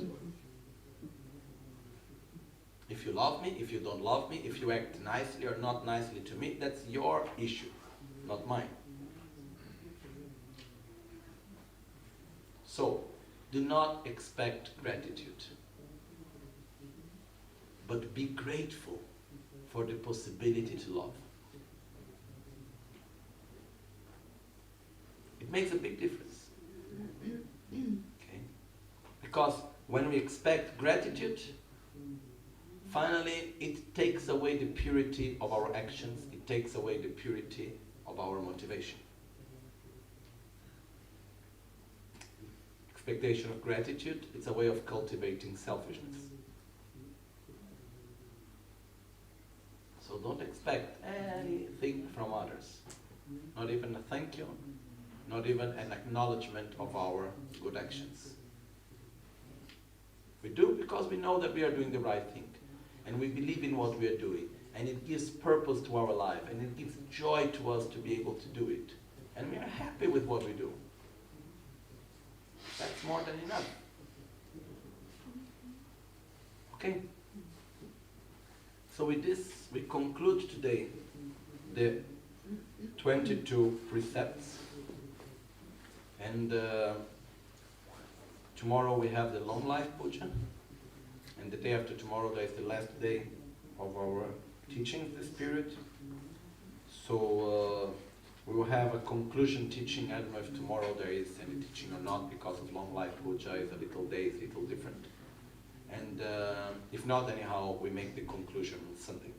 S2: If you love me, if you don't love me, if you act nicely or not nicely to me, that's your issue, not mine. So, do not expect gratitude, but be grateful for the possibility to love. It makes a big difference. Okay? Because when we expect gratitude, finally it takes away the purity of our actions, it takes away the purity of our motivation. Expectation of gratitude, it's a way of cultivating selfishness. So don't expect anything from others. Not even a thank you, not even an acknowledgement of our good actions. We do because we know that we are doing the right thing. And we believe in what we are doing. And it gives purpose to our life. And it gives joy to us to be able to do it. And we are happy with what we do. That's more than enough. Okay? So with this, we conclude today the 22 precepts. And tomorrow we have the long life puja. And the day after tomorrow there is the last day of our teaching this period. So we will have a conclusion teaching. I don't know if tomorrow there is any teaching or not, because of long life puja is a little day, it's a little different. And if not, anyhow, we make the conclusion on Sunday,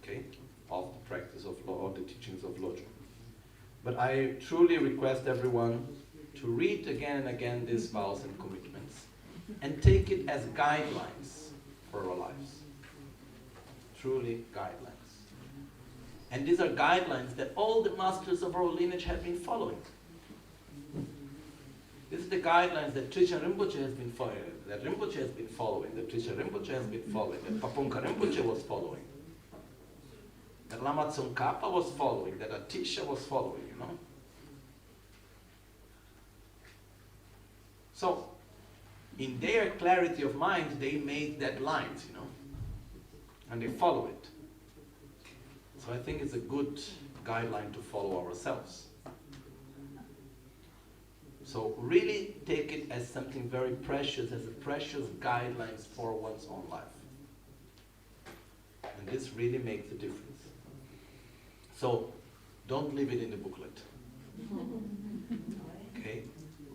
S2: okay, of the practice of of the teachings of Lojong. But I truly request everyone to read again and again these vows and commitments and take it as guidelines for our lives. Truly guidelines. And these are guidelines that all the masters of our lineage have been following. This is the guidelines that Trisha Rinpoche has been following, that Rinpoche has been following, that Trisha Rinpoche has been following, that Papunka Rinpoche was following, that Lama Tsongkhapa was following, that Atisha was following, you know. So, in their clarity of mind, they made that lines, you know, and they follow it. So I think it's a good guideline to follow ourselves. So really take it as something very precious, as a precious guidelines for one's own life. And this really makes a difference. So don't leave it in the booklet. Okay?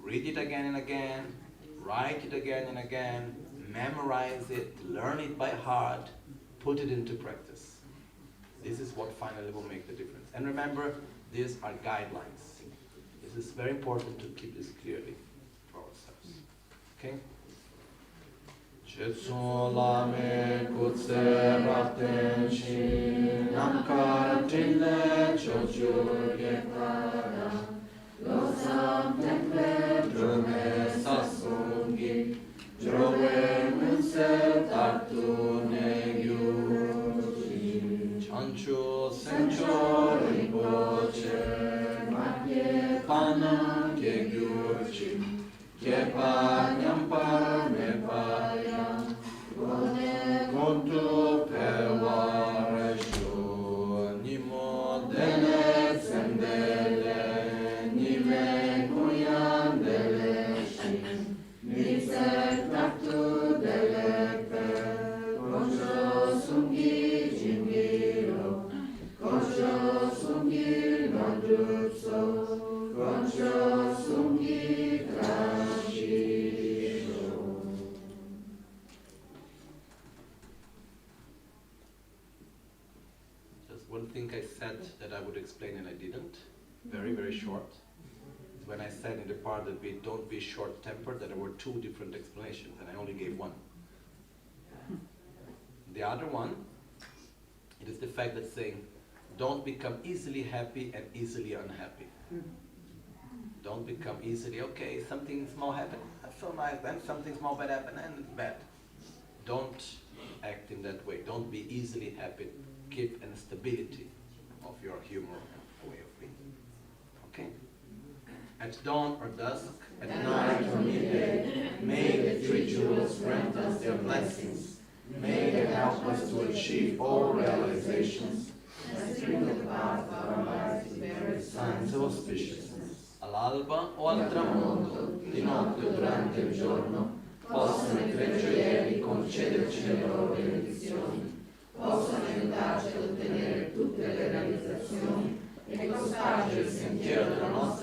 S2: read it again and again, write it again and again, memorize it, learn it by heart, put it into practice. This is what finally will make the difference. And remember, these are guidelines. This is very important to keep this clearly for ourselves. Okay? Jetsun lame kutse raten shi namkar tinle chochur yekara losam temple drome sasungi drove munse tartu negyu chanchu sencho rinpoche magye panam kegyurchi kepa nyampar mepaya kontu pewareshu nimo dele sendele nime kuyandele shin nise taktu dele pe kosho sungi jingiro kosho sungi nandutso kosho sungi kashisho. Just one thing I said that I would explain and I didn't, very, very short. When I said in the part that we don't be short-tempered, that there were two different explanations, and I only gave one. The other one, it is the fact that saying, don't become easily happy and easily unhappy. Don't become easily, okay, something small happened, that's so nice, then something small bad happened, and it's bad. Don't act in that way. Don't be easily happy. Keep a stability of your humor and way of being. Okay? At dawn or dusk, at night or midday, may the three jewels grant us their blessings. May they help us to achieve all realizations and bring the path of our lives to various signs of auspiciousness. All'alba o al tramonto, di notte o durante il giorno, possano i tre gioielli concederci le loro benedizioni, possano aiutarci ad ottenere tutte le realizzazioni e cospargere il sentiero della nostra